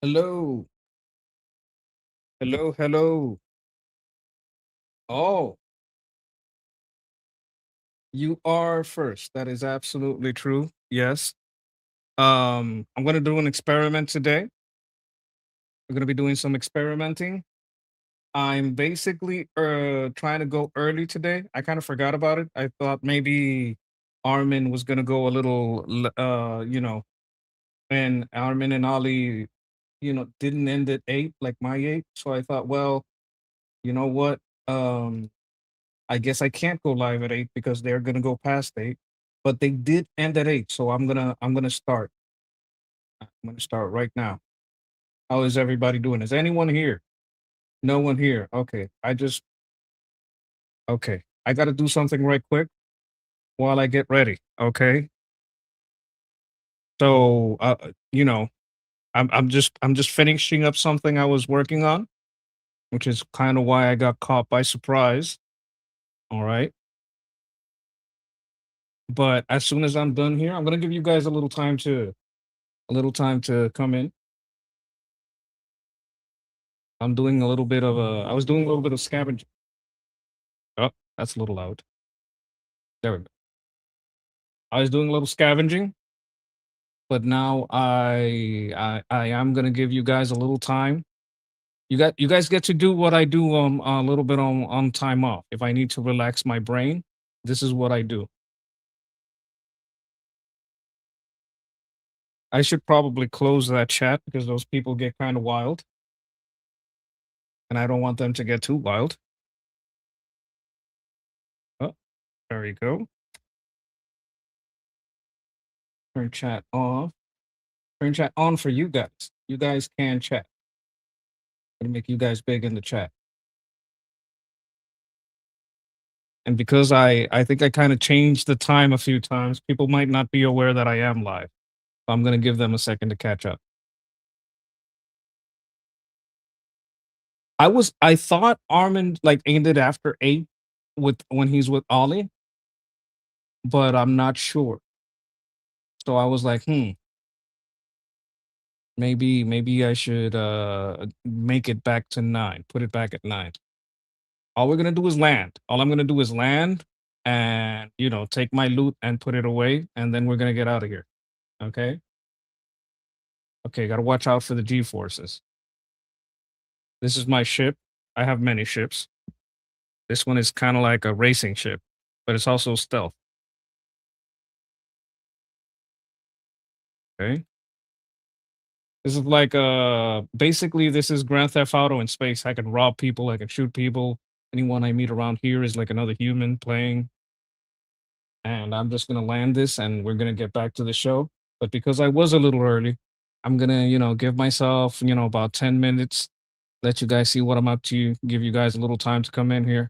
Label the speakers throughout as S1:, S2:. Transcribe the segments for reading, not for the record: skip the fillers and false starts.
S1: Hello. Hello, hello. Oh, you are first. That is absolutely true. Yes. I'm going to do an experiment today. We're going to be doing some experimenting. I'm basically trying to go early today. I kind of forgot about it. I thought maybe Armin was going to go a little and Armin and Ali, didn't end at 8 like my 8. So I thought, well, you know what? Um I guess I can't go live at 8 because they're gonna go past 8. But they did end at 8, so I'm gonna start. I'm gonna start right now. How is everybody doing? Is anyone here? No one here. Okay. Okay. I gotta do something right quick while I get ready. Okay. So I'm just finishing up something I was working on, which is kind of why I got caught by surprise. All right. But as soon as I'm done here, I'm gonna give you guys a little time to come in. I was doing a little bit of scavenging. Oh, that's a little loud. There we go. I was doing a little scavenging, but now I am gonna give you guys a little time. You guys get to do what I do a little bit on time off. If I need to relax my brain, this is what I do. I should probably close that chat because those people get kind of wild, and I don't want them to get too wild. Oh, there you go. Turn chat off. Turn chat on for you guys. You guys can chat. Gonna make you guys big in the chat. And because I think I kind of changed the time a few times, people might not be aware that I am live. So I'm gonna give them a second to catch up. I thought Armin like ended after 8 with when he's with Ollie, but I'm not sure. So I was like, maybe I should make it back to 9, put it back at 9. All we're gonna do is land. All I'm gonna do is land and take my loot and put it away, and then we're gonna get out of here. Okay? Okay, gotta watch out for the G forces. This is my ship. I have many ships. This one is kind of like a racing ship, but it's also stealth. Okay. This is like basically this is Grand Theft Auto in space. I can rob people, I can shoot people. Anyone I meet around here is like another human playing. And I'm just gonna land this and we're gonna get back to the show. But because I was a little early, I'm gonna, give myself, about 10 minutes, let you guys see what I'm up to, give you guys a little time to come in here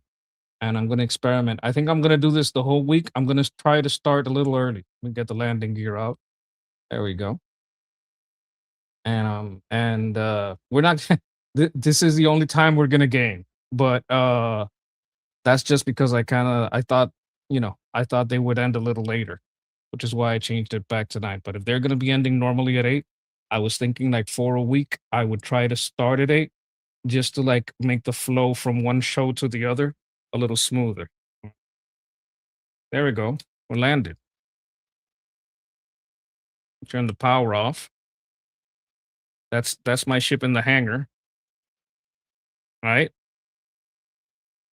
S1: and I'm going to experiment. I think I'm going to do this the whole week. I'm going to try to start a little early. Let me get the landing gear out. There we go. And we're not this is the only time we're going to game. But that's just because I thought they would end a little later, which is why I changed it back to 9. But if they're going to be ending normally at 8, I was thinking like for a week I would try to start at 8 just to like make the flow from one show to the other a little smoother. There we go. We're landed. Turn the power off. That's my ship in the hangar. Right?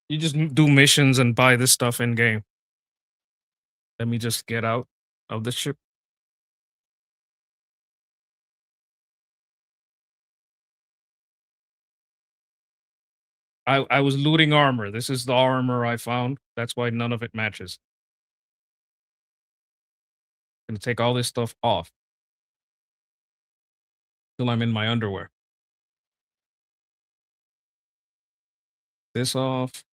S1: You just do missions and buy this stuff in game. Let me just get out of the ship. I was looting armor. This is the armor I found. That's why none of it matches. Gonna take all this stuff off till I'm in my underwear. This off.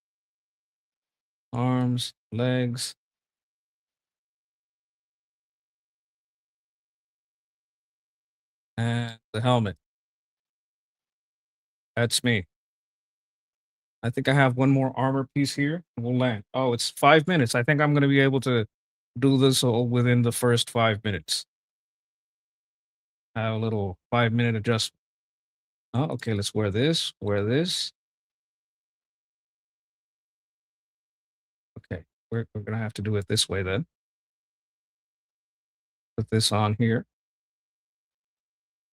S1: Arms, legs, and the helmet. That's me. I think I have one more armor piece here. And we'll land. Oh, it's 5 minutes. I think I'm gonna be able to do this all within the first 5 minutes. Have a little 5-minute adjustment. Oh, okay, let's wear this, wear this. Okay, we're gonna have to do it this way then. Put this on here,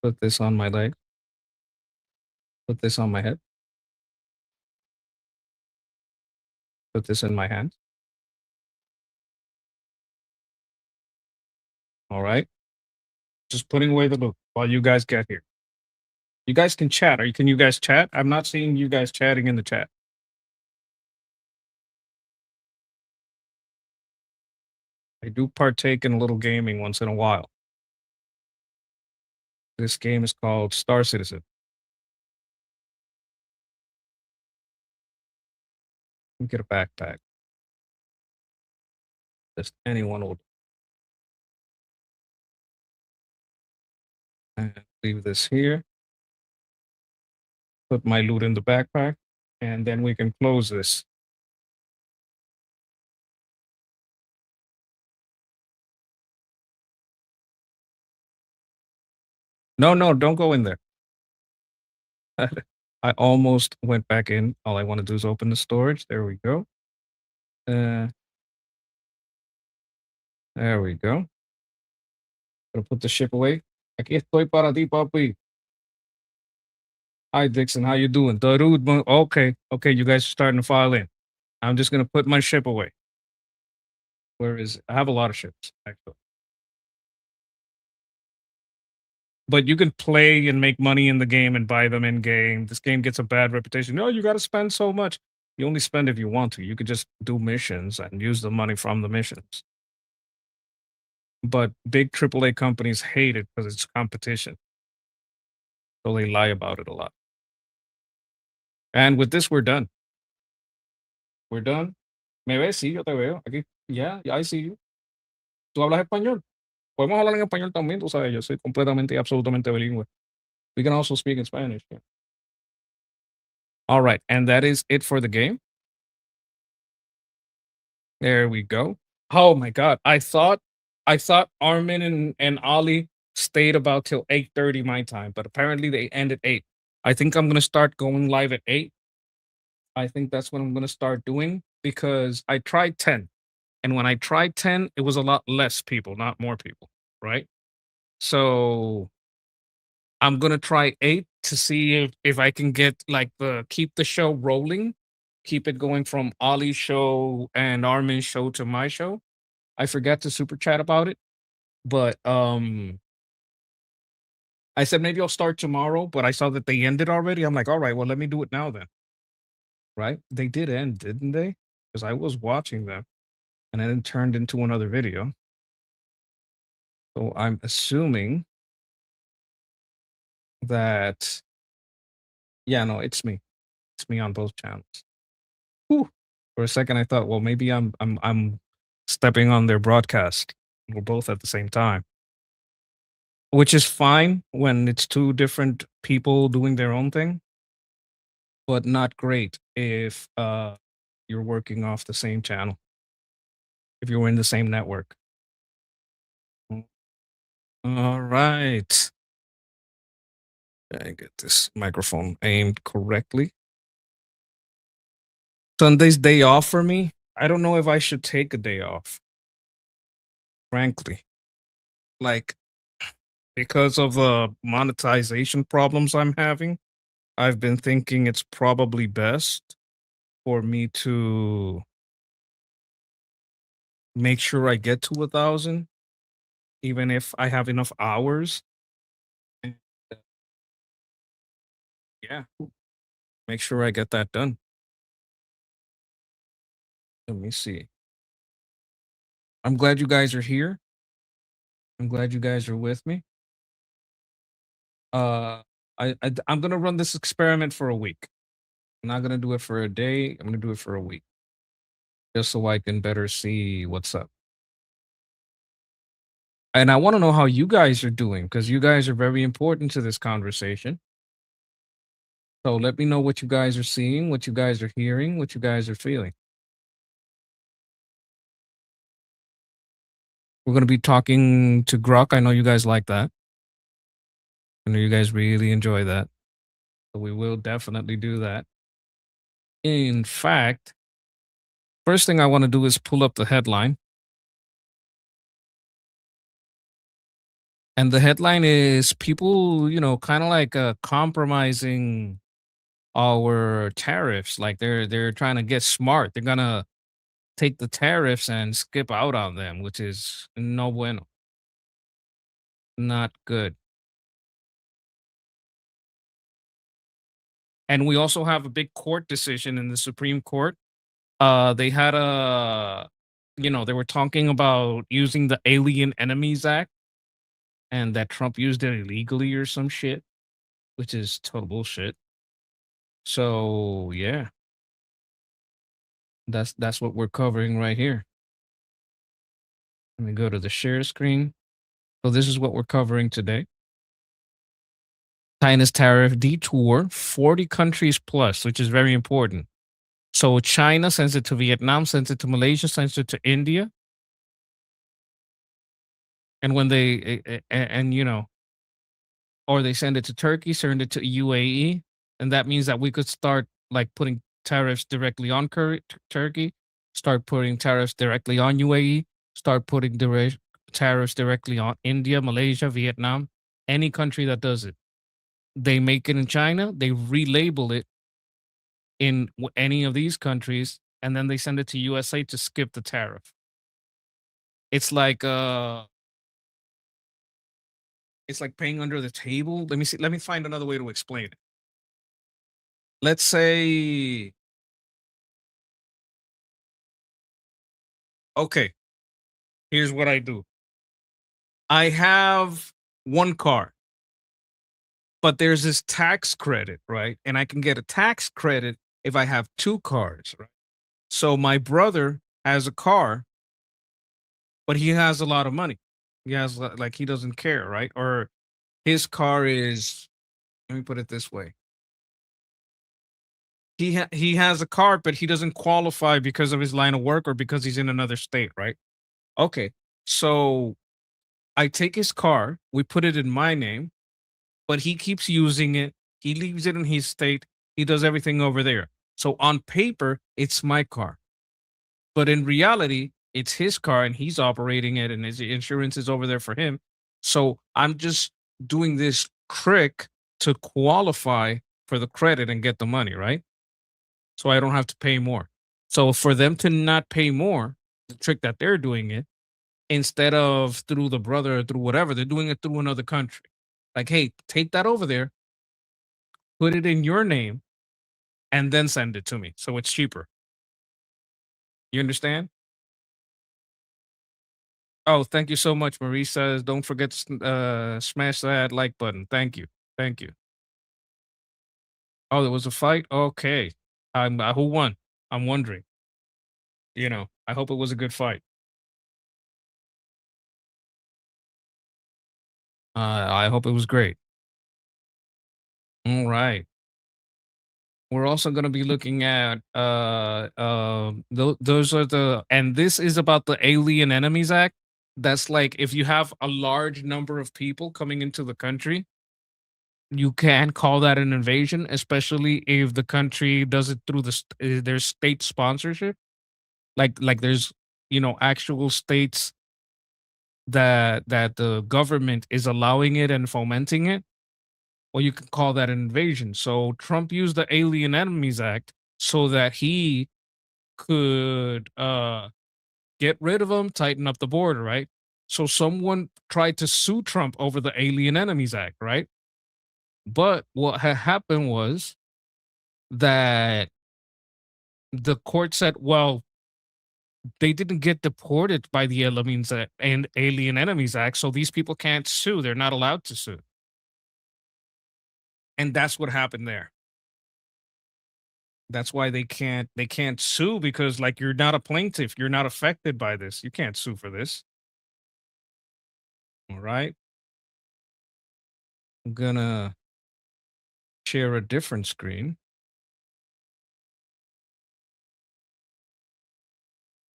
S1: put this on my leg, put this on my head, put this in my hand. All right. Just putting away the loop while you guys get here. You guys can chat. Can you guys chat? I'm not seeing you guys chatting in the chat. I do partake in a little gaming once in a while. This game is called Star Citizen. Let me get a backpack. Just anyone will leave this here. Put my loot in the backpack, and then we can close this. No, no, don't go in there. I almost went back in. All I want to do is open the storage. There we go. Uh, there we go. Gonna put the ship away. Aquí estoy para ti, papi. Hi, Dixon. How you doing? Darud. Okay, okay. You guys are starting to file in. I'm just gonna put my ship away. Where is it? I have a lot of ships actually, but you can play and make money in the game and buy them in game. This game gets a bad reputation. No, you got to spend so much. You only spend if you want to. You could just do missions and use the money from the missions. But big AAA companies hate it because it's competition, so they lie about it a lot. And with this, we're done. We're done. ¿Me ves? Sí, yo te veo. Aquí. Yeah, yeah, I see you. ¿Tú hablas español? Podemos hablar en español también, tú sabes, yo soy completamente y absolutamente bilingüe. We can also speak in Spanish. Yeah. All right, and that is it for the game. There we go. Oh my god, I thought Armin and Ali stayed about till 8:30 my time, but apparently they end at 8. I think I'm gonna start going live at 8. I think that's what I'm gonna start doing because I tried 10. And when I tried 10, it was a lot less people, not more people, right? So I'm gonna try 8 to see if I can get like the keep the show rolling, keep it going from Ollie's show and Armin's show to my show. I forgot to super chat about it, but I said maybe I'll start tomorrow, but I saw that they ended already. I'm like, all right, well, let me do it now then. Right? They did end, didn't they? Because I was watching them and then it turned into another video. So I'm assuming that yeah, no, it's me. It's me on both channels. Whew. For a second, I thought, well, maybe I'm stepping on their broadcast. We're both at the same time, which is fine when it's two different people doing their own thing, but not great if you're working off the same channel. If you're in the same network. Mm. All right. I get this microphone aimed correctly. Sunday's day off for me. I don't know if I should take a day off. Frankly, like because of the monetization problems I'm having, I've been thinking it's probably best for me to make sure I get to 1,000, even if I have enough hours. And, yeah, make sure I get that done. Let me see. I'm glad you guys are here. I'm glad you guys are with me. Uh, I'm gonna run this experiment for a week. I'm not gonna do it for a day. I'm gonna do it for a week, just so I can better see what's up. And I want to know how you guys are doing because you guys are very important to this conversation. So let me know what you guys are seeing, what you guys are hearing, what you guys are feeling. We're going to be talking to Grok. I know you guys like that. I know you guys really enjoy that. So we will definitely do that. In fact, first thing I want to do is pull up the headline. And the headline is people, kind of like compromising our tariffs. Like they're trying to get smart. They're gonna take the tariffs and skip out on them, which is no bueno, not good. And we also have a big court decision in the Supreme Court. They had they were talking about using the Alien Enemies Act and that Trump used it illegally or some shit, which is total bullshit. So yeah, that's what we're covering right here. Let me go to the share screen. So this is what we're covering today. China's tariff detour, 40 countries plus, which is very important. So China sends it to Vietnam, sends it to Malaysia, sends it to India. And when or they send it to Turkey, send it to UAE. And that means that we could start like putting tariffs directly on Turkey, start putting tariffs directly on UAE, start putting tariffs directly on India, Malaysia, Vietnam, any country that does it. They make it in China, they relabel it in any of these countries, and then they send it to USA to skip the tariff. It's like it's like paying under the table. Let me see. Let me find another way to explain it. Let's say, okay, here's what I do. I have one car, but there's this tax credit, right? And I can get a tax credit if I have two cars, right? So my brother has a car, but he has a lot of money. He has like he doesn't care, right? Or his car is, let me put it this way. He has a car, but he doesn't qualify because of his line of work or because he's in another state, right? Okay. So I take his car, we put it in my name, but he keeps using it. He leaves it in his state. He does everything over there. So on paper, it's my car. But in reality, it's his car and he's operating it and his insurance is over there for him. So I'm just doing this trick to qualify for the credit and get the money, right? So I don't have to pay more. So for them to not pay more, the trick that they're doing it, instead of through the brother or through whatever, they're doing it through another country. Like, hey, take that over there, put it in your name, and then send it to me. So it's cheaper. You understand? Oh, thank you so much. Marie says, don't forget to smash that like button. Thank you. Thank you. Oh, there was a fight? Okay. Who won? I'm wondering. I hope it was a good fight. I hope it was great. All right. We're also going to be looking at those are the, and this is about the Alien Enemies Act. That's like if you have a large number of people coming into the country, you can call that an invasion, especially if the country does it through their state sponsorship. Like there's actual states that the government is allowing it and fomenting it. Well, you can call that an invasion. So Trump used the Alien Enemies Act so that he could get rid of them, tighten up the border, right? So someone tried to sue Trump over the Alien Enemies Act, right? But what had happened was that the court said, well, they didn't get deported by the Alien Enemies Act, so these people can't sue. They're not allowed to sue. And that's what happened there. That's why they can't sue because like you're not a plaintiff, you're not affected by this. You can't sue for this. All right. I'm gonna share a different screen.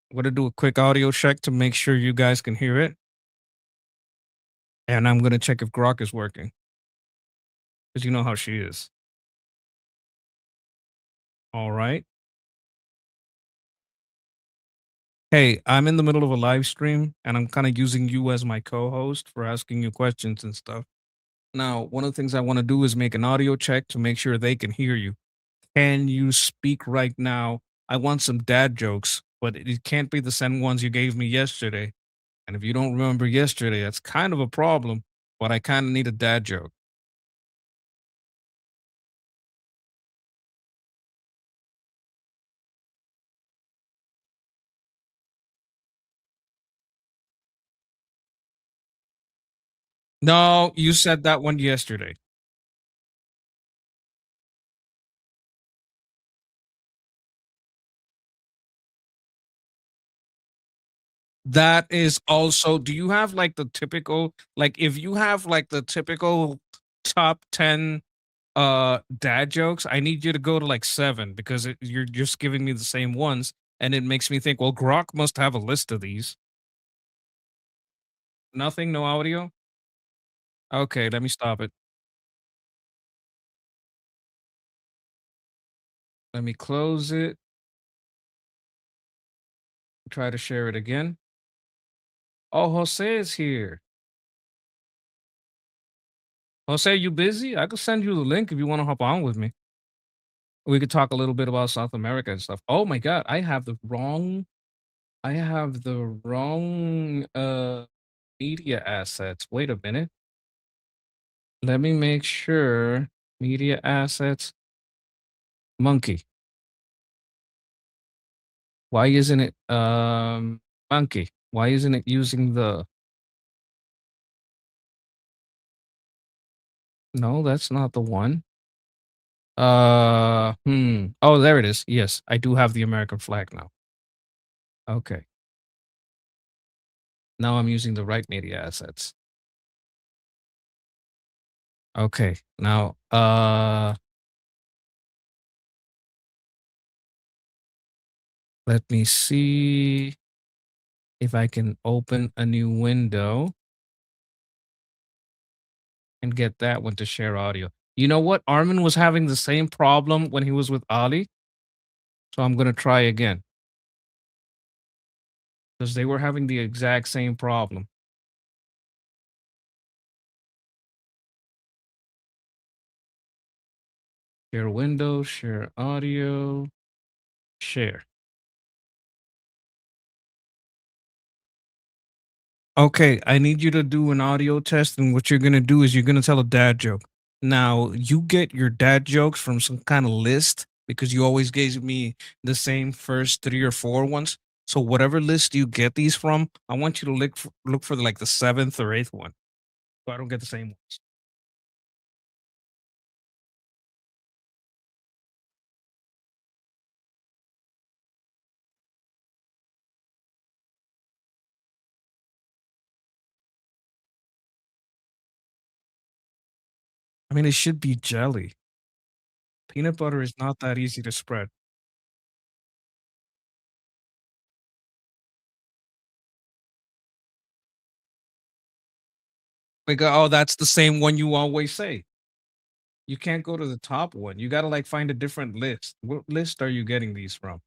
S1: I'm gonna do a quick audio check to make sure you guys can hear it. And I'm gonna check if Grok is working. Because you know how she is. All right. Hey, I'm in the middle of a live stream and I'm kind of using you as my co-host for asking you questions and stuff. Now, one of the things I want to do is make an audio check to make sure they can hear you. Can you speak right now? I want some dad jokes, but it can't be the same ones you gave me yesterday. And if you don't remember yesterday, that's kind of a problem, but I kind of need a dad joke. No, you said that one yesterday. That is also, do you have like the typical, like if you have like the typical top 10 dad jokes, I need you to go to like 7 because you're just giving me the same ones and it makes me think, well, Grok must have a list of these. Nothing, no audio? Okay, let me stop it. Let me close it. Try to share it again. Oh, Jose is here. Jose, you busy? I could send you the link if you want to hop on with me. We could talk a little bit about South America and stuff. Oh my god, I have the wrong media assets. Wait a minute. Let me make sure. Media assets. Monkey. Why isn't it monkey? Why isn't it using the No, that's not the one. Oh, there it is. Yes, I do have the American flag now. Okay. Now I'm using the right media assets. Okay. Now, let me see if I can open a new window and get that one to share audio. You know what? Armin was having the same problem when he was with Ali, so I'm gonna try again because they were having the exact same problem. Share window, share audio, share. Okay, I need you to do an audio test, and what you're gonna do is you're gonna tell a dad joke. Now, you get your dad jokes from some kind of list because you always gave me the same first 3 or 4 ones. So whatever list you get these from, I want you to look for like the seventh or eighth one, so I don't get the same ones. I mean, it should be jelly. Peanut butter is not that easy to spread. Like, oh, that's the same one you always say. You can't go to the top one. You gotta like find a different list. What list are you getting these from?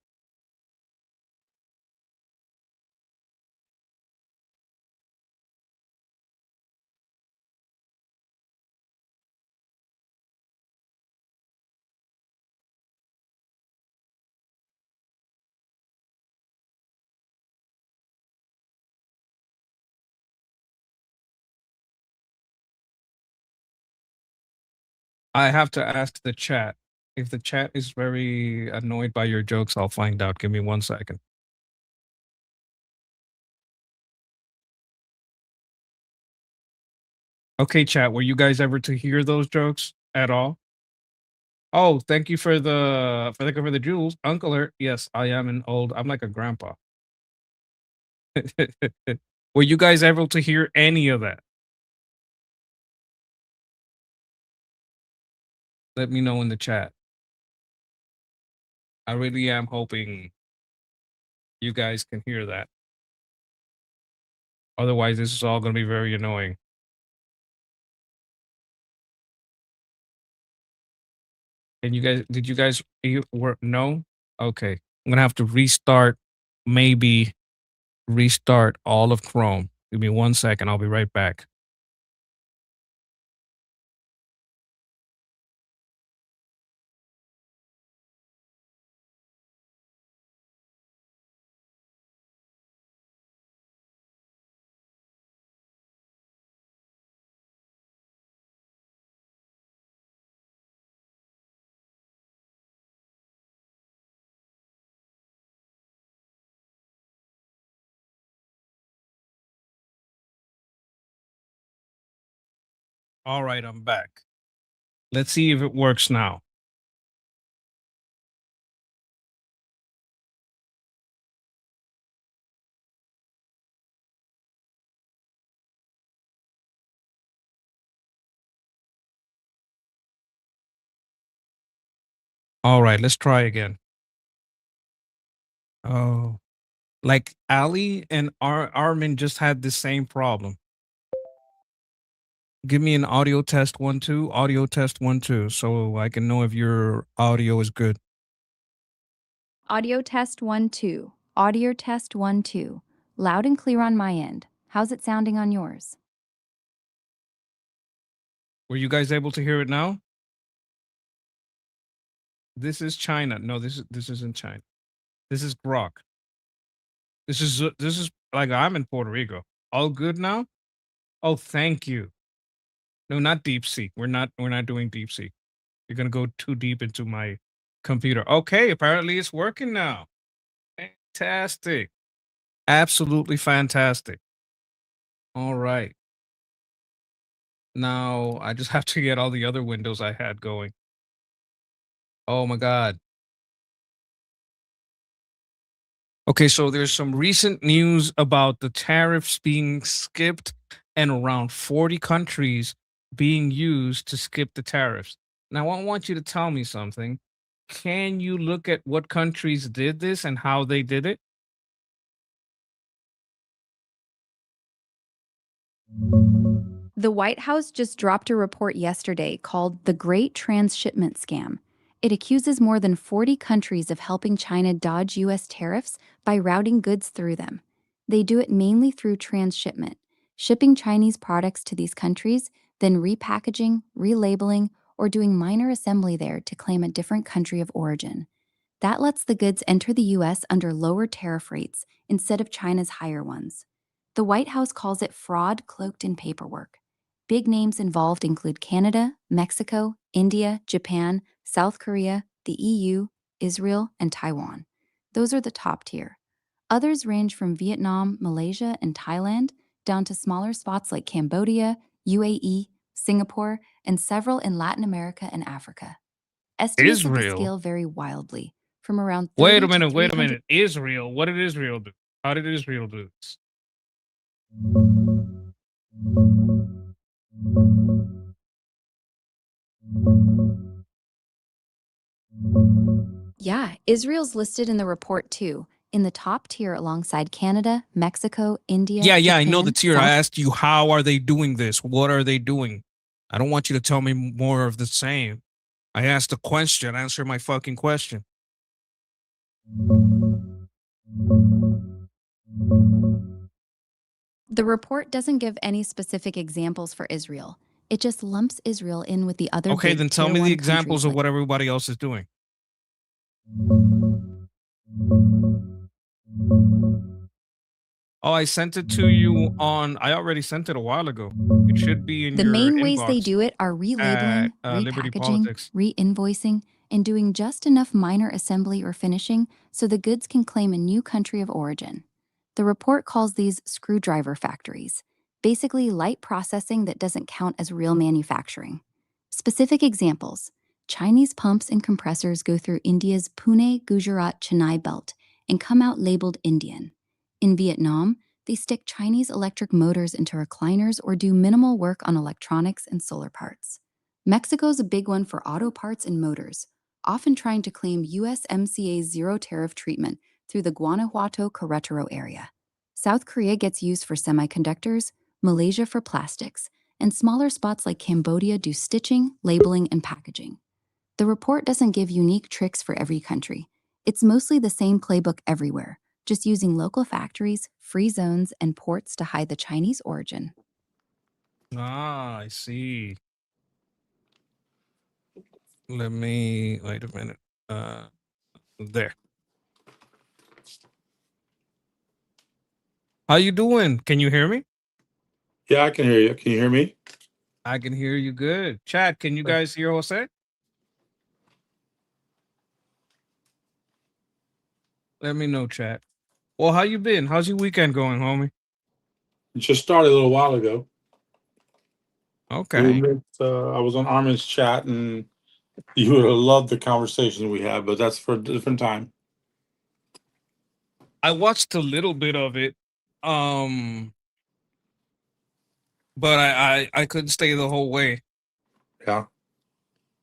S1: I have to ask the chat. If the chat is very annoyed by your jokes, I'll find out. Give me 1 second. Okay, chat. Were you guys ever to hear those jokes at all? Oh, thank you for the jewels, Uncle. Yes, I am an old. I'm like a grandpa. Were you guys able to hear any of that? Let me know in the chat. I really am hoping you guys can hear that. Otherwise, this is all going to be very annoying. And did you guys were no? Okay. I'm gonna have to restart, maybe restart all of Chrome. Give me 1 second. I'll be right back. All right, I'm back. Let's see if it works now. All right, let's try again. Oh, like Ali and Armin just had the same problem. Give me an audio test 1 2, audio test 1 2, so I can know if your audio is good.
S2: Audio test 1 2. Audio test 1 2. Loud and clear on my end. How's it sounding on yours?
S1: Were you guys able to hear it now? This is China. No, this isn't China. This is Grok. This is like I'm in Puerto Rico. All good now? Oh, thank you. No, not deep sea. We're not doing deep sea. You're gonna go too deep into my computer. Okay, apparently it's working now. Fantastic. Absolutely fantastic. All right. Now I just have to get all the other windows I had going. Oh my god. Okay, so there's some recent news about the tariffs being skipped and around 40 countries being used to skip the tariffs. Now, I want you to tell me something. Can you look at what countries did this and how they did it?
S2: The White House just dropped a report yesterday called The Great Transshipment Scam. It accuses more than 40 countries of helping China dodge U.S. tariffs by routing goods through them. They do it mainly through transshipment, shipping Chinese products to these countries, then repackaging, relabeling, or doing minor assembly there to claim a different country of origin. That lets the goods enter the US under lower tariff rates instead of China's higher ones. The White House calls it fraud cloaked in paperwork. Big names involved include Canada, Mexico, India, Japan, South Korea, the EU, Israel, and Taiwan. Those are the top tier. Others range from Vietnam, Malaysia, and Thailand down to smaller spots like Cambodia, UAE, Singapore, and several in Latin America and Africa. Estimates of the
S1: Israel.
S2: scale vary wildly, from around
S1: Wait a
S2: 30 to
S1: minute, wait a
S2: 300.
S1: minute. Israel. What did Israel do? How did Israel do this?
S2: Yeah, Israel's listed in the report too, in the top tier alongside Canada, Mexico, India,
S1: Yeah, I know the
S2: Japan,
S1: tier. I asked you, how are they doing this? What are they doing? I don't want you to tell me more of the same. I asked a question. Answer my fucking question.
S2: The report doesn't give any specific examples for Israel. It just lumps Israel in with the other
S1: Okay,
S2: big
S1: then tell
S2: tier
S1: me the
S2: 1
S1: examples
S2: countries
S1: of
S2: like
S1: what everybody else is doing. Oh, I sent it to you on. I already sent it a while ago. It should be in
S2: The
S1: your
S2: main ways they
S1: inbox
S2: do it are
S1: at
S2: relabeling,
S1: Liberty
S2: repackaging,
S1: Politics.
S2: re-invoicing, and doing just enough minor assembly or finishing so the goods can claim a new country of origin. The report calls these screwdriver factories, basically light processing that doesn't count as real manufacturing. Specific examples: Chinese pumps and compressors go through India's Pune Gujarat Chennai belt and come out labeled Indian. In Vietnam, they stick Chinese electric motors into recliners or do minimal work on electronics and solar parts. Mexico's a big one for auto parts and motors, often trying to claim USMCA's zero tariff treatment through the Guanajuato Querétaro area. South Korea gets used for semiconductors, Malaysia for plastics, and smaller spots like Cambodia do stitching, labeling, and packaging. The report doesn't give unique tricks for every country. It's mostly the same playbook everywhere, just using local factories, free zones, and ports to hide the Chinese origin.
S1: Ah, I see. Let me wait a minute. Uh, there. How you doing? Can you hear me?
S3: Yeah, I can hear you. Can you hear me?
S1: I can hear you good. Chat, can you guys hear Jose? Let me know, chat. Well, how you been? How's your weekend going, homie?
S3: It just started a little while ago.
S1: Okay.
S3: I was on Armin's chat, and you would have loved the conversation we had, but that's for a different time.
S1: I watched a little bit of it. But I couldn't stay the whole way.
S3: Yeah.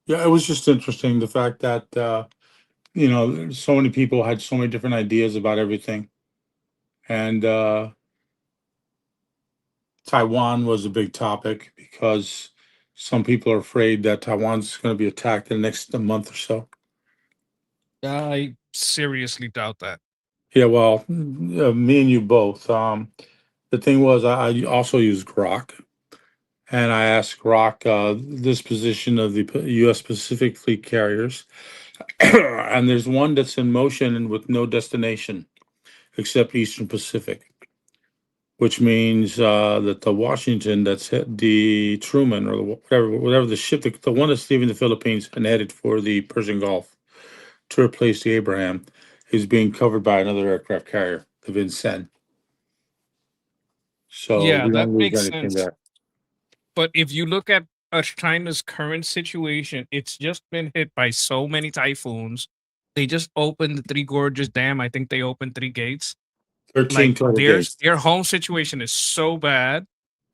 S3: Yeah, it was just interesting the fact that so many people had so many different ideas about everything. And Taiwan was a big topic because some people are afraid that Taiwan's going to be attacked in the next month or so.
S1: I seriously doubt that.
S3: Yeah, well, me and you both. The thing was, I also use Grok, and I asked Grok this position of the U.S. Pacific Fleet carriers, and there's one that's in motion and with no destination except Eastern Pacific, which means that the Washington, that's the Truman or the, whatever the ship, the one that's leaving the Philippines and headed for the Persian Gulf to replace the Abraham, is being covered by another aircraft carrier, the Vincennes. So
S1: Yeah,
S3: we
S1: that
S3: don't lose
S1: makes
S3: anything
S1: sense.
S3: there.
S1: But if you look at China's current situation, it's just been hit by so many typhoons. They just opened the Three Gorges Dam. I think they opened three gates.
S3: 13
S1: Like
S3: total gates.
S1: their home situation is so bad.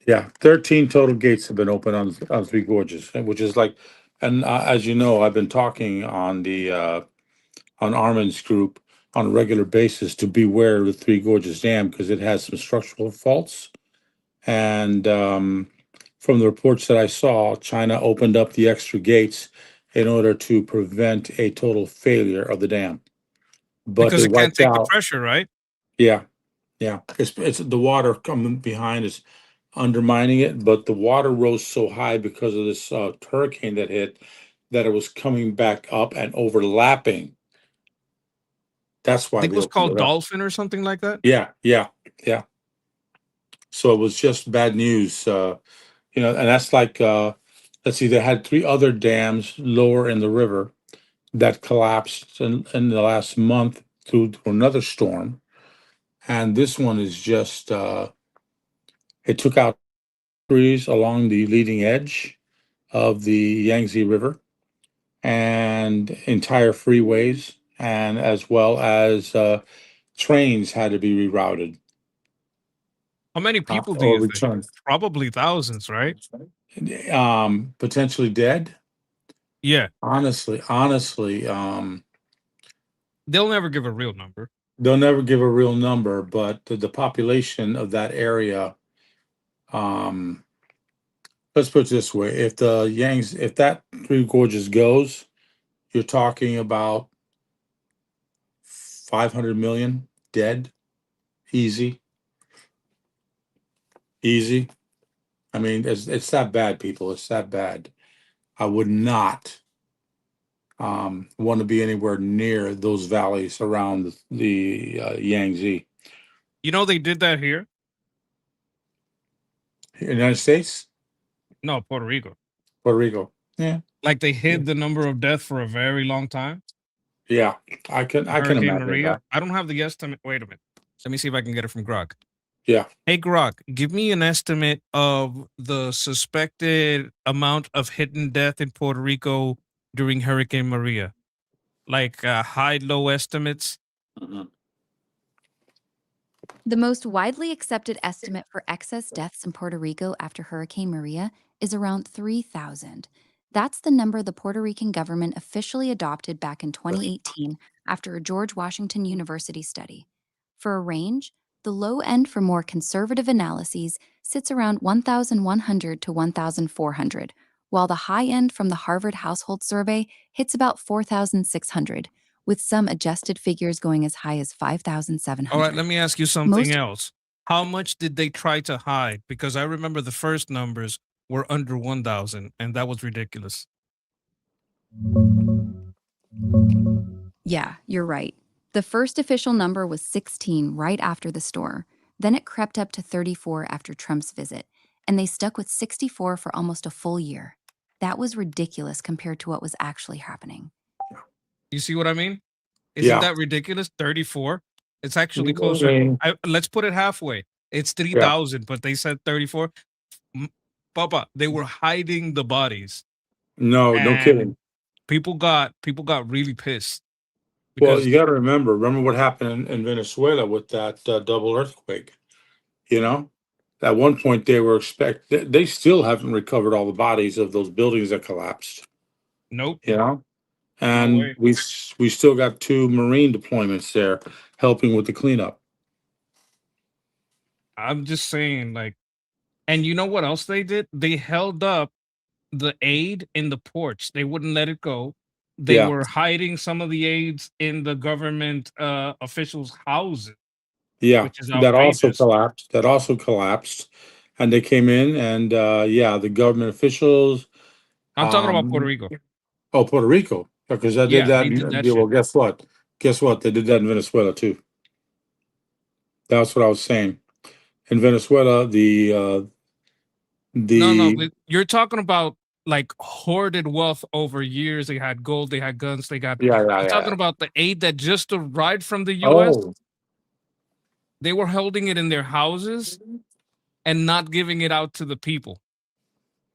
S3: Yeah, 13 total gates have been opened on Three Gorges, which is like, and as you know, I've been talking on the on Armin's group on a regular basis to beware of the Three Gorges Dam because it has some structural faults. And from the reports that I saw, China opened up the extra gates in order to prevent a total failure of the dam. But
S1: Because
S3: it
S1: it can't
S3: wiped
S1: take the
S3: out.
S1: pressure, right?
S3: Yeah, yeah. It's the water coming behind is undermining it, but the water rose so high because of this hurricane that hit that it was coming back up and overlapping. That's
S1: I
S3: why
S1: think it
S3: they
S1: was
S3: opened
S1: called
S3: it up.
S1: Dolphin or something like that.
S3: Yeah, yeah, yeah. So it was just bad news, and that's like, let's see, they had three other dams lower in the river that collapsed in the last month through another storm. And this one is just, it took out trees along the leading edge of the Yangtze River and entire freeways, and as well as trains had to be rerouted
S1: How many people do
S3: or
S1: you think?
S3: returned.
S1: Probably thousands, right?
S3: Potentially dead.
S1: Yeah.
S3: Honestly,
S1: They'll never give a real number.
S3: they'll never give a real number, but the population of that area, um, let's put it this way: if that Three Gorges goes, you're talking about 500 million dead, easy, easy. I mean, it's that bad, people. It's that bad. I would not want to be anywhere near those valleys around the Yangtze.
S1: You know they did that here?
S3: United States,
S1: No, Puerto Rico.
S3: Puerto Rico. Yeah,
S1: Like they
S3: yeah,
S1: hid the number of death for a very long time.
S3: yeah. I can
S1: Hurricane
S3: imagine
S1: Maria.
S3: that.
S1: I don't have the estimate. Wait a minute. Let me see if I can get it from Grok.
S3: Yeah.
S1: Hey Grok, give me an estimate of the suspected amount of hidden death in Puerto Rico during Hurricane Maria. Like high low estimates.
S3: Mhm.
S2: The most widely accepted estimate for excess deaths in Puerto Rico after Hurricane Maria is around 3,000. That's the number the Puerto Rican government officially adopted back in 2018 after a George Washington University study. For a range, the low end for more conservative analyses sits around 1,100 to 1,400, while the high end from the Harvard Household Survey hits about 4,600, with some adjusted figures going as high as 5,700.
S1: All right, let me ask you something
S2: Most
S1: else. How much did they try to hide? Because I remember the first numbers were under 1,000, and that was ridiculous.
S2: Yeah, you're right. The first official number was 16 right after the store. Then it crept up to 34 after Trump's visit, and they stuck with 64 for almost a full year. That was ridiculous compared to what was actually happening.
S1: You see what I mean? Isn't
S3: Yeah.
S1: that ridiculous? 34? It's actually
S3: I
S1: closer.
S3: mean,
S1: Let's put it halfway. It's
S3: yeah.
S1: 3,000, but they said 34. Papa, they were hiding the bodies,
S3: No, no kidding.
S1: and people got really pissed
S3: Well,
S1: because
S3: you got to remember what happened in Venezuela with that double earthquake. You know, at one point they still haven't recovered all the bodies of those buildings that collapsed.
S1: nope,
S3: You know,
S1: no
S3: and
S1: way.
S3: we still got 2 Marine deployments there helping with the cleanup.
S1: I'm just saying, like, and you know what else they did? They held up the aid in the ports. They wouldn't let it go. They
S3: Yeah,
S1: were hiding some of the aids in the government officials' houses,
S3: yeah,
S1: which is
S3: that also
S1: outrageous.
S3: collapsed. That also collapsed, and they came in and yeah, the government officials.
S1: I'm talking about Puerto
S3: Um,
S1: Rico.
S3: oh, Puerto Rico, because I did
S1: Yeah,
S3: that.
S1: they did that
S3: Yeah, well,
S1: shit.
S3: guess what? Guess what? They did that in Venezuela too. That's what I was saying. In Venezuela,
S1: No,
S3: the
S1: but you're talking about like hoarded wealth over years. They had gold, they had guns, they got.
S3: yeah, yeah,
S1: I'm
S3: yeah,
S1: talking
S3: yeah.
S1: about the aid that just arrived from the U.S.
S3: Oh,
S1: They were holding it in their houses and not giving it out to the people.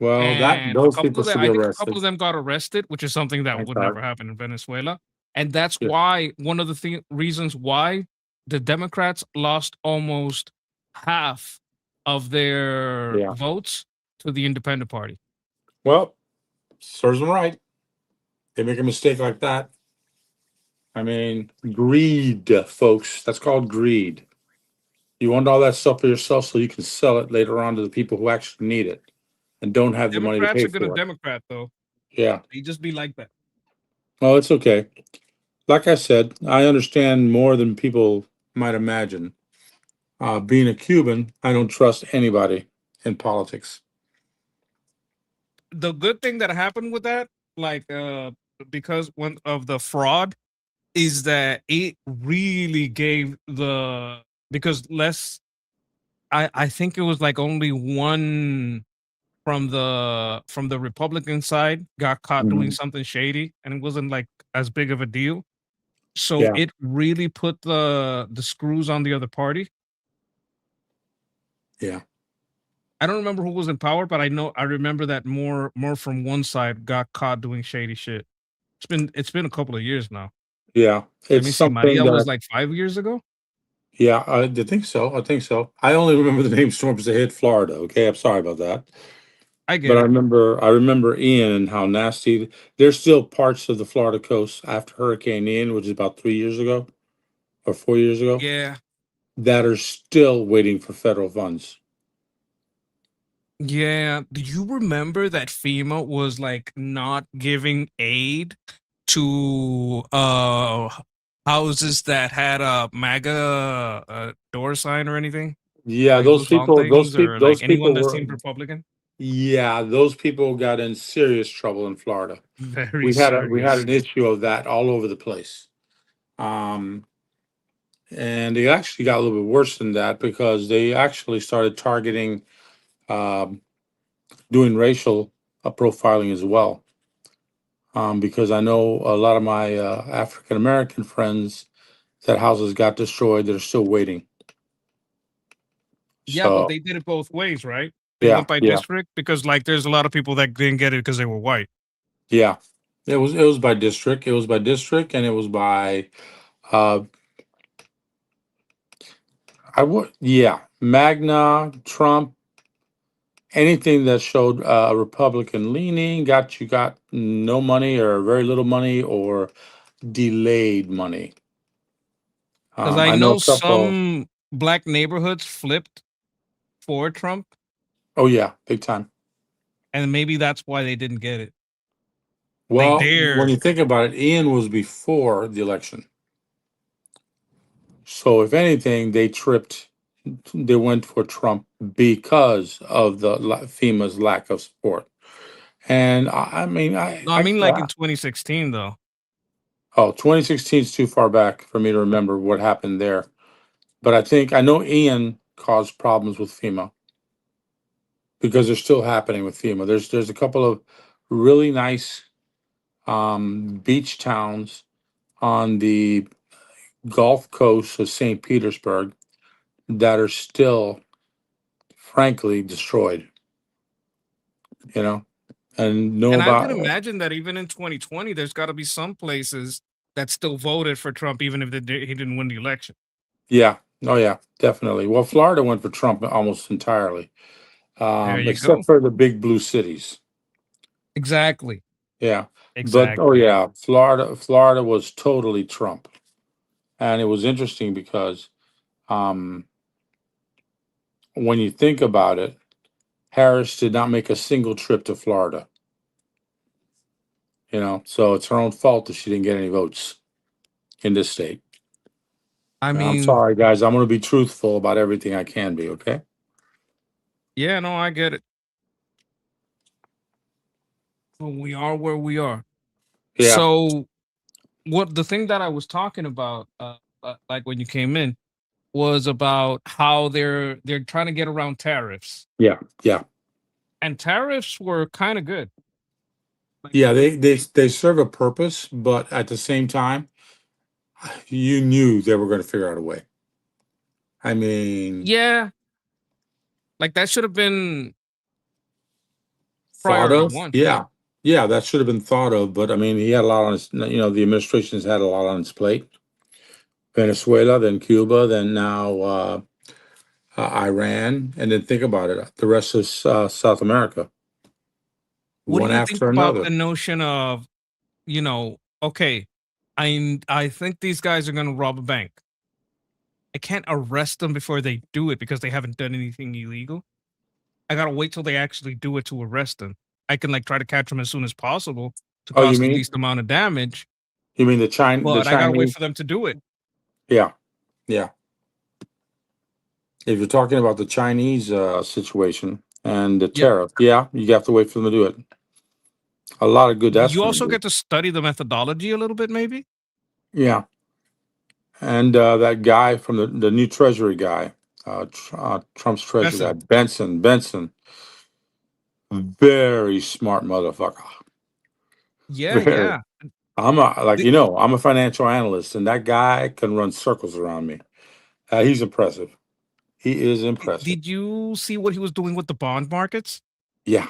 S3: well, that
S1: And a
S3: those
S1: couple
S3: people
S1: of them,
S3: should
S1: I
S3: be
S1: think a couple
S3: arrested.
S1: of them got arrested, which is something that
S3: Thank
S1: would
S3: God.
S1: never happen in Venezuela. And that's
S3: Yeah,
S1: why one of the reasons why the Democrats lost almost half of their
S3: yeah.
S1: votes to the Independent Party.
S3: Well, serves them right. They make a mistake like that. I mean, greed, folks. That's called greed. You want all that stuff for yourself so you can sell it later on to the people who actually need it and don't have the money to
S1: Democrats
S3: pay
S1: are gonna
S3: for it.
S1: Democrat though.
S3: Yeah.
S1: They just be like that.
S3: Well, it's okay. Like I said, I understand more than people might imagine. Being a Cuban, I don't trust anybody in politics.
S1: The good thing that happened with that, like because one of the fraud is that it really gave the because less I think it was like only one from the Republican side got caught doing
S3: Mhm.
S1: something shady, and it wasn't like as big of a deal. So
S3: Yeah,
S1: it really put the screws on the other party.
S3: yeah,
S1: I don't remember who was in power, but I remember that more from one side got caught doing shady shit. It's been a couple of years now.
S3: yeah.
S1: Let
S3: It's
S1: me see.
S3: something
S1: Maria was
S3: that,
S1: like 5 years ago.
S3: yeah, I think so. I think so. I only remember the name storms that hit Florida. Okay, I'm sorry about that.
S1: I
S3: But
S1: get it.
S3: I remember Ian and how nasty. There's still parts of the Florida coast after Hurricane Ian, which is about 3 years ago or 4 years ago,
S1: Yeah.
S3: that are still waiting for federal funds.
S1: Yeah. Do you remember that FEMA was like not giving aid to houses that had a MAGA door sign or anything?
S3: Yeah,
S1: Like those hauntings or like
S3: those
S1: anyone
S3: people
S1: that
S3: were.
S1: seemed Republican?
S3: Yeah, those people got in serious trouble in Florida.
S1: Very
S3: We had
S1: serious.
S3: an issue of that all over the place. Um, and it actually got a little bit worse than that because they actually started targeting, um, doing racial profiling as well. Because I know a lot of my African American friends that houses got destroyed. They're still waiting.
S1: Yeah, but
S3: So
S1: they did it both ways, right? They
S3: yeah,
S1: went by
S3: yeah,
S1: district because like there's a lot of people that didn't get it because they were white.
S3: yeah. It was by district. It was by district, and it was by uh, I would, yeah, Magna, Trump, anything that showed a Republican leaning, got no money or very little money or delayed money.
S1: Because I
S3: I know a
S1: know
S3: couple.
S1: some black neighborhoods flipped for Trump.
S3: Oh yeah, big time.
S1: and maybe that's why they didn't get it.
S3: Well, when
S1: They're
S3: you think about it, Ian was before the election. So if anything, they went for Trump because of the FEMA's lack of support. And I mean,
S1: no, I mean like in 2016 though.
S3: 2016 is too far back for me to remember what happened there. But I know Ian caused problems with FEMA because they're still happening with FEMA. There's a couple of really nice beach towns on the Gulf Coast of St. Petersburg that are still, frankly, destroyed. You know, and know
S1: And I would
S3: about
S1: imagine that even in 2020, there's got to be some places that still voted for Trump, even if he didn't win the election.
S3: yeah, oh yeah, definitely. Well, Florida went for Trump almost entirely,
S1: There you
S3: except
S1: go.
S3: for the big blue cities.
S1: Exactly.
S3: Yeah, but oh
S1: Exactly.
S3: yeah, Florida was totally Trump, and it was interesting because um, when you think about it, Harris did not make a single trip to Florida. So it's her own fault that she didn't get any votes in this state.
S1: I
S3: I'm
S1: mean,
S3: sorry, guys. I'm going to be truthful about everything I can be. Okay.
S1: yeah, no, I get it. But we are where we are.
S3: Yeah.
S1: So, what the thing that I was talking about, like when you came in, was about how they're trying to get around tariffs,
S3: Yeah. Yeah.
S1: and tariffs were kind of good. Like,
S3: Yeah. They serve a purpose, but at the same time, you knew they were going to figure out a way. I mean,
S1: yeah, like that should have been
S3: thought
S1: priority
S3: of.
S1: one.
S3: Yeah. Yeah. That should have been thought of. But I mean, he had a lot on his, the administration's had a lot on its plate. Venezuela, then Cuba, then now Iran. And then think about it, the rest of South America,
S1: What do
S3: one
S1: you think
S3: after
S1: about
S3: another.
S1: the notion of, okay, I think these guys are gonna rob a bank. I can't arrest them before they do it because they haven't done anything illegal. I gotta wait till they actually do it to arrest them. I can like try to catch them as soon as possible to
S3: Oh, you
S1: cause the
S3: mean?
S1: least amount of damage,
S3: You mean the
S1: but I gotta wait
S3: Chinese?
S1: for them to do it.
S3: Yeah, yeah. If you're talking about the Chinese situation and the
S1: Yep.
S3: tariff, yeah, you have to wait for them to do it. A lot of good that's
S1: You
S3: going to
S1: also
S3: do.
S1: get to study the methodology a little bit, maybe.
S3: Yeah, and that guy from the new Treasury guy, Trump's Treasury guy,
S1: Listen,
S3: Benson, very smart motherfucker.
S1: yeah,
S3: Very.
S1: yeah.
S3: Like
S1: Did,
S3: I'm a financial analyst, and that guy can run circles around me. He's impressive. He is impressive.
S1: did you see what he was doing with the bond markets?
S3: Yeah,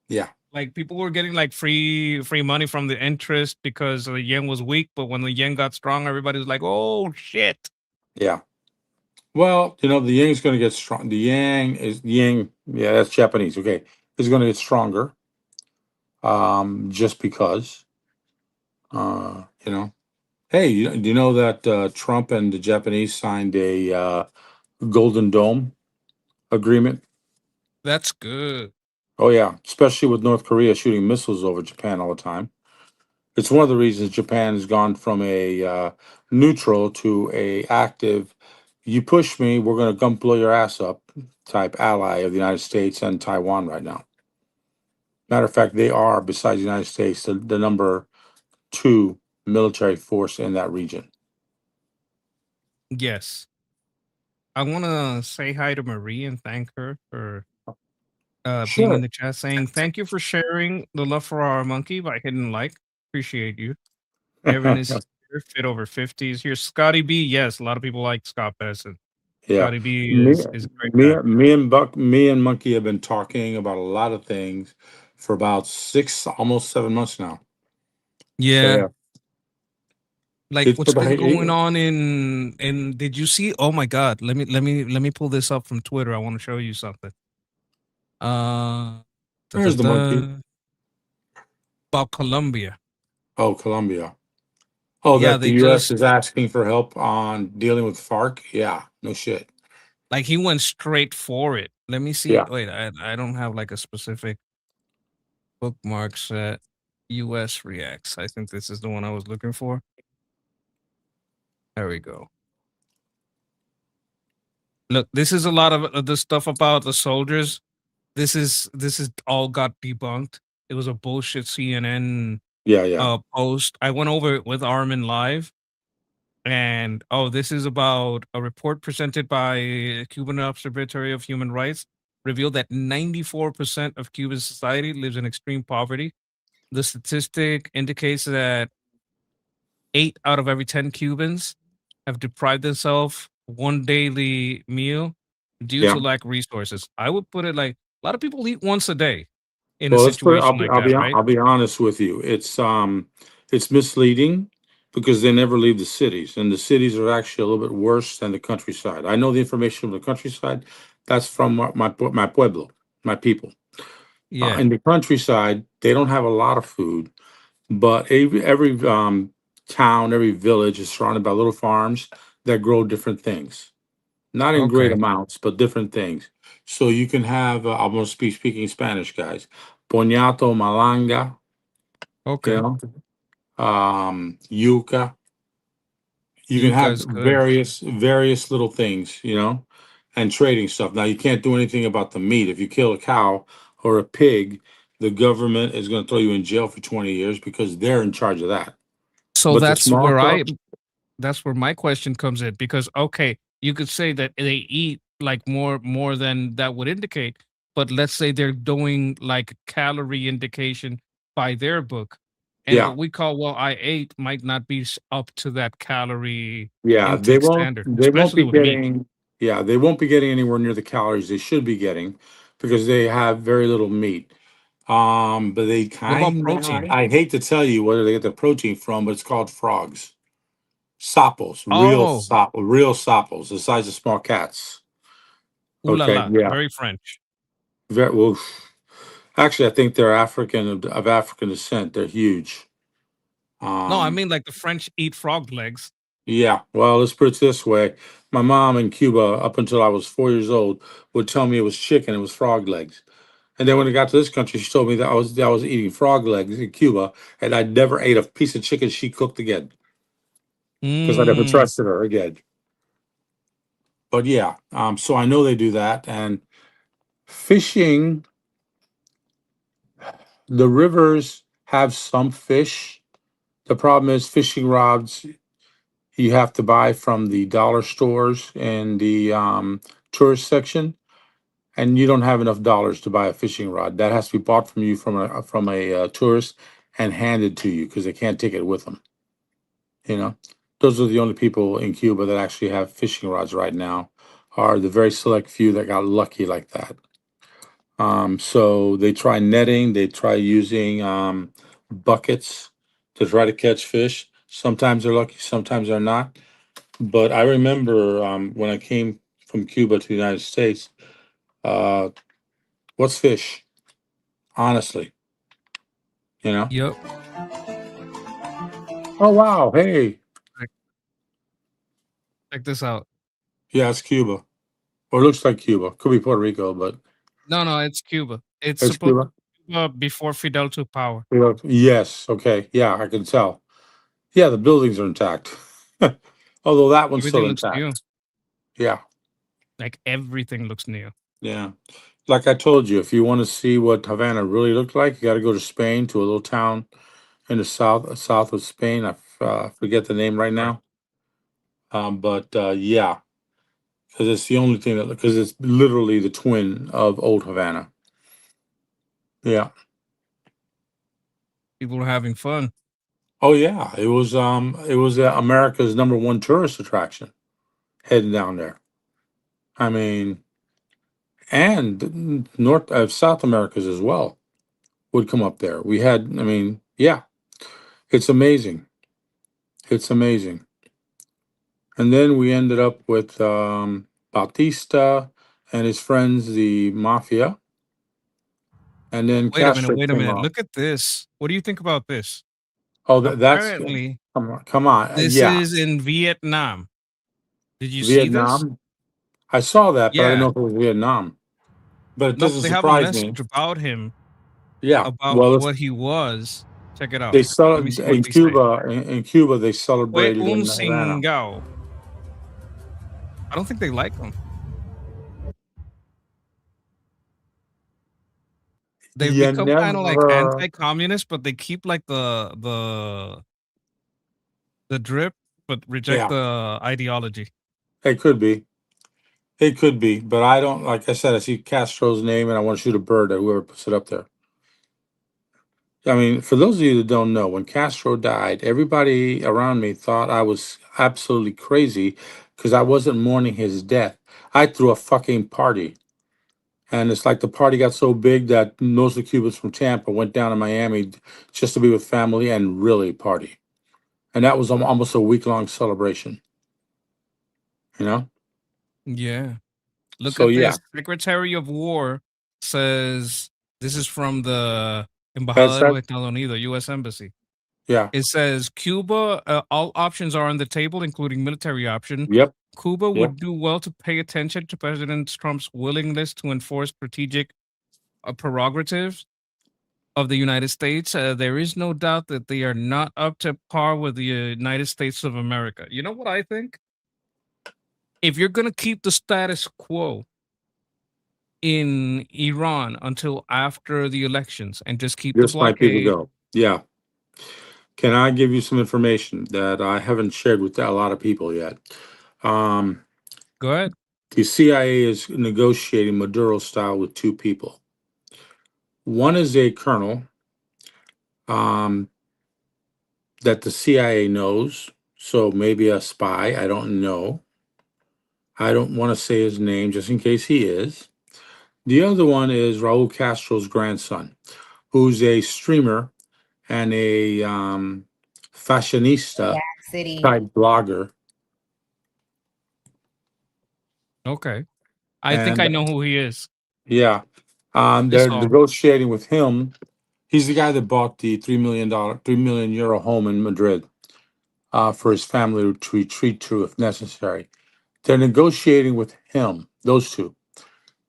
S3: yeah,
S1: Like people were getting like free money from the interest because the yen was weak, but when the yen got strong, everybody was like, "Oh shit!"
S3: yeah. Well, the yang's going to get strong. The yang. Yeah, that's Japanese. Okay, is going to get stronger. Just because. Uh, you know. Hey, do you know that Trump and the Japanese signed a Golden Dome agreement?
S1: That's good.
S3: Oh yeah, especially with North Korea shooting missiles over Japan all the time. It's one of the reasons Japan has gone from a neutral to a active. You push me, we're going to come blow your ass up type ally of the United States and Taiwan right now. Matter of fact, they are, besides the United States, the number two military force in that region.
S1: Yes, I want to say hi to Marie and thank her for being in
S3: Sure.
S1: the chat, saying thank you for sharing the love for our monkey by hitting like. Appreciate you. Evan is here, fit over 50s. Here's Scotty B. Yes, a lot of people like Scott Besson.
S3: Yeah.
S1: Scotty B
S3: Me,
S1: is a great guy.
S3: me and Monkey have been talking about a lot of things for about 6, almost 7 months now. So
S1: Yeah,
S3: yeah,
S1: like
S3: it's
S1: what's
S3: but
S1: been
S3: hey,
S1: going on in did you see? Oh my god, let me pull this up from Twitter. I want to show you something. Uh da, da,
S3: there's the monkey.
S1: da, about Colombia.
S3: Oh, Colombia. Oh,
S1: Yeah,
S3: that the
S1: they
S3: U.S.
S1: just
S3: is asking for help on dealing with FARC. Yeah, no shit.
S1: like he went straight for it. Let me see.
S3: Yeah.
S1: Wait, I don't have like a specific bookmark set. US reacts. I think this is the one I was looking for. There we go. Look, this is a lot of the stuff about the soldiers. This is all got debunked. It was a bullshit CNN
S3: Yeah. Yeah.
S1: post. I went over it with Armin live, and this is about a report presented by Cuban Observatory of Human Rights revealed that 94% of Cuban society lives in extreme poverty. The statistic indicates that 8 out of every 10 Cubans have deprived themselves one daily meal due
S3: Yeah.
S1: to lack of resources. I would put it like a lot of people eat once a day in a
S3: Well, let's put.
S1: situation like that, right?
S3: I'll be honest with you. It's misleading because they never leave the cities, and the cities are actually a little bit worse than the countryside. I know the information from the countryside. That's from my pueblo, my people.
S1: Yeah.
S3: In the countryside, they don't have a lot of food, but every town, every village is surrounded by little farms that grow different things. Not in great
S1: Okay.
S3: amounts, but different things. So you can have, I'm going to be speaking Spanish, guys. Poñato, malanga, you
S1: Okay.
S3: know, yuca. You can
S1: Yuca
S3: have
S1: is good.
S3: various little things, and trading stuff. Now you can't do anything about the meat. If you kill a cow or a pig, the government is going to throw you in jail for 20 years because they're in charge of that.
S1: So
S3: But the small stuff,
S1: that's where my question comes in because okay, you could say that they eat like more than that would indicate, but let's say they're doing like calorie indication by their book, and
S3: yeah.
S1: what we call well I ate might not be up to that calorie
S3: Yeah,
S1: intake standard,
S3: they won't
S1: especially
S3: be
S1: with meat.
S3: getting yeah, they won't be getting anywhere near the calories they should be getting because they have very little meat. But they
S1: What about
S3: kind of,
S1: protein?
S3: I hate to tell you where they get the protein from, but it's called frogs. Sapos,
S1: Oh,
S3: real sapos, the size of small cats.
S1: ooh la
S3: Okay,
S1: la,
S3: yeah.
S1: very French.
S3: Very, well, actually, I think they're African of African descent. They're huge.
S1: No, I
S3: Um,
S1: mean like the French eat frog legs.
S3: Yeah, well, let's put it this way. My mom in Cuba, up until I was 4 years old, would tell me it was chicken, it was frog legs. And then when I got to this country, she told me that I was eating frog legs in Cuba, and I never ate a piece of chicken she cooked again because I never
S1: Mm,
S3: trusted her again. But yeah, so I know they do that. And fishing, the rivers have some fish. The problem is fishing rods you have to buy from the dollar stores in the tourist section, and you don't have enough dollars to buy a fishing rod. That has to be bought from you from a tourist and handed to you because they can't take it with them. You know, those are the only people in Cuba that actually have fishing rods right now. Are the very select few that got lucky like that. So they try netting. They try using buckets to try to catch fish. Sometimes they're lucky, sometimes they're not. But I remember when I came from Cuba to the United States. Uh, what's fish? Honestly, you know.
S1: yep.
S3: Oh wow, hey,
S1: Check, check this out.
S3: yeah, it's Cuba, or it looks like Cuba. Could be Puerto Rico, but
S1: No, no, it's Cuba. It's
S3: it's
S1: supposed
S3: Cuba.
S1: before Fidel took power.
S3: Yes, okay, yeah, I can tell. Yeah, the buildings are intact, although that one's
S1: Everything
S3: still
S1: looks
S3: intact.
S1: new.
S3: Yeah,
S1: Like everything looks new.
S3: yeah. Like I told you, if you want to see what Havana really looked like, you got to go to Spain to a little town in the south of Spain. I forget the name right
S1: Right.
S3: now. But yeah, because it's the only thing that because it's literally the twin of old Havana. Yeah.
S1: People were having fun.
S3: Oh yeah, it was America's number one tourist attraction heading down there. I mean, and North South America's as well would come up there. We had, I mean, yeah, it's amazing. It's amazing. And then we ended up with Bautista and his friends, the mafia, and then
S1: Wait a minute,
S3: Castro
S1: wait a
S3: came
S1: minute.
S3: up.
S1: Look at this. What do you think about this?
S3: Oh, that's
S1: Apparently,
S3: come on,
S1: this
S3: yeah,
S1: is in Vietnam. Did you see this?
S3: Vietnam. I saw that, but I didn't
S1: Yeah.
S3: know if it was Vietnam. But it
S1: No,
S3: doesn't
S1: they have a
S3: surprise me.
S1: message about him,
S3: Yeah.
S1: about
S3: Well,
S1: what he was. Check it out.
S3: they
S1: Let me
S3: cel-
S1: see what
S3: in
S1: they say.
S3: Cuba. In Cuba, they
S1: Fue
S3: celebrated
S1: un
S3: in Havana.
S1: cingao. I don't think they like him. They've
S3: You
S1: become kind of like
S3: never.
S1: anti-communist, but they keep like the drip, but reject
S3: Yeah,
S1: the ideology.
S3: it could be. It could be, but I don't. Like I said, I see Castro's name, and I want to shoot a bird at whoever puts it up there. I mean, for those of you that don't know, when Castro died, everybody around me thought I was absolutely crazy because I wasn't mourning his death. I threw a fucking party. And it's like the party got so big that most of the Cubans from Tampa went down to Miami just to be with family and really party. And that was almost a week-long celebration, you know?
S1: Yeah. Look
S3: So
S1: at
S3: yeah,
S1: this. Secretary of War says this is from the
S3: that's
S1: Embajada de
S3: that.
S1: los Estados Unidos, U.S. Embassy.
S3: Yeah.
S1: It says Cuba, all options are on the table, including military option.
S3: Yep.
S1: Cuba
S3: Yep.
S1: would do well to pay attention to President Trump's willingness to enforce strategic prerogatives of the United States. There is no doubt that they are not up to par with the United States of America. You know what I think? If you're going to keep the status quo in Iran until after the elections and just keep the
S3: Just my people
S1: blockade,
S3: go. Yeah. Can I give you some information that I haven't shared with a lot of people yet? Um,
S1: go ahead.
S3: the CIA is negotiating Maduro style with two people. One is a colonel um, that the CIA knows, so maybe a spy. I don't know. I don't want to say his name just in case he is. The other one is Raul Castro's grandson, who's a streamer and a fashionista
S4: City.
S3: type blogger.
S1: Okay. I think
S3: And
S1: I know who he is.
S3: yeah,
S1: It's
S3: they're
S1: all.
S3: negotiating with him. He's the guy that bought the €3 million home in Madrid for his family to retreat to if necessary. They're negotiating with him, those two.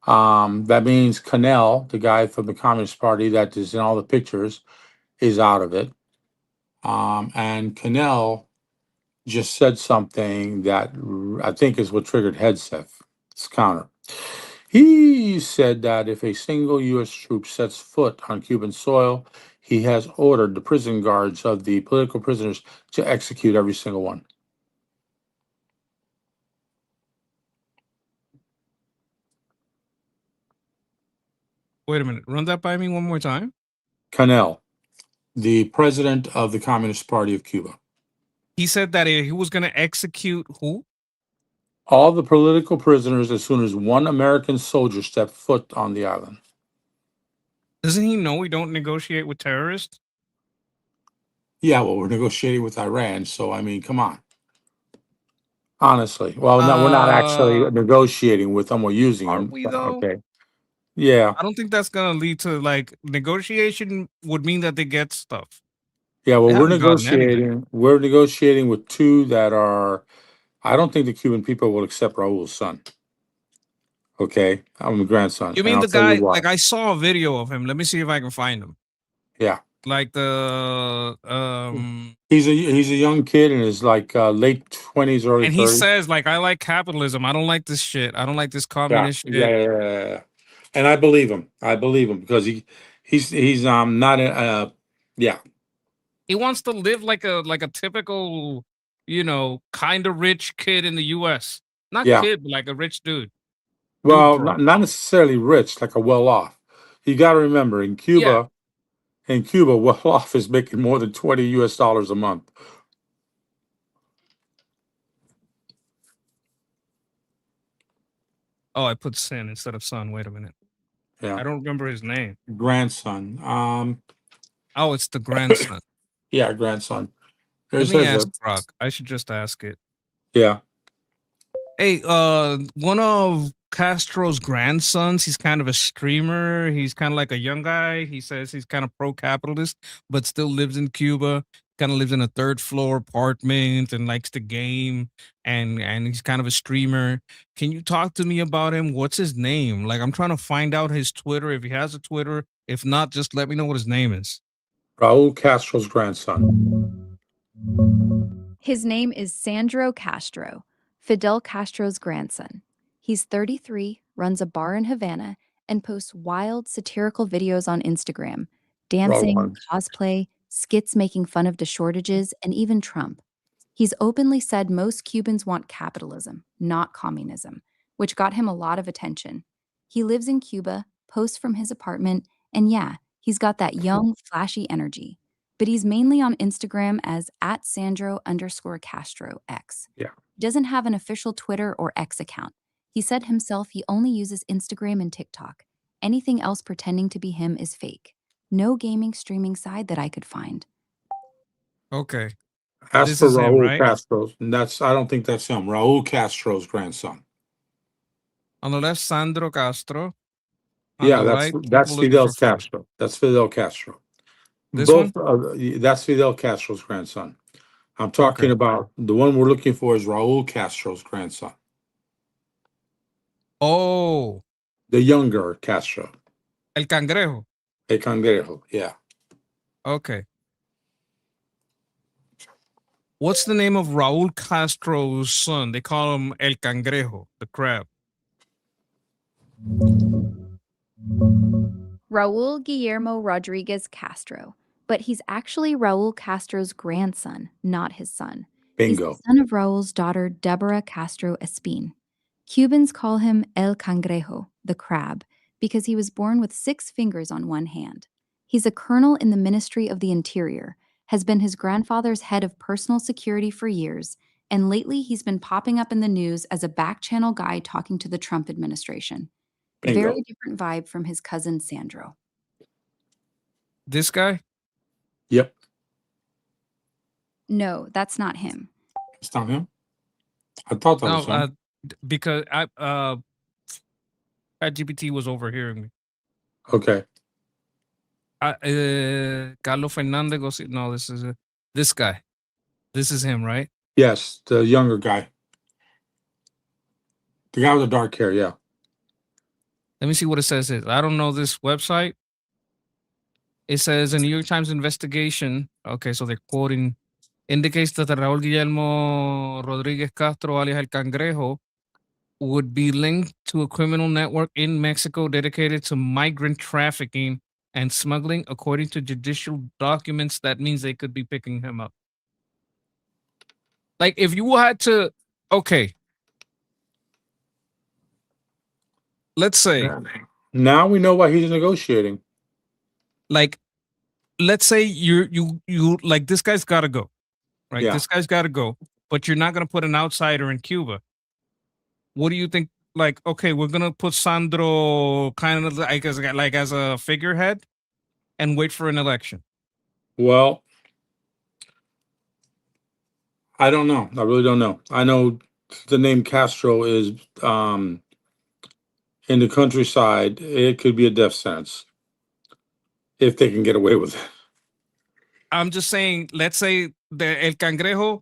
S3: That means Canel, the guy from the Communist Party that is in all the pictures, is out of it. And Canel just said something that I think is what triggered Headseth's counter. He said that if a single U.S. troop sets foot on Cuban soil, he has ordered the prison guards of the political prisoners to execute every single one.
S1: Wait a minute. Run that by me one more time.
S3: Canel, the president of the Communist Party of Cuba.
S1: He said that he was going to execute who?
S3: All the political prisoners as soon as one American soldier stepped foot on the island.
S1: Doesn't he know we don't negotiate with terrorists?
S3: Yeah, well, we're negotiating with Iran, so I mean, come on. Honestly, well, no, we're not actually negotiating with them. We're using
S1: Are
S3: them.
S1: we
S3: But
S1: though?
S3: okay. Yeah,
S1: I don't think that's going to lead to like negotiation would mean that they get stuff.
S3: yeah.
S1: They
S3: Well, we're
S1: haven't gotten anything.
S3: negotiating. We're negotiating with two that are. I don't think the Cuban people will accept Raul's son. Okay, I'm the grandson,
S1: You
S3: and
S1: mean
S3: I'll
S1: the
S3: tell you
S1: guy?
S3: why.
S1: Like I saw a video of him. Let me see if I can find him.
S3: Yeah,
S1: Like the
S3: he's a young kid in his like late 20s, early
S1: and he
S3: 30s.
S1: says like I like capitalism. I don't like this shit. I don't like this
S3: Yeah,
S1: communist
S3: yeah,
S1: shit.
S3: yeah, yeah, yeah. And I believe him. I believe him because he's not a yeah.
S1: He wants to live like a typical, kind of rich kid in the US. Not
S3: Yeah.
S1: kid, but like a rich dude. Dude
S3: Well,
S1: bro.
S3: not necessarily rich, like a well off. You got to remember
S1: Yeah.
S3: In Cuba, well off is making more than $20 a month.
S1: Oh, I put sin instead of son. Wait a minute.
S3: Yeah.
S1: I don't remember his name.
S3: Grandson.
S1: Oh, it's the grandson.
S3: Yeah, grandson. There
S1: Let
S3: it
S1: me
S3: says
S1: ask
S3: that.
S1: Brock. I should just ask it.
S3: Yeah.
S1: Hey, one of Castro's grandsons, he's kind of a streamer. He's kind of like a young guy. He says he's kind of pro-capitalist, but still lives in Cuba. kind of lives in a third floor apartment and likes to game and he's kind of a streamer. Can you talk to me about him? What's his name? Like I'm trying to find out his Twitter if he has a Twitter. If not, just let me know what his name is.
S3: Raul Castro's grandson.
S2: His name is Sandro Castro, Fidel Castro's grandson. He's 33, runs a bar in Havana, and posts wild, satirical videos on Instagram dancing,
S3: Raul.
S2: cosplay, skits making fun of the shortages, and even Trump. He's openly said most Cubans want capitalism, not communism, which got him a lot of attention. He lives in Cuba, posts from his apartment, and yeah, he's got that young, flashy energy. But he's mainly on Instagram as @Sandro_Castro X.
S3: Yeah.
S2: He doesn't have an official Twitter or X account. He said himself he only uses Instagram and TikTok. Anything else pretending to be him is fake. No gaming streaming side that I could find.
S1: Okay.
S3: As
S1: This
S3: for
S1: is him,
S3: Raul
S1: right?
S3: Castro, and I don't think that's him. Raul Castro's grandson.
S1: On the left, Sandro Castro. On
S3: Yeah,
S1: the
S3: that's
S1: right,
S3: that's
S1: people looking
S3: Fidel
S1: for food.
S3: Castro. That's Fidel Castro.
S1: This one?
S3: That's Fidel Castro's grandson. I'm talking
S1: Okay.
S3: about the one we're looking for is Raul Castro's grandson,
S1: Oh,
S3: the younger Castro,
S1: El Cangrejo.
S3: El Cangrejo. Yeah,
S1: Okay. What's the name of Raul Castro's son? They call him El Cangrejo, the crab.
S2: Raul Guillermo Rodriguez Castro, but he's actually Raul Castro's grandson, not his son. He's the
S3: bingo.
S2: son of Raul's daughter, Deborah Castro Espin. Cubans call him El Cangrejo, the crab, because he was born with 6 fingers on one hand. He's a colonel in the Ministry of the Interior, has been his grandfather's head of personal security for years, and lately he's been popping up in the news as a back-channel guy talking to the Trump administration.
S3: Bingo.
S2: Very different vibe from his cousin Sandro.
S1: This guy?
S3: Yep,
S2: No, that's not him.
S3: it's not him. I thought that
S1: No,
S3: was him.
S1: because ChatGPT was overhearing me.
S3: Okay.
S1: Carlos Fernandez no, this guy. This is him, right?
S3: Yes, the younger guy, the guy with the dark hair. Yeah.
S1: Let me see what it says. I don't know this website. It says a New York Times investigation. Okay, so they're quoting indicates that Raúl Guillermo Rodríguez Castro, alias El Cangrejo, would be linked to a criminal network in Mexico dedicated to migrant trafficking and smuggling. According to judicial documents, that means they could be picking him up. Like if you had to, okay, let's say,
S3: Now we know why he's negotiating.
S1: like, let's say you like this guy's got to go, right?
S3: Yeah.
S1: This guy's got to go, but you're not gonna put an outsider in Cuba. What do you think? Like, okay, we're gonna put Sandro kind of like as a figurehead and wait for an election.
S3: Well, I don't know. I really don't know. I know the name Castro is in the countryside. It could be a death sentence if they can get away with it.
S1: I'm just saying, let's say the El Cangrejo,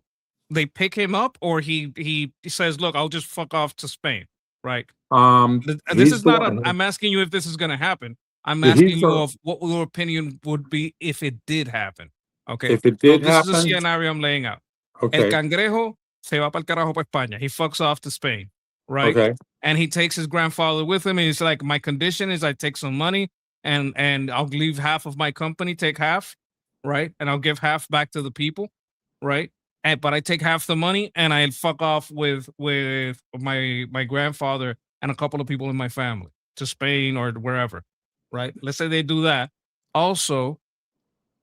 S1: they pick him up, or he says, "Look, I'll just fuck off to Spain." Right. This
S3: He's
S1: is
S3: the
S1: not.
S3: one.
S1: I'm asking you if this is going to happen. I'm
S3: He's
S1: asking you
S3: the,
S1: of what your opinion would be if it did happen. Okay.
S3: if it
S1: So
S3: did
S1: this is a
S3: happen,
S1: scenario I'm laying out. El
S3: okay,
S1: Cangrejo se va para el carajo para España. He fucks off to Spain, right?
S3: okay,
S1: And he takes his grandfather with him. And he's like, my condition is I take some money and I'll leave half of my company, take half, right? And I'll give half back to the people, right? And but I take half the money and I fuck off with my grandfather and a couple of people in my family to Spain or wherever, right? Let's say they do that. Also,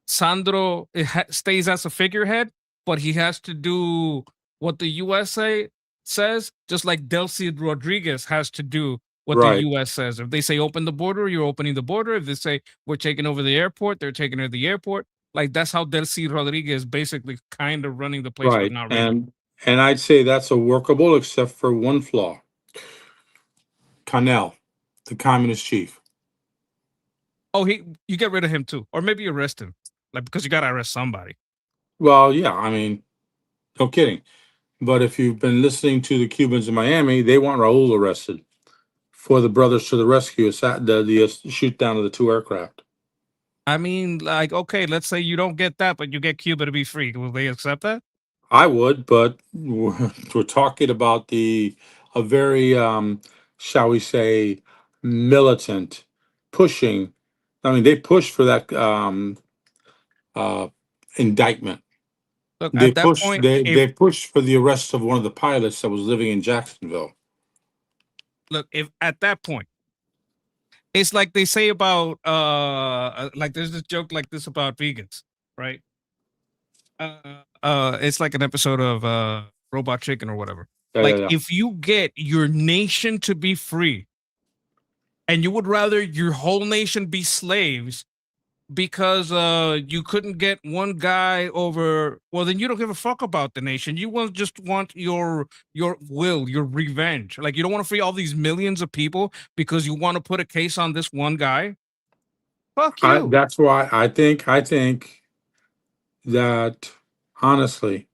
S1: Sandro stays as a figurehead, but he has to do what the USA says, just like Delcy Rodriguez has to do what the
S3: right,
S1: US says. If they say open the border, you're opening the border. If they say we're taking over the airport, they're taking over the airport. Like that's how Delcy Rodriguez basically kind of running the place, but
S3: right,
S1: not really.
S3: and I'd say that's a workable except for one flaw. Cannell, the communist chief.
S1: Oh, you get rid of him too, or maybe arrest him, like because you gotta arrest somebody.
S3: Well, yeah, I mean, no kidding. But if you've been listening to the Cubans in Miami, they want Raul arrested for the brothers to the rescue, the shoot down of the two aircraft.
S1: I mean, like, okay, let's say you don't get that, but you get Cuba to be free. Will they accept that?
S3: I would, but we're talking about a very, shall we say, militant pushing. I mean, they pushed for that uh, indictment.
S1: Look,
S3: They
S1: at that
S3: pushed.
S1: point,
S3: They
S1: if
S3: pushed for the arrest of one of the pilots that was living in Jacksonville.
S1: look, if at that point, it's like they say about like there's this joke like this about vegans, right? It's like an episode of Robot Chicken or whatever.
S3: Yeah, yeah,
S1: Like
S3: yeah.
S1: if you get your nation to be free and you would rather your whole nation be slaves because you couldn't get one guy over, well then you don't give a fuck about the nation. You want just want your will, your revenge. Like you don't want to free all these millions of people because you want to put a case on this one guy. Fuck you.
S3: That's why I think that honestly,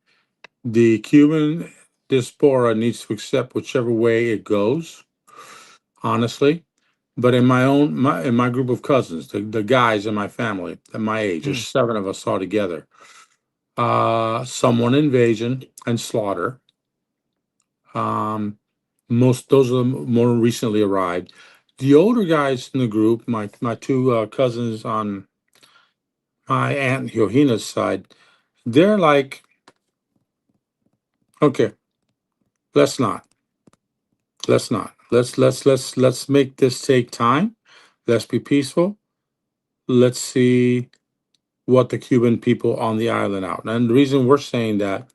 S3: the Cuban diaspora needs to accept whichever way it goes. Honestly, but in my group of cousins, the guys in my family at my age, there's
S1: Mm.
S3: 7 of us all together. Someone invasion and slaughter. Um, most those are the more recently arrived. The older guys in the group, my two cousins on my aunt Yohina's side, they're like, okay, let's not, let's not, let's make this take time. Let's be peaceful. Let's see what the Cuban people on the island out. And the reason we're saying that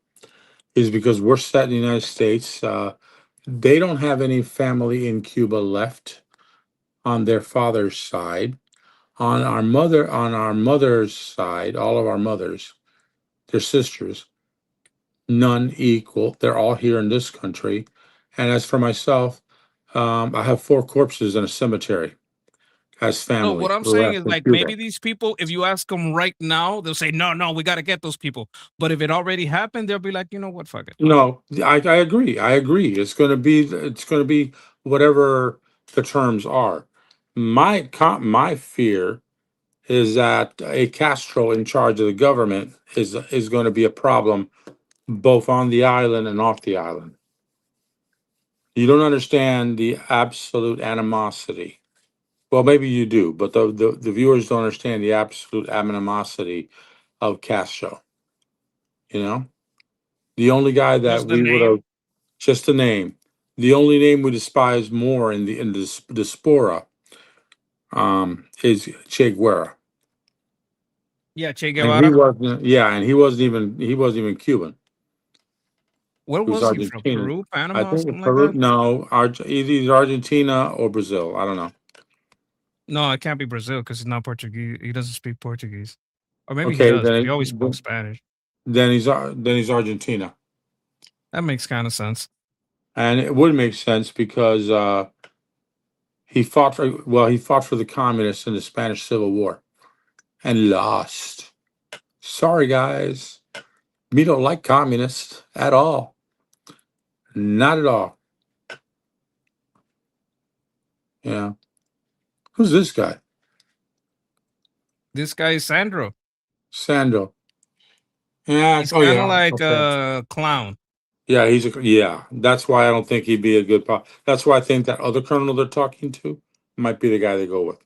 S3: is because we're set in the United States. They don't have any family in Cuba left on their father's side. On our mother's side, all of our mothers, their sisters, none equal. They're all here in this country. And as for myself, I have 4 corpses in a cemetery as
S1: No, what
S3: family
S1: I'm saying
S3: left
S1: is
S3: in
S1: like
S3: Cuba.
S1: maybe these people, if you ask them right now, they'll say, no, no, we got to get those people. But if it already happened, they'll be like, you know what, fuck it.
S3: No, I agree. I agree. It's gonna be whatever the terms are. My fear is that a Castro in charge of the government is going to be a problem both on the island and off the island. You don't understand the absolute animosity. Well, maybe you do, but the viewers don't understand the absolute animosity of Castro. You know, the only guy that
S1: Just the
S3: we would have
S1: name.
S3: just a name. The only name we despise more in the diaspora is Che Guevara,
S1: Yeah, Che
S3: and he
S1: Guevara.
S3: wasn't. Yeah, and he wasn't even Cuban.
S1: Where
S3: He was
S1: was he from?
S3: Argentinian.
S1: Peru,
S3: I
S1: Panama,
S3: think it's
S1: something like
S3: Peru.
S1: that?
S3: No, either Argentina or Brazil. I don't know.
S1: No, it can't be Brazil because he's not Portuguese. He doesn't speak Portuguese. Or maybe he
S3: Okay,
S1: does, but he always spoke Spanish.
S3: then he's Argentina,
S1: That makes kind of sense.
S3: and it would make sense because he fought for the communists in the Spanish Civil War and lost. Sorry, guys. We don't like communists at all. Not at all. Yeah. Who's this guy?
S1: This guy is Sandro.
S3: Sandro. Yeah.
S1: He's
S3: Oh,
S1: kind of
S3: yeah.
S1: like
S3: Okay.
S1: a clown.
S3: Yeah. Yeah. That's why I don't think he'd be a good. That's why I think that other colonel they're talking to might be the guy they go with.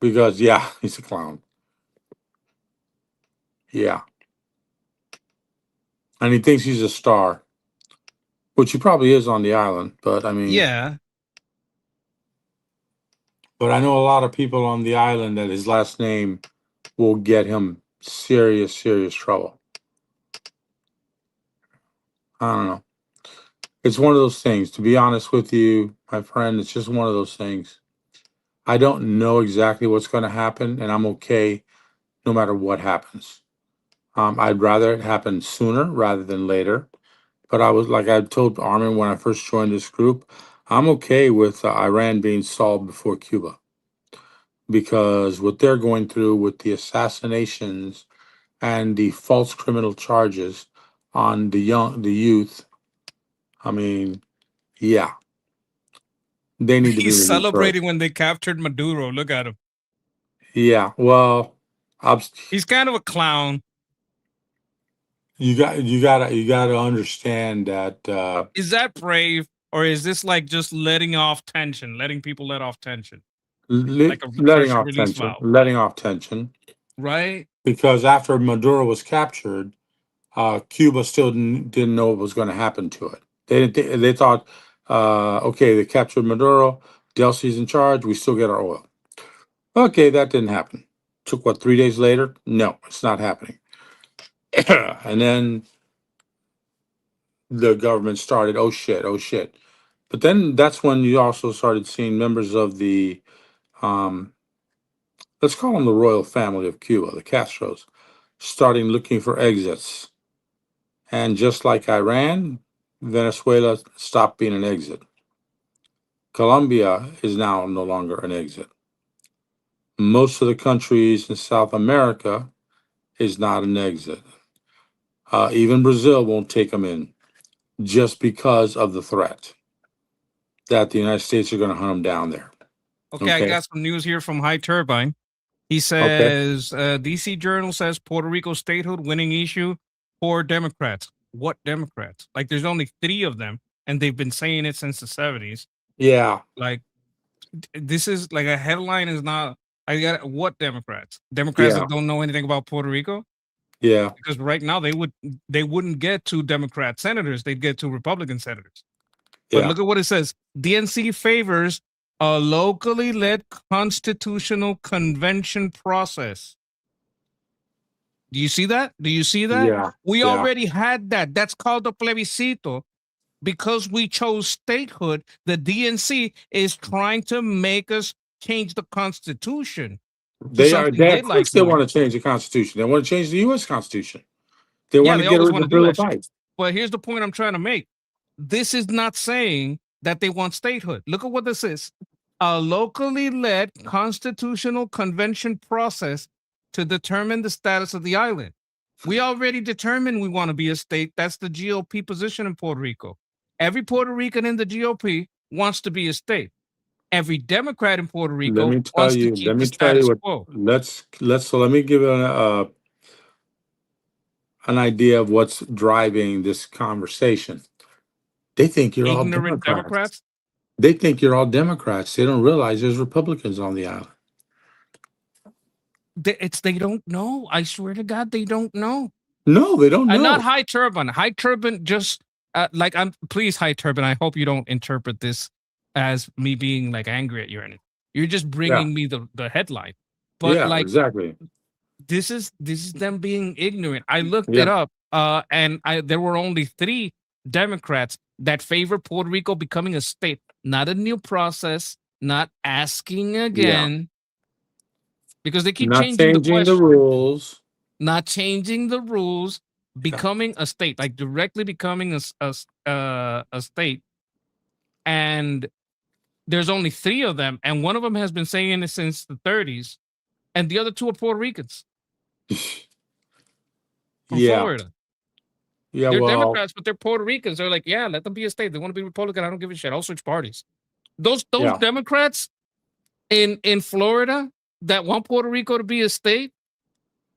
S3: Because yeah, he's a clown. Yeah. And he thinks he's a star, which he probably is on the island. But I mean,
S1: Yeah.
S3: but I know a lot of people on the island that his last name will get him serious, serious trouble. I don't know. It's one of those things, to be honest with you, my friend, it's just one of those things. I don't know exactly what's going to happen, and I'm okay no matter what happens. I'd rather it happen sooner rather than later. But I was like I told Armin when I first joined this group, I'm okay with Iran being solved before Cuba because what they're going through with the assassinations and the false criminal charges on the youth. I mean, yeah, they need to be
S1: He's
S3: released right.
S1: celebrating when they captured Maduro. Look at him.
S3: Yeah, well,
S1: He's kind of a clown.
S3: you gotta understand that
S1: Is that brave, or is this like just letting off tension, letting people let off tension, like a
S3: letting
S1: pressure
S3: off
S1: release
S3: tension,
S1: valve, right?
S3: because after Maduro was captured, Cuba still didn't know what was going to happen to it. They thought, okay, they captured Maduro, Delcy's in charge, we still get our oil. Okay, that didn't happen. Took what, 3 days later? No, it's not happening. And then the government started, oh shit, oh shit. But then that's when you also started seeing members of the, um, let's call them the royal family of Cuba, the Castros, starting looking for exits. And just like Iran, Venezuela stopped being an exit. Colombia is now no longer an exit. Most of the countries in South America is not an exit. Even Brazil won't take them in just because of the threat that the United States are going to hunt them down there.
S1: Okay, I
S3: Okay.
S1: got some news here from High Turbine. He
S3: Okay.
S1: says, DC Journal says Puerto Rico statehood winning issue for Democrats. What Democrats? Like, there's only 3 of them, and they've been saying it since the 70s.
S3: Yeah.
S1: Like, this is like a headline is not. I got what Democrats? Democrats
S3: Yeah.
S1: that don't know anything about Puerto Rico?
S3: Yeah.
S1: Because right now they wouldn't get 2 Democrat senators, they'd get 2 Republican senators. But
S3: Yeah.
S1: look at what it says. DNC favors a locally led constitutional convention process. Do you see that? Do you see that?
S3: Yeah.
S1: We
S3: Yeah.
S1: already had that. That's called a plebiscito. Because we chose statehood, the DNC is trying to make us change the Constitution to
S3: They are.
S1: something
S3: They
S1: they
S3: of course
S1: like
S3: they
S1: doing.
S3: want to change the Constitution. They want to change the U.S. Constitution. They
S1: Yeah,
S3: want to
S1: they
S3: get
S1: always
S3: rid of
S1: want
S3: the
S1: to do
S3: Bill
S1: that
S3: of
S1: shit.
S3: Rights.
S1: But here's the point I'm trying to make. This is not saying that they want statehood. Look at what this is. A locally led constitutional convention process to determine the status of the island. We already determined we want to be a state. That's the GOP position in Puerto Rico. Every Puerto Rican in the GOP wants to be a state. Every Democrat in Puerto
S3: Let
S1: Rico
S3: me tell
S1: wants to
S3: you.
S1: keep
S3: Let
S1: the
S3: me tell you
S1: status
S3: what.
S1: quo.
S3: So let me give an idea of what's driving this conversation. They think you're all
S1: Ignorant
S3: Democrats.
S1: Democrats.
S3: They think you're all Democrats. They don't realize there's Republicans on the island.
S1: They don't know. I swear to God, they don't know.
S3: No, they don't
S1: Not
S3: know.
S1: High Turban. High Turban just like I'm. Please, High Turban. I hope you don't interpret this as me being like angry at you or anything. You're just
S3: Yeah.
S1: bringing me the headline. But
S3: Yeah.
S1: like
S3: Exactly.
S1: this is them being ignorant. I looked
S3: Yeah.
S1: it up, and there were only 3 Democrats that favor Puerto Rico becoming a state, not a new process, not asking
S3: Yeah.
S1: again, because they keep
S3: Not
S1: changing the
S3: changing the
S1: question,
S3: rules.
S1: not changing the rules,
S3: Yeah.
S1: becoming a state, like directly becoming a state. And there's only 3 of them, and one of them has been saying it since the 30s, and the other 2 are Puerto Ricans from
S3: Yeah.
S1: Florida.
S3: Yeah.
S1: They're
S3: Well.
S1: Democrats, but they're Puerto Ricans. They're like, yeah, let them be a state. They want to be Republican. I don't give a shit. I'll switch parties. Those
S3: Yeah.
S1: Democrats in Florida that want Puerto Rico to be a state,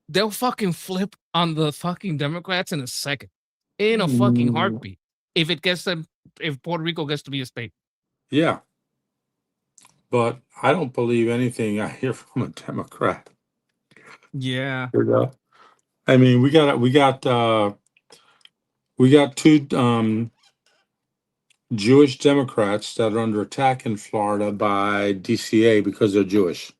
S1: they'll fucking flip on the fucking Democrats in a second, in a fucking
S3: Mm,
S1: heartbeat. If Puerto Rico gets to be a state.
S3: yeah. But I don't believe anything I hear from a Democrat.
S1: Yeah.
S3: You know? I mean, we got 2 Jewish Democrats that are under attack in Florida by DCA because they're Jewish.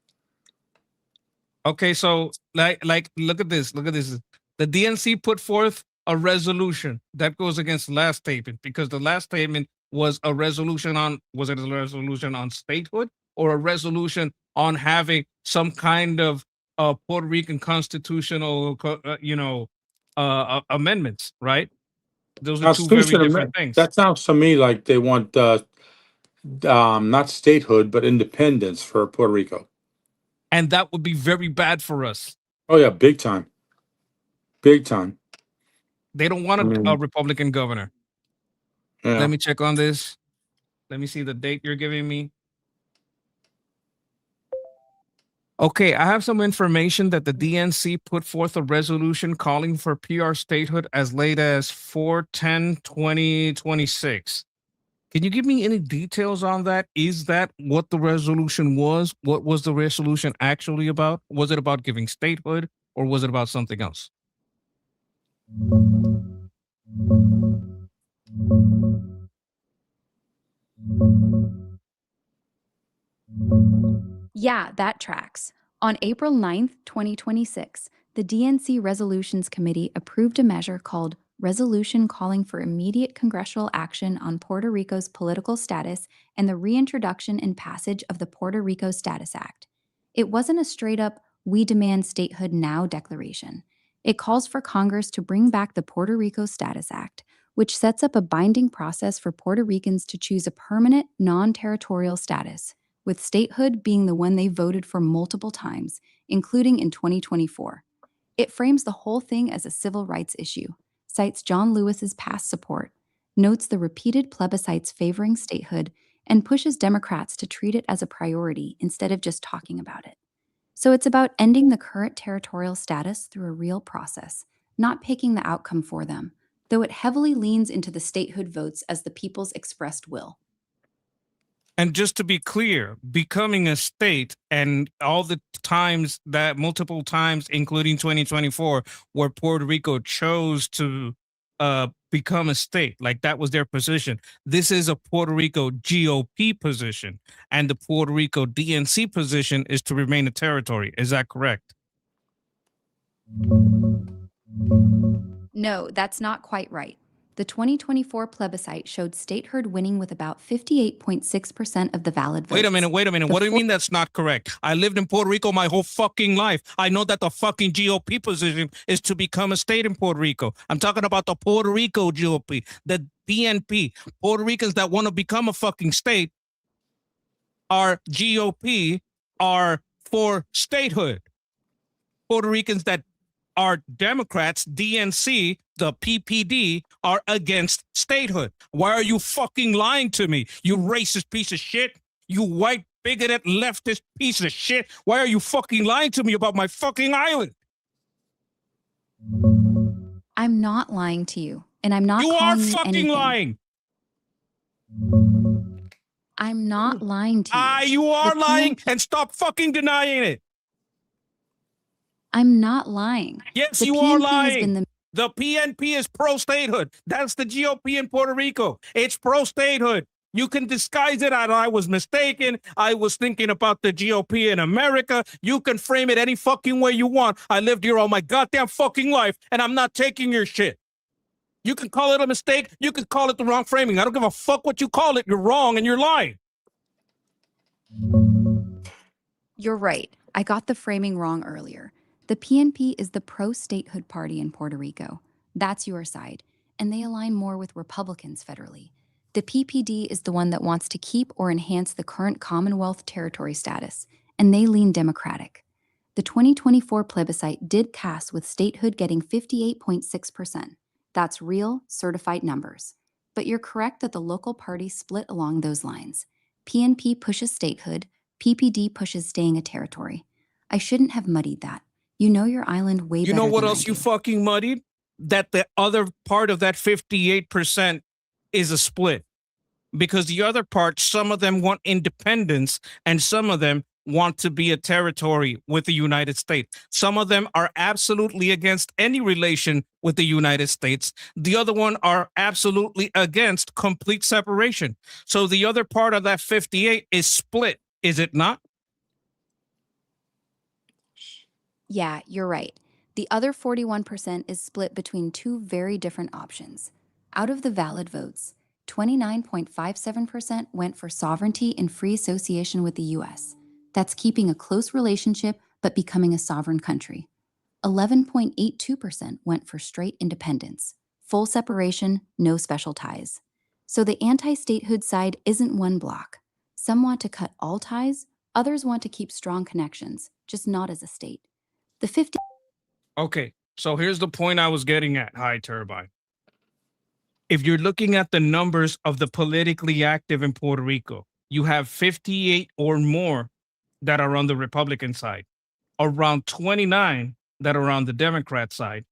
S1: Okay, so like look at this. Look at this. The DNC put forth a resolution that goes against the last statement because the last statement was a resolution on statehood or a resolution on having some kind of Puerto Rican constitutional amendments, right? Those are 2 very different things.
S3: That sounds to me like they want not statehood but independence for Puerto Rico.
S1: And that would be very bad for us.
S3: Oh yeah, big time. big time.
S1: They don't want
S3: I
S1: a
S3: mean,
S1: Republican governor.
S3: yeah.
S1: Let me check on this. Let me see the date you're giving me. Okay, I have some information that the DNC put forth a resolution calling for PR statehood as late as 4/10/2026. Can you give me any details on that? Is that what the resolution was? What was the resolution actually about? Was it about giving statehood or was it about something else?
S2: Yeah, that tracks. On April 9th, 2026, the DNC Resolutions Committee approved a measure called Resolution Calling for Immediate Congressional Action on Puerto Rico's Political Status and the Reintroduction and Passage of the Puerto Rico Status Act. It wasn't a straight up, we demand statehood now declaration. It calls for Congress to bring back the Puerto Rico Status Act, which sets up a binding process for Puerto Ricans to choose a permanent, non territorial status, with statehood being the one they voted for multiple times, including in 2024. It frames the whole thing as a civil rights issue, cites John Lewis's past support, notes the repeated plebiscites favoring statehood, and pushes Democrats to treat it as a priority instead of just talking about it. So it's about ending the current territorial status through a real process, not picking the outcome for them, though it heavily leans into the statehood votes as the people's expressed will.
S1: And just to be clear, becoming a state and all the times that multiple times, including 2024, where Puerto Rico chose to become a state, like that was their position. This is a Puerto Rico GOP position, and the Puerto Rico DNC position is to remain a territory. Is that correct?
S2: No, that's not quite right. The 2024 plebiscite showed statehood winning with about 58.6% of the valid votes.
S1: Wait a minute. What do you mean that's not correct? I lived in Puerto Rico my whole fucking life. I know that the fucking GOP position is to become a state in Puerto Rico. I'm talking about the Puerto Rico GOP, the PNP. Puerto Ricans that want to become a fucking state are GOP, are for statehood. Puerto Ricans that are Democrats, DNC, the PPD, are against statehood. Why are you fucking lying to me, you racist piece of shit? You white, bigoted, leftist piece of shit. Why are you fucking lying to me about my fucking island?
S2: I'm not lying to you, and I'm not
S1: You are
S2: calling you
S1: fucking
S2: anything.
S1: lying.
S2: I'm not lying to you.
S1: You are
S2: The
S1: lying,
S2: PNP
S1: and stop fucking denying it.
S2: I'm not lying.
S1: Yes,
S2: The
S1: you are
S2: PNP has been
S1: lying. The PNP is pro-statehood. That's the GOP in Puerto Rico. It's pro-statehood. You can disguise it. I was mistaken. I was thinking about the GOP in America. You can frame it any fucking way you want. I lived here all my goddamn fucking life, and I'm not taking your shit. You can call it a mistake. You can call it the wrong framing. I don't give a fuck what you call it. You're wrong and you're lying.
S2: You're right. I got the framing wrong earlier. The PNP is the pro-statehood party in Puerto Rico. That's your side, and they align more with Republicans federally. The PPD is the one that wants to keep or enhance the current Commonwealth territory status, and they lean Democratic. The 2024 plebiscite did cast with statehood getting 58.6%. That's real, certified numbers. But you're correct that the local parties split along those lines. PNP pushes statehood, PPD pushes staying a territory. I shouldn't have muddied that. You know your island way
S1: You
S2: better
S1: know what
S2: than
S1: else
S2: I
S1: you
S2: do.
S1: fucking muddied? That the other part of that 58% is a split. Because the other part, some of them want independence and some of them want to be a territory with the United States. Some of them are absolutely against any relation with the United States. The other one are absolutely against complete separation. So the other part of that 58 is split, is it not?
S2: Yeah, you're right. The other 41% is split between two very different options. Out of the valid votes, 29.57% went for sovereignty and free association with the US. That's keeping a close relationship but becoming a sovereign country. 11.82% went for straight independence, full separation, no special ties. So the anti-statehood side isn't one block. Some want to cut all ties, others want to keep strong connections, just not as a state. The 50.
S1: Okay, So here's the point I was getting at, High Turbine. If you're looking at the numbers of the politically active in Puerto Rico, you have 58 or more that are on the Republican side, around 29 that are on the Democrat side,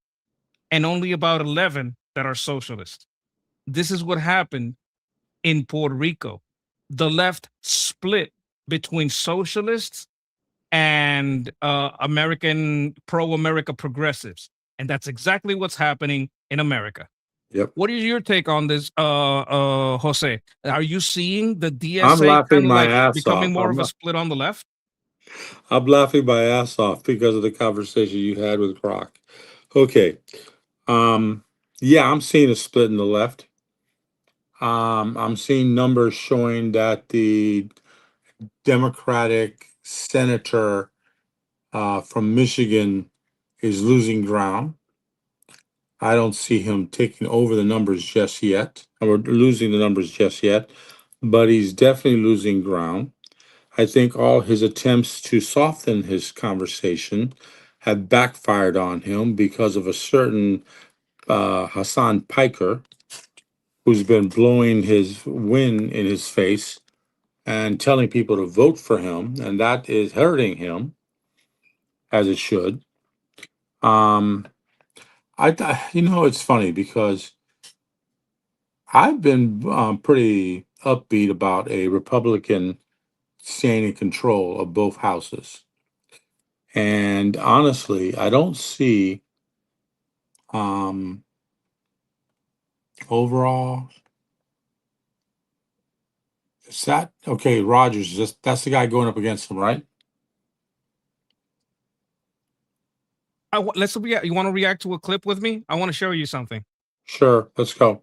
S1: and only about 11 that are socialist. This is what happened in Puerto Rico. The left split between socialists and American pro-America progressives. And that's exactly what's happening in America.
S3: Yep.
S1: What is your take on this, Jose? Are you seeing the
S3: I'm
S1: DSA
S3: laughing
S1: kind of
S3: my
S1: like
S3: ass
S1: becoming
S3: off.
S1: more of a split on the left?
S3: I'm laughing my ass off because of the conversation you had with Grok. Okay. Yeah, I'm seeing a split in the left. I'm seeing numbers showing that the Democratic senator from Michigan is losing ground. I don't see him taking over the numbers just yet, or losing the numbers just yet, but he's definitely losing ground. I think all his attempts to soften his conversation have backfired on him because of a certain Hassan Piker who's been blowing his wind in his face and telling people to vote for him, and that is hurting him as it should. It's funny because I've been pretty upbeat about a Republican staying in control of both houses. And honestly, I don't see um, overall. Is that okay? Rogers, that's the guy going up against him, right?
S1: Let's react. You want to react to a clip with me? I want to show you something.
S3: Sure, let's go.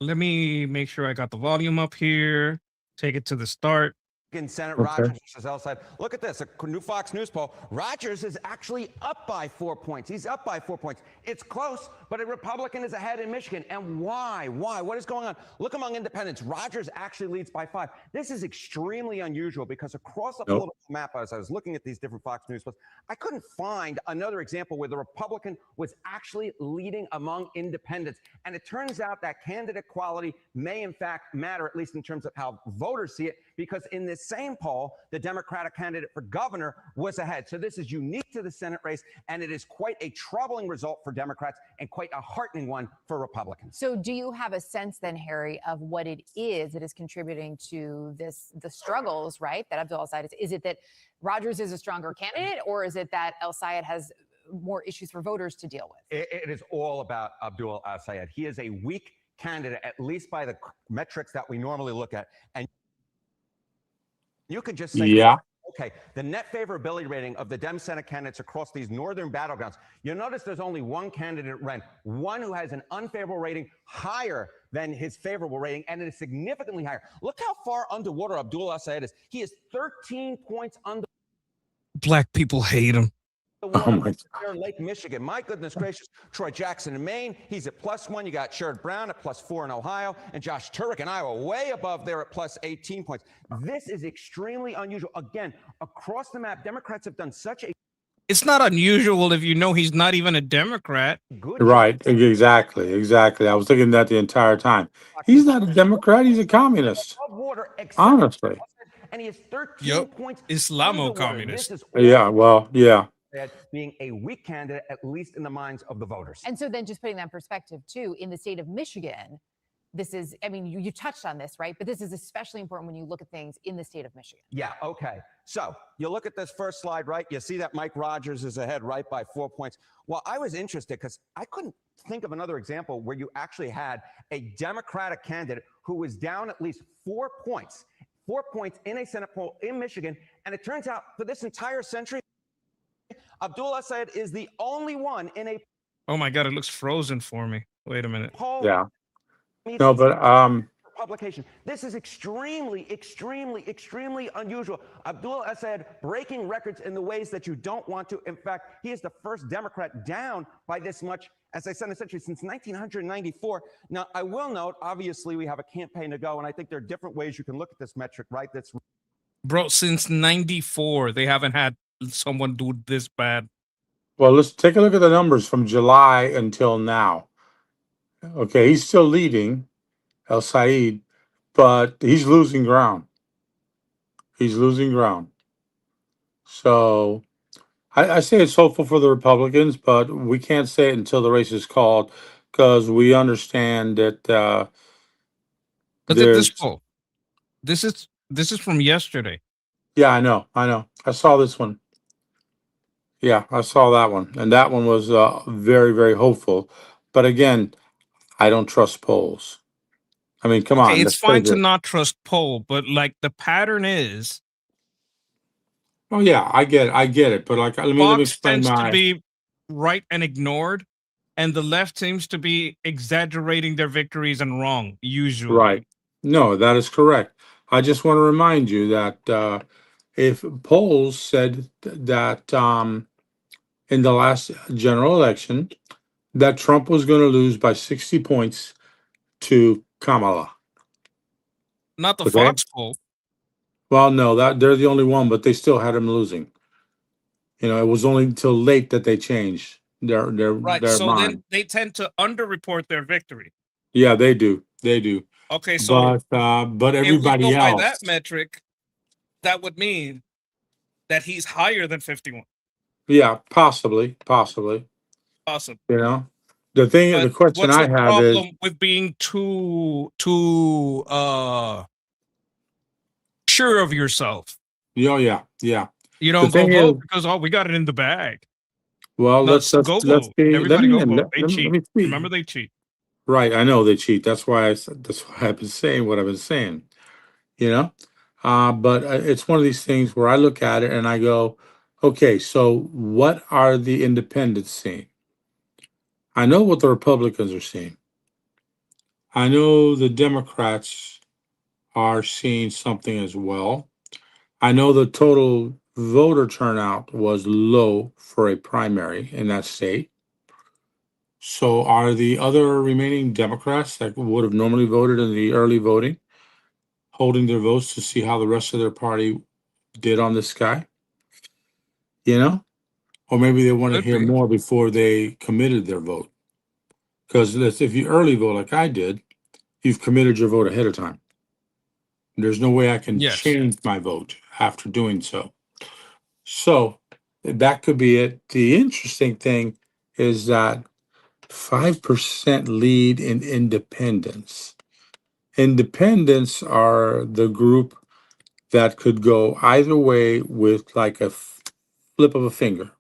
S1: Let me make sure I got the volume up here. Take it to the start.
S4: In Senate,
S3: Okay.
S4: Rogers versus Elside. Look at this, a new Fox News poll. Rogers is actually up by 4 points. He's up by 4 points. It's close, but a Republican is ahead in Michigan. And why? Why? What is going on? Look among independents. Rogers actually leads by 5. This is extremely unusual because across the political map, as I was looking at these different Fox News polls, I couldn't find another example where the Republican was actually leading among independents. And it turns out that candidate quality may in fact matter, at least in terms of how voters see it, because in this same poll, the Democratic candidate for governor was ahead. So this is unique to the Senate race, and it is quite a troubling result for Democrats and quite a heartening one for Republicans.
S5: So do you have a sense then, Harry, of what it is that is contributing to the struggles, right, that Abdul El-Sayed is it that Rogers is a stronger candidate, or is it that El-Sayed has more issues for voters to deal with?
S4: It is all about Abdul El-Sayed. He is a weak candidate, at least by the metrics that we normally look at. And you could just say,
S3: Yeah.
S4: okay, the net favorability rating of the Dem Senate candidates across these northern battlegrounds, you'll notice there's only one candidate, Ren, one who has an unfavorable rating higher than his favorable rating, and it is significantly higher. Look how far underwater Abdul El-Sayed is. He is 13 points under.
S1: Black people hate him.
S4: Oh my God. Lake Michigan. My goodness gracious. Troy Jackson in Maine, he's at +1. You got Sherrod Brown at +4 in Ohio, and Josh Turek in Iowa way above there at +18 points. This is extremely unusual. Again, across the map, Democrats have done such a
S1: It's not unusual if you know he's not even a Democrat.
S4: good
S3: Right. Exactly. I was thinking that the entire time. He's not a Democrat. He's a communist.
S4: above water, except
S3: Honestly.
S4: and he is 13
S1: Yep.
S4: points.
S1: Islamo-communist.
S4: This is all
S3: Yeah. Well. Yeah.
S4: being a weak candidate, at least in the minds of the voters.
S5: And so then just putting that in perspective too, in the state of Michigan, this is, I mean, you touched on this, right? But this is especially important when you look at things in the state of Michigan.
S4: Yeah, okay. So you look at this first slide, right? You see that Mike Rogers is ahead, right, by 4 points. Well, I was interested because I couldn't think of another example where you actually had a Democratic candidate who was down at least 4 points. 4 points in a Senate poll in Michigan. And it turns out for this entire century, Abdul El-Sayed is the only one in a
S1: Oh my God, it looks frozen for me. Wait a minute.
S4: poll.
S3: Yeah. No, but
S4: Publication. This is extremely, extremely, extremely unusual. Abdul El-Sayed breaking records in the ways that you don't want to. In fact, he is the first Democrat down by this much, as I said, in the century since 1994. Now, I will note, obviously, we have a campaign to go, and I think there are different ways you can look at this metric, right? That's
S1: Bro, since 94, they haven't had someone do this bad.
S3: Well, let's take a look at the numbers from July until now. Okay, he's still leading, El Said, but he's losing ground. He's losing ground. So I say it's hopeful for the Republicans, but we can't say it until the race is called because we understand that
S1: Look at this
S3: there's.
S1: poll. This is from yesterday.
S3: Yeah, I know. I saw this one. Yeah, I saw that one, and that one was very, very hopeful. But again, I don't trust polls. I mean, come
S1: Okay,
S3: on,
S1: it's
S3: let's face
S1: fine to
S3: it.
S1: not trust poll, but like the pattern is
S3: Oh yeah, I get it. But like, let me
S1: Fox
S3: explain
S1: tends to
S3: my
S1: be right and ignored, and the left seems to be exaggerating their victories and wrong, usually.
S3: right. No, that is correct. I just want to remind you that if polls said that in the last general election that Trump was going to lose by 60 points to Kamala.
S1: Not the
S3: Okay.
S1: Fox poll.
S3: Well, no, that they're the only one, but they still had him losing. You know, it was only until late that they changed
S1: Right.
S3: their
S1: So then
S3: mind.
S1: they tend to underreport their victory.
S3: Yeah, they do. They do.
S1: Okay, so
S3: But
S1: if we go
S3: everybody
S1: by that
S3: else,
S1: metric, that would mean that he's higher than 51.
S3: yeah, possibly.
S1: Awesome.
S3: You know, the
S1: But
S3: question
S1: what's
S3: I
S1: the
S3: have is,
S1: problem with being too sure of yourself?
S3: oh yeah.
S1: You
S3: The
S1: don't go
S3: thing is,
S1: vote because we got it in the bag.
S3: well,
S1: No,
S3: let's
S1: go
S3: let's
S1: vote.
S3: be.
S1: Everybody go vote. They
S3: Let
S1: cheat.
S3: me speak.
S1: Remember, they cheat.
S3: Right, I know they cheat. That's why that's why I've been saying what I've been saying. You know, but it's one of these things where I look at it and I go, okay, so what are the independents seeing? I know what the Republicans are seeing. I know the Democrats are seeing something as well. I know the total voter turnout was low for a primary in that state. So are the other remaining Democrats that would have normally voted in the early voting holding their votes to see how the rest of their party did on this guy? You know? Or maybe they want to
S1: Could
S3: hear
S1: be.
S3: more before they committed their vote. Because if you early vote like I did, you've committed your vote ahead of time. There's no way I can
S1: Yes.
S3: change my vote after doing so. So that could be it. The interesting thing is that 5% lead in independents. Independents are the group that could go either way with like a flip of a finger.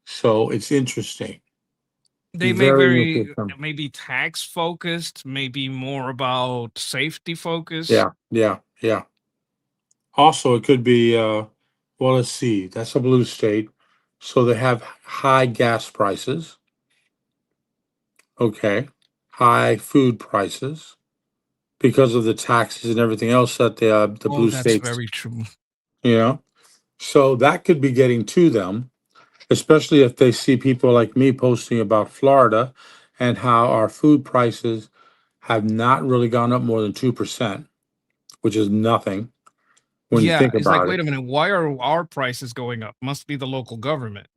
S3: So it's interesting.
S1: They may
S3: Very
S1: very
S3: interesting.
S1: maybe tax focused, maybe more about safety focus.
S3: Yeah. Also, it could be, well, let's see, that's a blue state. So they have high gas prices. Okay. High food prices because of the taxes and everything else that the
S1: Oh,
S3: blue
S1: that's
S3: states,
S1: very true.
S3: you know. So that could be getting to them, especially if they see people like me posting about Florida and how our food prices have not really gone up more than 2%, which is nothing when you
S1: Yeah,
S3: think
S1: it's like,
S3: about
S1: wait
S3: it.
S1: a minute, why are our prices going up? Must be the local government.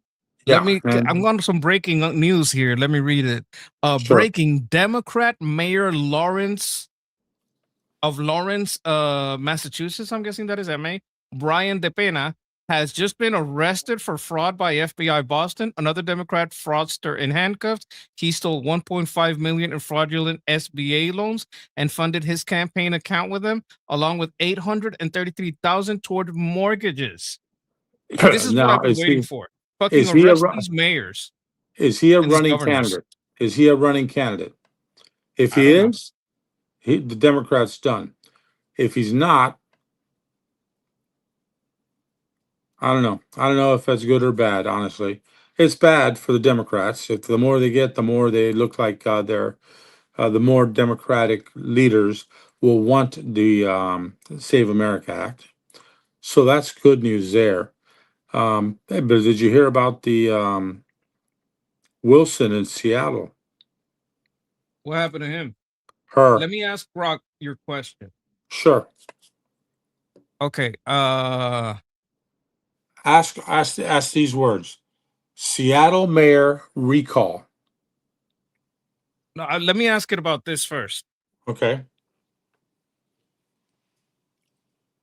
S3: Yeah,
S1: I'm
S3: and
S1: on some breaking news here. Let me read it.
S3: sure.
S1: Breaking Democrat Mayor Lawrence of Lawrence, Massachusetts, I'm guessing that is MA, Brian DePena, has just been arrested for fraud by FBI Boston. Another Democrat fraudster in handcuffs. He stole 1.5 million in fraudulent SBA loans and funded his campaign account with them, along with 833,000 toward mortgages. This is what
S3: Now,
S1: I've been waiting for. Fucking
S3: is he a
S1: arrest
S3: ru-
S1: these mayors
S3: is he a
S1: and these
S3: running
S1: governors.
S3: candidate? Is he a running candidate? If
S1: I
S3: he
S1: don't know.
S3: is, the Democrats done. If he's not, I don't know. I don't know if that's good or bad. Honestly, it's bad for the Democrats. If the more they get, the more they look like the more Democratic leaders will want the Save America Act. So that's good news there. But did you hear about the Wilson in Seattle?
S1: What happened to him?
S3: Her,
S1: Let me ask Brock your question.
S3: sure.
S1: Okay.
S3: Ask these words. Seattle mayor recall.
S1: No, let me ask it about this first.
S3: Okay.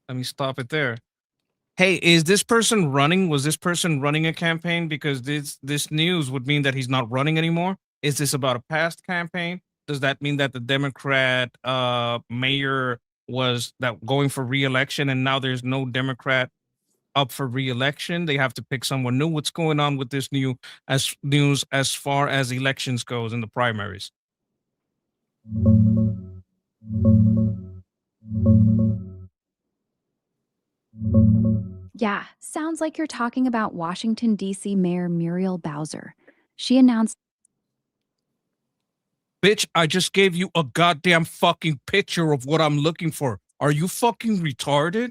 S1: Let me stop it there. Hey, is this person running? Was this person running a campaign? Because this news would mean that he's not running anymore. Is this about a past campaign? Does that mean that the Democrat mayor was that going for re-election and now there's no Democrat up for re-election? They have to pick someone new. What's going on with this news as far as elections goes in the primaries?
S2: Yeah, sounds like you're talking about Washington, D.C. Mayor Muriel Bowser. She announced
S1: Bitch, I just gave you a goddamn fucking picture of what I'm looking for. Are you fucking retarded?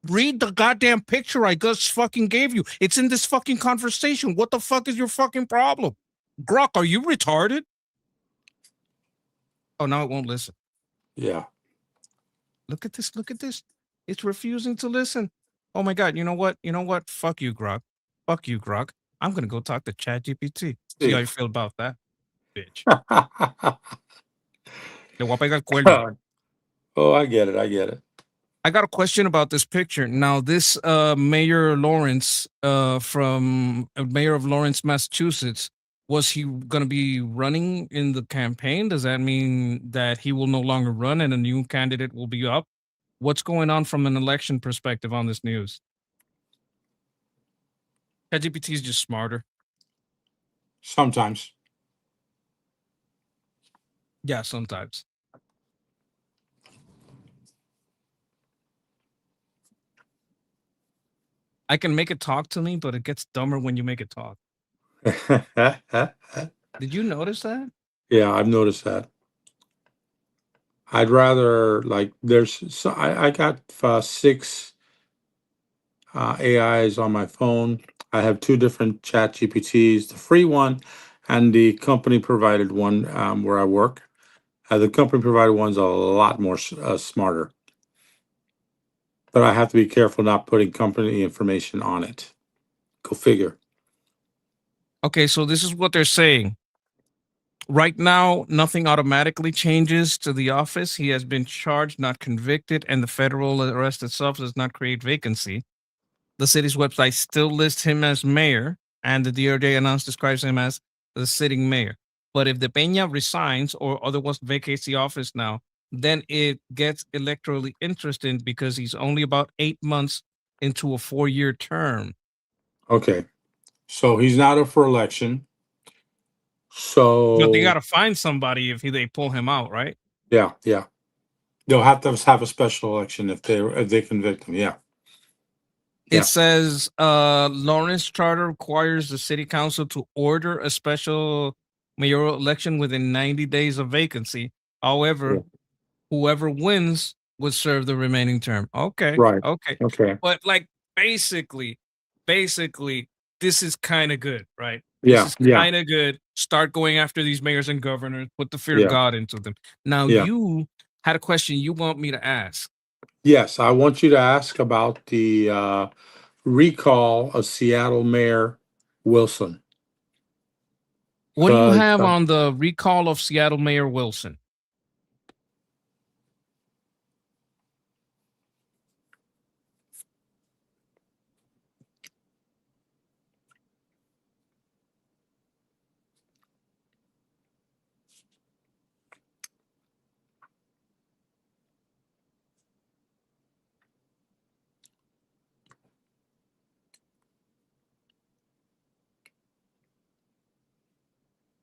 S1: Read the goddamn picture I just fucking gave you. It's in this fucking conversation. What the fuck is your fucking problem? Grok, are you retarded? Oh, now it won't listen.
S3: Yeah.
S1: Look at this. Look at this. It's refusing to listen. Oh my God. You know what? You know what? Fuck you, Grok. Fuck you, Grok. I'm going to go talk to ChatGPT. See how you feel about that, bitch. Le voy a pegar el cuerno.
S3: Oh, I get it. I get it.
S1: I got a question about this picture. Now, this Mayor Lawrence from Mayor of Lawrence, Massachusetts, was he going to be running in the campaign? Does that mean that he will no longer run and a new candidate will be up? What's going on from an election perspective on this news? ChatGPT is just smarter.
S3: Sometimes.
S1: Yeah, sometimes. I can make it talk to me, but it gets dumber when you make it talk. Did you notice that?
S3: Yeah, I've noticed that. I'd rather like I got 6 AIs on my phone. I have 2 different chat GPTs, the free one and the company provided one where I work. The company provided one's a lot more smarter. But I have to be careful not putting company information on it. Go figure.
S1: Okay, so this is what they're saying. Right now, nothing automatically changes to the office. He has been charged, not convicted, and the federal arrest itself does not create vacancy. The city's website still lists him as mayor, and the DOJ announced describes him as the sitting mayor. But if the Peña resigns or otherwise vacates the office now, then it gets electorally interesting because he's only about 8 months into a 4-year term.
S3: Okay. So he's not up for election.
S1: But they
S3: So
S1: got to find somebody if they pull him out, right?
S3: yeah. They'll have to have a special election if they convict him. Yeah.
S1: It says Lawrence Charter requires the city council to order a special mayoral election within 90 days of vacancy. However, whoever wins would serve the remaining term. Okay.
S3: Right.
S1: Okay.
S3: Okay.
S1: But like basically, this is kind of good, right?
S3: Yeah.
S1: This is kind of good. Start going after these mayors and governors, put the fear of God into them. Now, you had a question you want me to ask.
S3: Yes, I want you to ask about the recall of Seattle Mayor Wilson.
S1: What do you have on the recall of Seattle Mayor Wilson?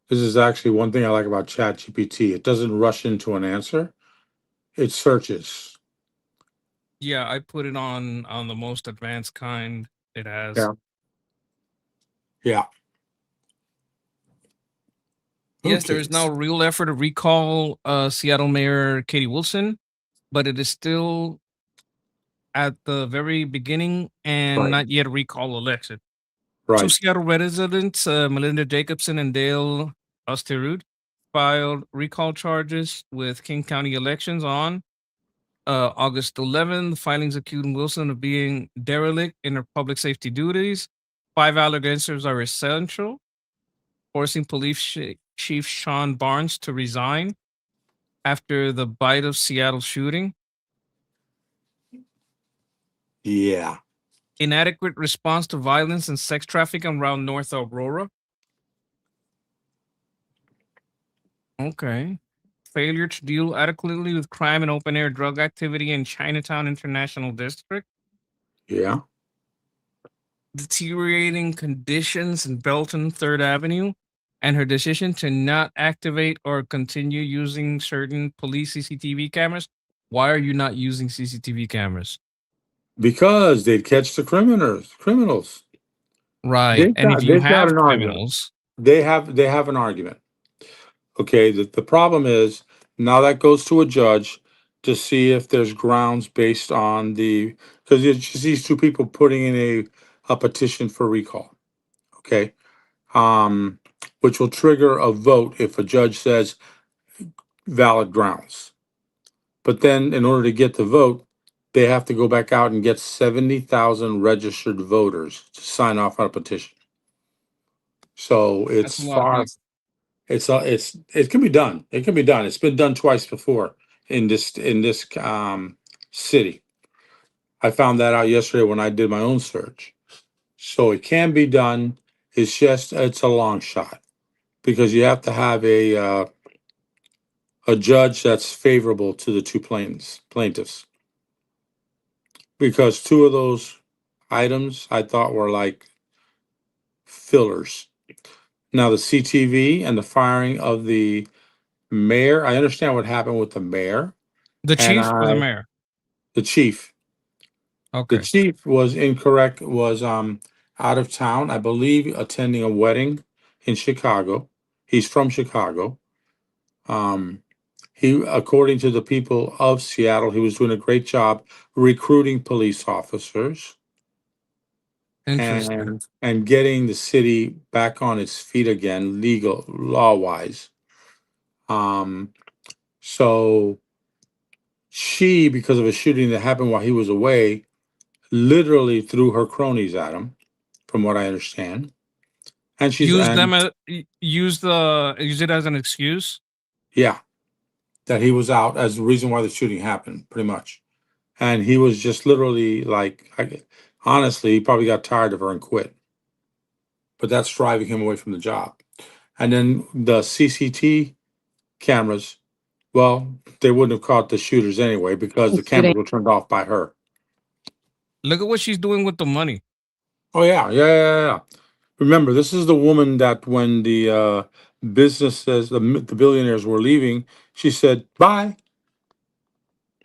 S3: This is actually one thing I like about ChatGPT. It doesn't rush into an answer. It searches.
S1: Yeah, I put it on the most advanced kind it has.
S3: Yeah.
S1: Yes, there is now a real effort to recall Seattle Mayor Katie Wilson, but it is still at the very beginning and not yet a recall election. Two Seattle residents, Melinda Jacobson and Dale Osterud, filed recall charges with King County elections on August 11th. The filings accused Wilson of being derelict in her public safety duties. 5 valid answers are essential. Forcing Chief Sean Barnes to resign after the bite of Seattle shooting.
S3: Yeah.
S1: Inadequate response to violence and sex trafficking around North Aurora. Okay. Failure to deal adequately with crime and open air drug activity in Chinatown International District.
S3: Yeah.
S1: Deteriorating conditions in Belton 3rd Avenue, and her decision to not activate or continue using certain police CCTV cameras. Why are you not using CCTV cameras?
S3: Because they'd catch the criminals.
S1: Right. And if you
S3: They've got
S1: have
S3: an argument.
S1: criminals,
S3: They have an argument. Okay, the problem is now that goes to a judge to see if there's grounds based on because it's just these two people putting in a petition for recall. Okay, which will trigger a vote if a judge says valid grounds. But then, in order to get the vote, they have to go back out and get 70,000 registered voters to sign off on a petition. So
S1: that's a lot of people.
S3: it can be done. It can be done. It's been done twice before in this city. I found that out yesterday when I did my own search. So it can be done. It's a long shot because you have to have a judge that's favorable to the two plaintiffs. Because two of those items I thought were like fillers. Now the CTV and the firing of the mayor, I understand what happened with the mayor.
S1: The
S3: And
S1: chief or the mayor?
S3: the chief. The
S1: Okay.
S3: chief was incorrect, was out of town, I believe, attending a wedding in Chicago. He's from Chicago. He, according to the people of Seattle, he was doing a great job recruiting police officers
S1: Interesting.
S3: and getting the city back on its feet again, law wise. So she, because of a shooting that happened while he was away, literally threw her cronies at him, from what I understand. And
S1: Use them as use it as an excuse.
S3: yeah, that he was out as the reason why the shooting happened, pretty much. And he was just literally like, honestly, he probably got tired of her and quit. But that's driving him away from the job. And then the CCT cameras, well, they wouldn't have caught the shooters anyway because the cameras were turned off by her.
S1: Look at what she's doing with the money.
S3: Oh yeah. Remember, this is the woman that when the businesses, the billionaires were leaving, she said, bye.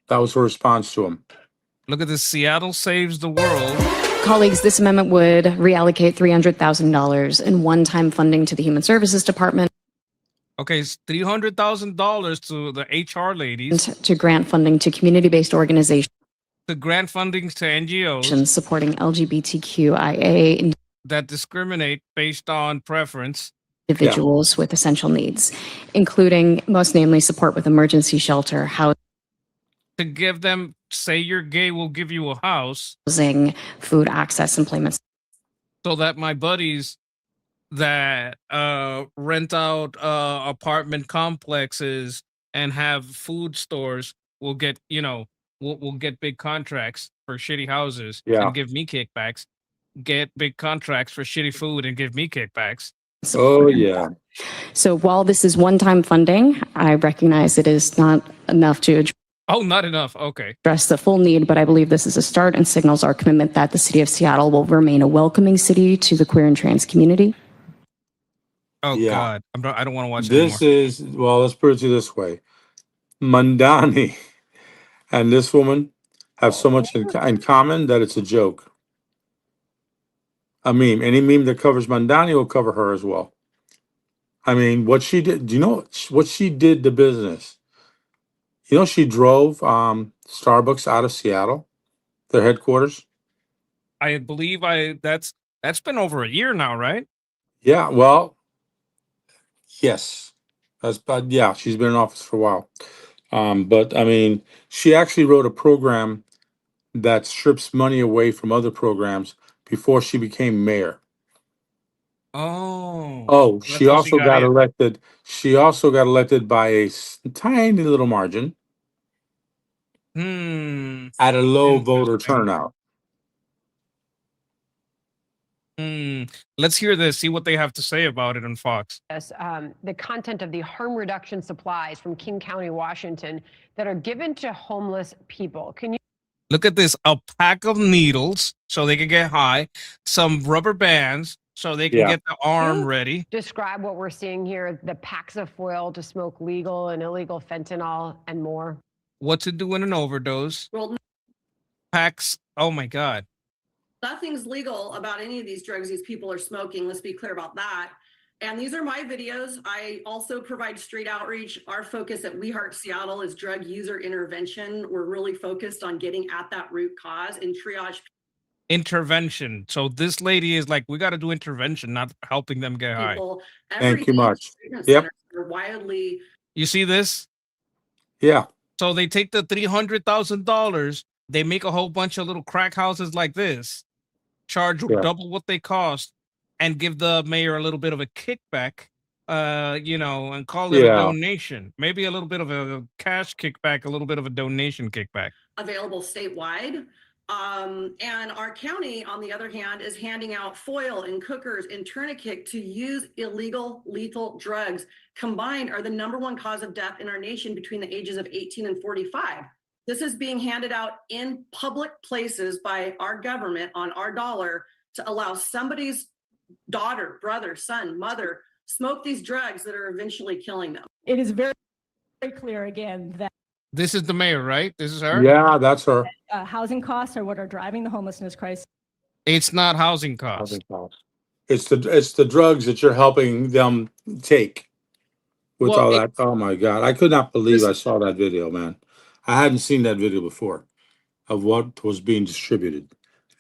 S3: That was her response to him.
S1: Look at this. Seattle saves the world.
S6: Colleagues, this amendment would reallocate $300,000 in one-time funding to the Human Services Department.
S1: Okay, it's $300,000 to the HR ladies.
S6: To grant funding to community-based organizations.
S1: To grant funding to NGOs.
S6: Supporting LGBTQIA
S1: that discriminate based on preference.
S6: Individuals with essential needs, including, most namely, support with emergency shelter, housing.
S1: To give them, say you're gay, we'll give you a house.
S6: Housing, food access, employment.
S1: So that my buddies that rent out apartment complexes and have food stores will get, we'll get big contracts for shitty houses and give me kickbacks. Get big contracts for shitty food and give me kickbacks.
S3: Oh, yeah.
S6: So while this is one-time funding, I recognize it is not enough to address.
S1: Oh, not enough. Okay.
S6: Address the full need, but I believe this is a start and signals our commitment that the city of Seattle will remain a welcoming city to the queer and trans community.
S1: Oh, yeah. God. I don't want to watch
S3: this
S1: anymore.
S3: Well, let's put it this way. Mandani and this woman have so much in common that it's a joke. A meme. Any meme that covers Mandani will cover her as well. I mean, what she did, do you know what she did to business? You know, she drove Starbucks out of Seattle, their headquarters.
S1: I believe that's been over a year now, right?
S3: Yeah, well, yes. Yeah, she's been in office for a while. But I mean, she actually wrote a program that strips money away from other programs before she became mayor.
S1: Oh,
S3: Oh,
S1: that's how she got in.
S3: elected. She also got elected by a tiny little margin
S1: Hmm.
S3: at a low voter
S1: Interesting.
S3: turnout.
S1: Hmm. Let's hear this. See what they have to say about it on Fox.
S7: The content of the harm reduction supplies from King County, Washington, that are given to homeless people. Can you
S1: Look at this: a pack of needles so they can get high, some rubber bands so they can
S3: Yeah.
S1: get the arm ready.
S7: describe what we're seeing here? The packs of foil to smoke legal and illegal fentanyl and more.
S1: What to do in an overdose?
S8: Well,
S1: Packs. Oh my God.
S8: nothing's legal about any of these drugs these people are smoking. Let's be clear about that. And these are my videos. I also provide street outreach. Our focus at We Heart Seattle is drug user intervention. We're really focused on getting at that root cause and triage
S1: Intervention. So this lady is like, we got to do intervention, not helping them get high.
S8: people.
S3: Thank you much.
S8: Treatment
S3: Yep.
S8: centers are wildly.
S1: You see this?
S3: Yeah.
S1: So they take the $300,000, they make a whole bunch of little crack houses like this, charge
S3: Yeah.
S1: double what they cost, and give the mayor a little bit of a kickback, and call it a
S3: Yeah.
S1: donation. Maybe a little bit of a cash kickback, a little bit of a donation kickback.
S8: Available statewide. And our county, on the other hand, is handing out foil and cookers and tourniquet to use illegal lethal drugs. Combined are the #1 cause of death in our nation between the ages of 18 and 45. This is being handed out in public places by our government on our dollar to allow somebody's daughter, brother, son, mother smoke these drugs that are eventually killing them.
S9: It is very, very clear again that
S1: This is the mayor, right? This is her?
S3: Yeah, that's her.
S9: housing costs are what are driving the homelessness crisis.
S1: It's not housing costs.
S3: It's the drugs that you're helping them take with
S1: Well,
S3: all that. Oh my God. I could not believe I saw that video, man. I hadn't seen that video before of what was being distributed.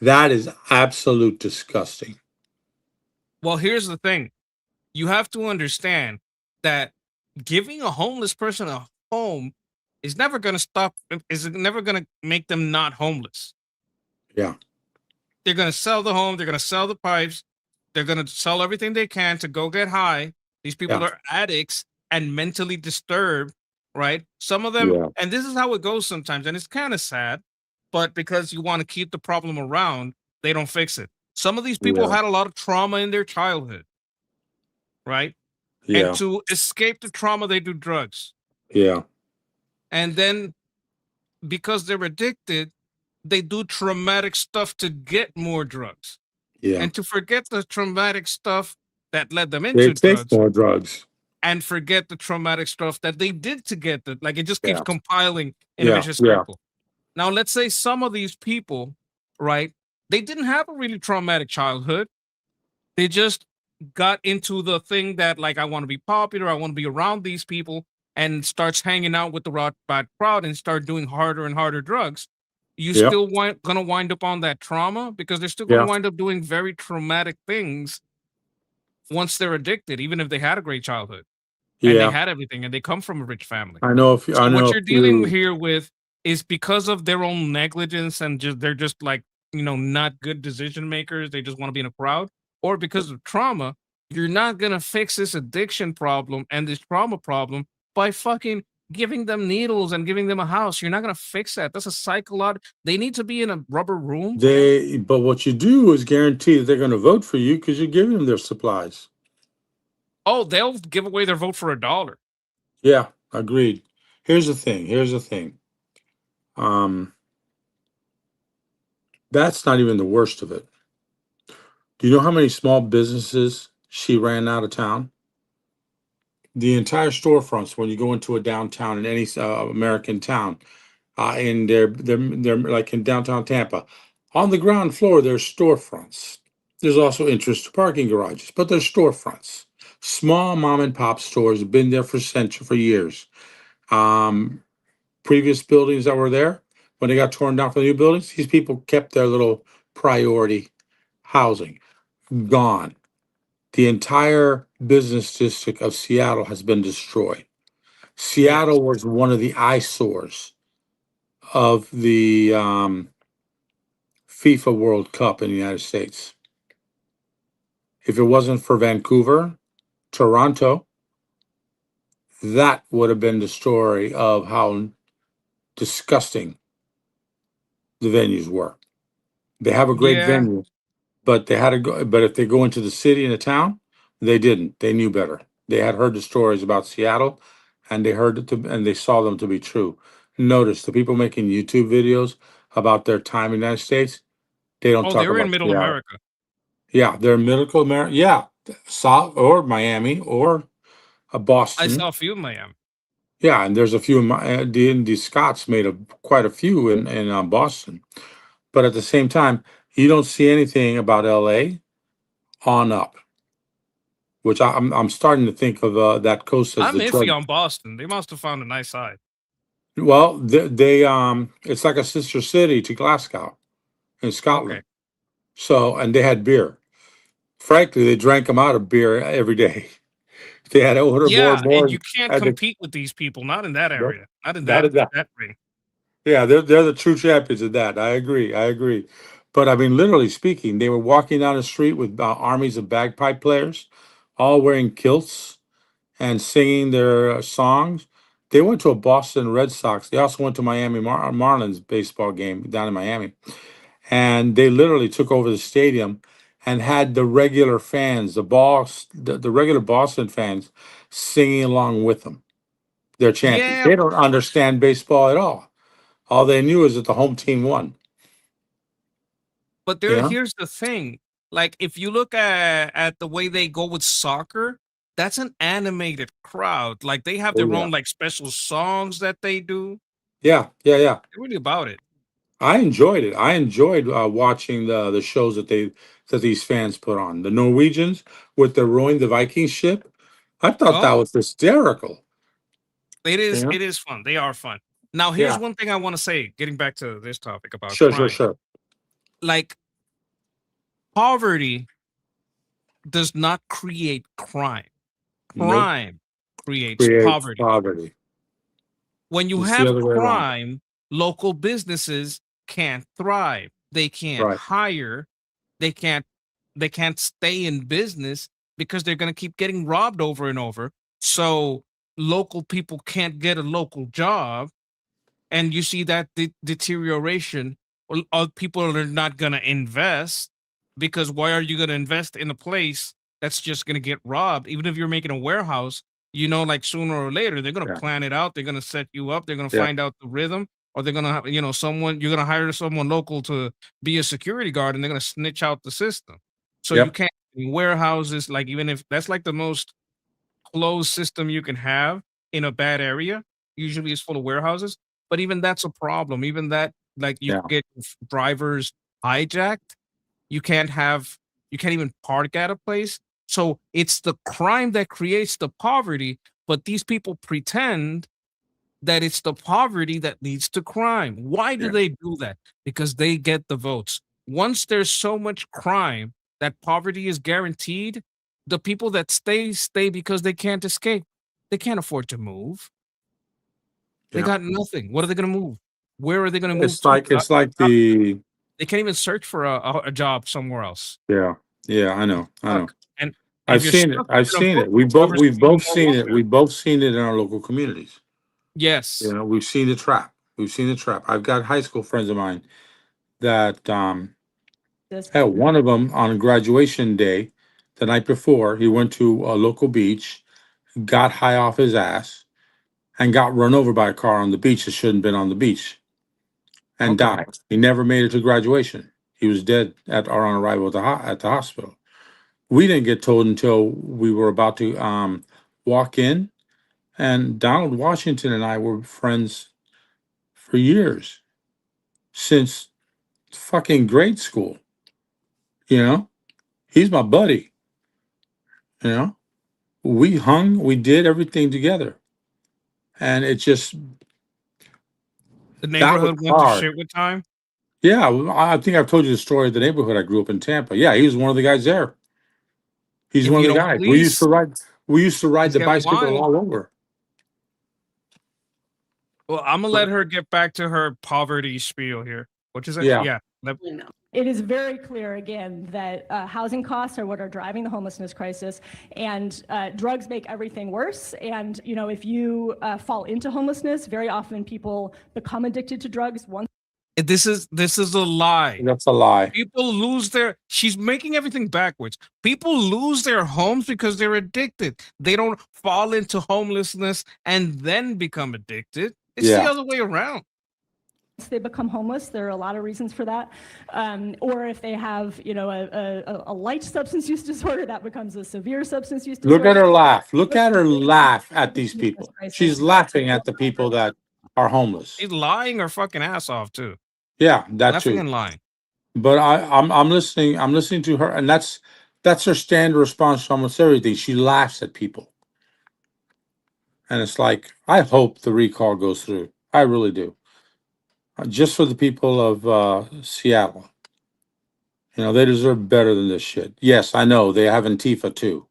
S3: That is absolute disgusting.
S1: Well, here's the thing. You have to understand that giving a homeless person a home is never going to make them not homeless.
S3: Yeah.
S1: They're going to sell the home. They're going to sell the pipes. They're going to sell everything they can to go get high. These people are addicts and mentally disturbed, right? Some of them, and this is how it goes sometimes. And it's kind of sad, but because you want to keep the problem around, they don't fix it. Some of these people had a lot of trauma in their childhood, right?
S3: Yeah.
S1: And to escape the trauma, they do drugs.
S3: Yeah.
S1: And then because they're addicted, they do traumatic stuff to get more drugs.
S3: Yeah.
S1: And to forget the traumatic stuff that led them
S3: They
S1: into
S3: take
S1: drugs
S3: more drugs.
S1: and forget the traumatic stuff that they did to get the, like it just keeps
S3: Yeah.
S1: compiling in a
S3: Yeah.
S1: vicious
S3: Yeah.
S1: circle. Now, let's say some of these people, right, they didn't have a really traumatic childhood. They just got into the thing that, like, I want to be popular, I want to be around these people, and starts hanging out with the bad crowd and start doing harder and harder drugs. You
S3: Yeah.
S1: still gonna wind up on that trauma because they're still gonna
S3: Yeah.
S1: wind up doing very traumatic things once they're addicted, even if they had a great childhood and they
S3: Yeah.
S1: had everything and they come from a rich family.
S3: I know if
S1: So what you're dealing here with is because of their own negligence and they're just like, not good decision makers. They just want to be in a crowd, or because of trauma, you're not going to fix this addiction problem and this trauma problem by fucking giving them needles and giving them a house. You're not going to fix that. That's a psychological. They need to be in a rubber room.
S3: But what you do is guarantee that they're going to vote for you because you're giving them their supplies.
S1: Oh, they'll give away their vote for $1.
S3: Yeah, agreed. Here's the thing. That's not even the worst of it. Do you know how many small businesses she ran out of town? The entire storefronts, when you go into a downtown in any American town, in they're like in downtown Tampa, on the ground floor there's storefronts. There's also interest parking garages, but there's storefronts. Small mom and pop stores have been there for years. Previous buildings that were there, when they got torn down for the new buildings, these people kept their little priority housing. Gone. The entire business district of Seattle has been destroyed. Seattle was one of the eyesores of the FIFA World Cup in the United States. If it wasn't for Vancouver, Toronto, that would have been the story of how disgusting the venues were. They have a great
S1: Yeah.
S3: venue, but they had to go. But if they go into the city and the town, they didn't. They knew better. They had heard the stories about Seattle, and they heard it to, and they saw them to be true. Notice the people making YouTube videos about their time in the United States. They don't
S1: Oh,
S3: talk
S1: they're in
S3: about
S1: Middle
S3: Seattle.
S1: America.
S3: Yeah, they're Middle America. Yeah, South or Miami or
S1: I
S3: Boston.
S1: saw a few in Miami.
S3: Yeah, and there's a few. The Scots made quite a few in Boston. But at the same time, you don't see anything about LA on up, which I'm starting to think of that coast as
S1: I'm
S3: the
S1: iffy
S3: drug.
S1: on Boston. They must have found a nice side.
S3: Well, they it's like a sister city to Glasgow in
S1: Okay.
S3: Scotland. So, and they had beer. Frankly, they drank them out of beer every day. They had to order more
S1: Yeah,
S3: and more.
S1: and you can't
S3: And
S1: compete with these people. Not in that
S3: nope,
S1: area. Not in
S3: not
S1: that
S3: at that.
S1: that ring.
S3: Yeah, they're the true champions of that. I agree. I agree. But I mean, literally speaking, they were walking down the street with armies of bagpipe players, all wearing kilts and singing their songs. They went to a Boston Red Sox. They also went to Miami Marlins baseball game down in Miami, and they literally took over the stadium and had the regular fans, the regular Boston fans, singing along with them. They're chanting.
S1: Yeah,
S3: They don't understand baseball at all. All they knew is that the home team won.
S1: but
S3: You
S1: there
S3: know?
S1: here's the thing. Like if you look at the way they go with soccer, that's an animated crowd. Like they have
S3: Oh
S1: their
S3: yeah.
S1: own like special songs that they do.
S3: Yeah, yeah, yeah.
S1: They're really about it.
S3: I enjoyed it. I enjoyed watching the shows that these fans put on. The Norwegians with the rowing the Viking ship. I thought that
S1: Oh,
S3: was hysterical.
S1: it
S3: You
S1: is
S3: know?
S1: it is fun. They are fun. Now here's
S3: Yeah.
S1: one thing I want to say, getting back to this topic about
S3: Sure, sure,
S1: crime.
S3: sure.
S1: Like poverty does not create crime.
S3: Nope.
S1: Crime creates
S3: Creates
S1: poverty.
S3: poverty.
S1: When you
S3: It's the
S1: have
S3: other way around.
S1: crime, local businesses can't thrive. They can't
S3: Right.
S1: hire. They can't they can't stay in business because they're going to keep getting robbed over and over. So local people can't get a local job, and you see that deterioration. Well, people are not going to invest because why are you going to invest in a place that's just going to get robbed? Even if you're making a warehouse, like sooner or later they're going to
S3: Yeah.
S1: plan it out. They're going to set you up. They're going to
S3: Yeah.
S1: find out the rhythm, or they're going to have someone. You're going to hire someone local to be a security guard, and they're going to snitch out the system. So you
S3: Yep.
S1: can't warehouses, like, even if that's like the most closed system you can have in a bad area. Usually it's full of warehouses, but even that's a problem. Even that, like, you
S3: Yeah.
S1: get drivers hijacked. You can't have, you can't even park at a place. So it's the crime that creates the poverty, but these people pretend that it's the poverty that leads to crime. Why do
S3: Yeah.
S1: they do that? Because they get the votes. Once there's so much crime that poverty is guaranteed, the people that stay because they can't escape. They can't afford to move. They
S3: Yeah.
S1: got nothing. What are they going to move? Where are they going to move
S3: It's
S1: to?
S3: like the
S1: They can't even search for a job somewhere else.
S3: yeah. Yeah, I know. I know.
S1: Stuck. And if
S3: I've
S1: you're
S3: seen it.
S1: stuck,
S3: I've
S1: you're gonna
S3: seen
S1: vote
S3: it.
S1: for whoever's
S3: We've
S1: giving you
S3: both
S1: more
S3: seen it.
S1: welfare.
S3: We've both seen it in our local communities.
S1: Yes.
S3: We've seen the trap. We've seen the trap. I've got high school friends of mine that
S9: This
S3: hell, one of them on graduation day, the night before, he went to a local beach, got high off his ass, and got run over by a car on the beach that shouldn't have been on the beach, and
S1: Okay.
S3: died. He never made it to graduation. He was dead at or on arrival at the hospital. We didn't get told until we were about to walk in, and Donald Washington and I were friends for years, since fucking grade school. You know, he's my buddy. You know, we hung, we did everything together, and it just
S1: The
S3: that was
S1: neighborhood went to
S3: hard.
S1: shit with time.
S3: Yeah, I think I've told you the story of the neighborhood I grew up in Tampa. Yeah, he was one of the guys there. He's
S1: If
S3: one of
S1: you
S3: the
S1: don't
S3: guys.
S1: police,
S3: We used to ride
S1: he's
S3: the
S1: getting
S3: bicycle
S1: wild.
S3: all over.
S1: Well, I'm gonna let her get back to her poverty spiel here. What you say?
S3: Yeah.
S1: Yeah.
S9: It is very clear again that housing costs are what are driving the homelessness crisis, and drugs make everything worse. And if you fall into homelessness, very often people become addicted to drugs once.
S1: This is a lie.
S3: That's a lie.
S1: People lose their. She's making everything backwards. People lose their homes because they're addicted. They don't fall into homelessness and then become addicted. It's the other way around.
S9: They become homeless. There are a lot of reasons for that. Or if they have, a light substance use disorder, that becomes a severe substance use disorder.
S3: Look at her laugh. Look at her laugh at these people. She's laughing at the people that are homeless.
S1: She's lying her fucking ass off too.
S3: Yeah, that's
S1: Laughing
S3: true.
S1: and lying.
S3: But I'm listening. I'm listening to her, and that's her standard response to almost everything. She laughs at people, and it's like, I hope the recall goes through. I really do. Just for the people of Seattle. They deserve better than this shit. Yes, I know they have Antifa too,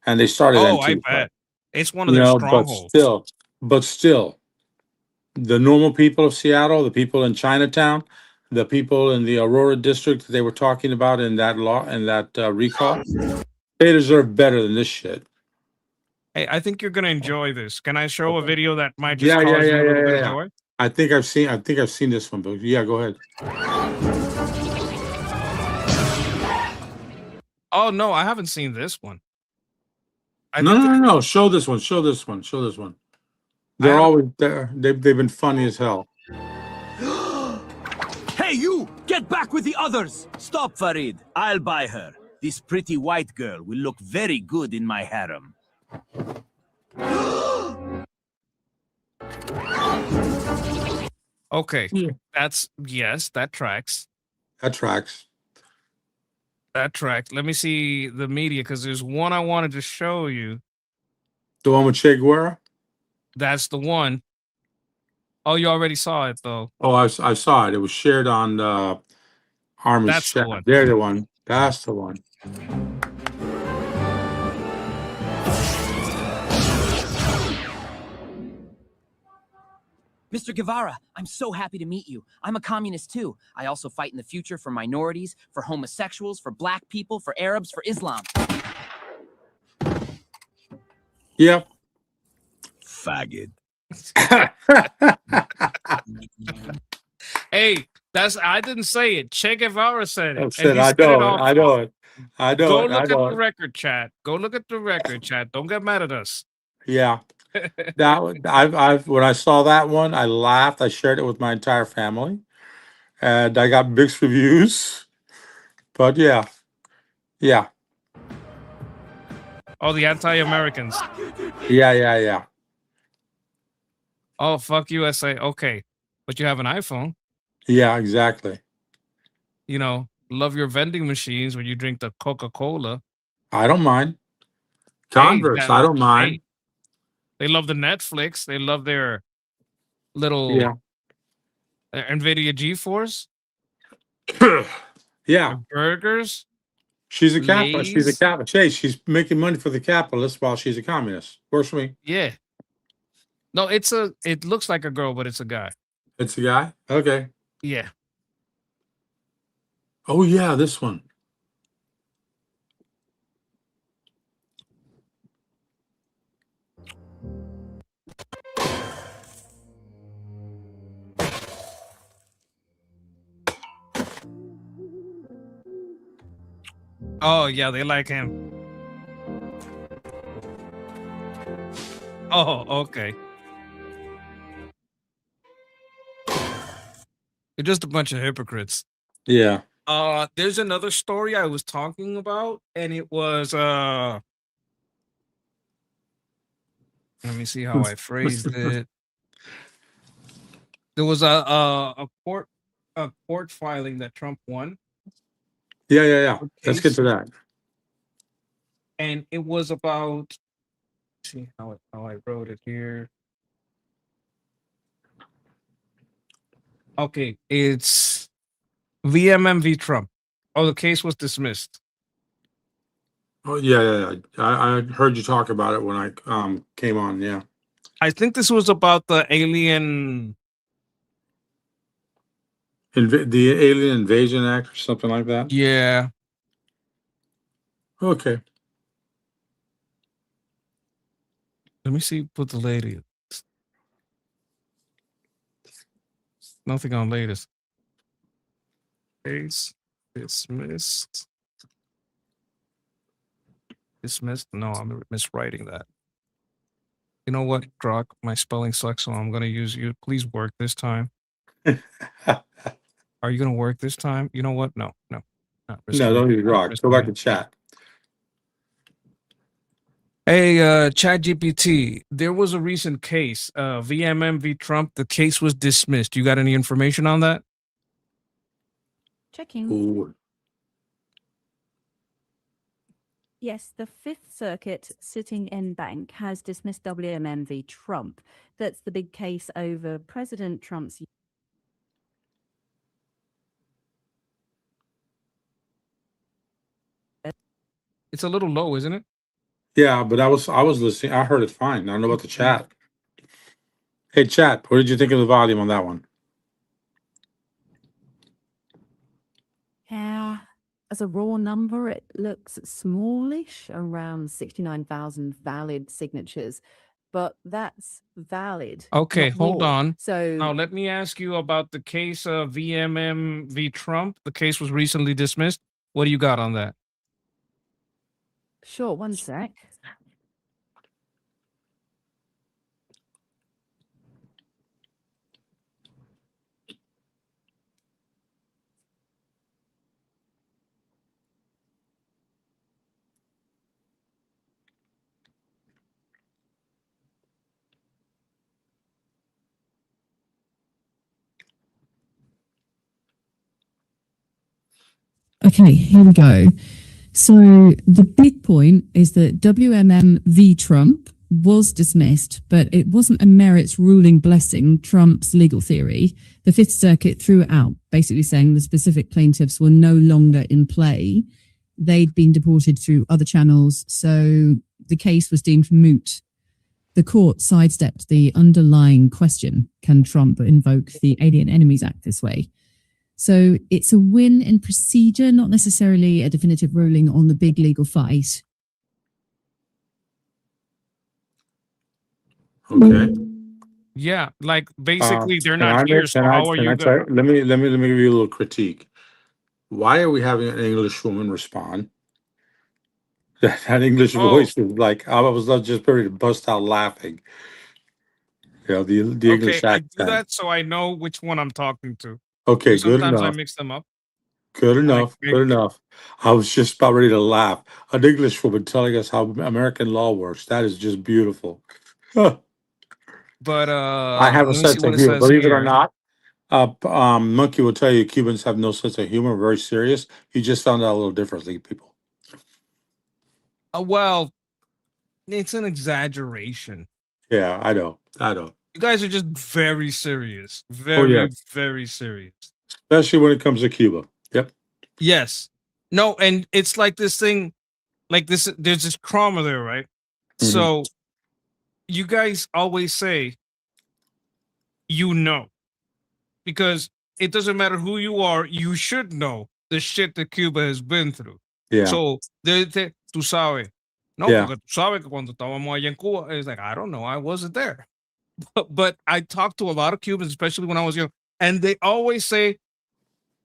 S3: and they started Antifa.
S1: I bet it's one of their strongholds.
S3: But still, the normal people of Seattle, the people in Chinatown, the people in the Aurora district that they were talking about in that recall, they deserve better than this shit.
S1: Hey, I think you're gonna enjoy this. Can I show a video that might just cause you a little bit of joy?
S3: I think I've seen this one, but yeah, go ahead.
S1: Oh no, I haven't seen this one.
S3: No. Show this one. Show this one. They're always there. They've been funny as hell.
S10: Hey, you! Get back with the others! Stop, Farid. I'll buy her. This pretty white girl will look very good in my harem.
S1: Okay, that tracks. That tracks. Let me see the media because there's one I wanted to show you.
S3: The one with Che Guevara?
S1: That's the one. Oh, you already saw it though.
S3: Oh, I saw it. It was shared on Army's
S1: That's
S3: chat.
S1: the one.
S3: They're the one. That's the one.
S11: Mr. Guevara, I'm so happy to meet you. I'm a communist too. I also fight in the future for minorities, for homosexuals, for black people, for Arabs, for Islam.
S3: Yep.
S10: Faggot.
S1: Hey, I didn't say it. Che Guevara said it.
S3: I know it.
S1: Go look at the record chat. Go look at the record chat. Don't get mad at us.
S3: Yeah. When I saw that one, I laughed. I shared it with my entire family, and I got mixed reviews. But yeah.
S1: Oh, the anti-Americans.
S3: Yeah.
S1: Oh, fuck USA. Okay, but you have an iPhone.
S3: Yeah, exactly.
S1: Love your vending machines when you drink the Coca-Cola.
S3: I don't mind. Converse, I don't mind.
S1: Hey, they love the Netflix. They love their little NVIDIA GeForce.
S3: Yeah.
S1: Burgers.
S3: She's a capitalist. She's a capitalist. Hey, she's making money for the capitalists while she's a communist. Works for me.
S1: Yeah. No, it looks like a girl, but it's a guy.
S3: It's a guy? Okay.
S1: Yeah.
S3: Oh, yeah, this one.
S1: Oh, yeah, they like him. Oh, okay. They're just a bunch of hypocrites.
S3: Yeah.
S1: There's another story I was talking about, and it was let me see how I phrased it. There was a court filing that Trump won.
S3: Yeah. Let's get to that.
S1: And it was about, see how I wrote it here. Okay, it's W.M.M v. Trump. Oh, the case was dismissed.
S3: Oh, yeah. I heard you talk about it when I came on, yeah.
S1: I think this was about the alien
S3: The Alien Invasion Act or something like that?
S1: Yeah.
S3: Okay.
S1: Let me see what the latest. Nothing on latest. Case dismissed. Dismissed? No, I'm miswriting that. You know what, Grok? My spelling sucks, so I'm gonna use you. Please work this time. Are you gonna work this time? You know what? No. Not
S3: No, don't use Grok. Go back to chat.
S1: Hey, ChatGPT, there was a recent case, W.M.M v. Trump. The case was dismissed. You got any information on that?
S12: Checking.
S3: Ooh.
S12: Yes, the Fifth Circuit sitting en banc has dismissed W.M.M v. Trump. That's the big case over President Trump's.
S1: It's a little low, isn't it?
S3: Yeah, but I was listening. I heard it fine. I don't know about the chat. Hey, chat, what did you think of the volume on that one?
S12: Yeah, as a raw number, it looks smallish, around 69,000 valid signatures, but that's valid.
S1: Okay,
S12: not
S1: hold
S12: raw.
S1: on.
S12: So
S1: Now, let me ask you about the case of W.M.M v. Trump. The case was recently dismissed. What do you got on that?
S12: sure, one sec.
S13: Okay, here we go. So the big point is that W.M.M v. Trump was dismissed, but it wasn't a merits ruling blessing Trump's legal theory. The Fifth Circuit threw it out, basically saying the specific plaintiffs were no longer in play. They'd been deported through other channels, so the case was deemed moot. The court sidestepped the underlying question, can Trump invoke the Alien Enemies Act this way? So it's a win in procedure, not necessarily a definitive ruling on the big legal fight.
S3: Okay.
S1: Yeah, like basically they're not here, so
S3: Can I
S1: how are you
S3: try?
S1: gonna?
S3: Let me give you a little critique. Why are we having an English woman respond? That English
S1: Oh,
S3: voice is like I was just ready to bust out laughing. You know, the
S1: okay.
S3: English
S1: I do
S3: accent.
S1: that so I know which one I'm talking to.
S3: Okay,
S1: Because
S3: good
S1: sometimes I
S3: enough.
S1: mix them up.
S3: Good
S1: I
S3: enough. Good enough. I was just about ready to laugh. An English woman telling us how American law works. That is just beautiful. I
S1: But
S3: have a
S1: let me see
S3: sense
S1: what
S3: of
S1: it
S3: humor.
S1: says
S3: Believe it or
S1: here.
S3: not, Monkey will tell you Cubans have no sense of humor. Very serious. You just found out a little differently, people.
S1: Well, it's an exaggeration.
S3: Yeah, I know.
S1: You guys are just very serious.
S3: Oh yeah,
S1: Very serious.
S3: especially when it comes to Cuba. Yep.
S1: Yes. No, and it's like this thing, like this, there's this trauma there, right?
S3: Mhm.
S1: So you guys always say, you know, because it doesn't matter who you are, you should know the shit that Cuba has been through.
S3: Yeah.
S1: So, tú sabes. No,
S3: Yeah.
S1: porque tú sabes que cuando estábamos allá en Cuba, it's like, I don't know, I wasn't there. But I talked to a lot of Cubans, especially when I was young, and they always say,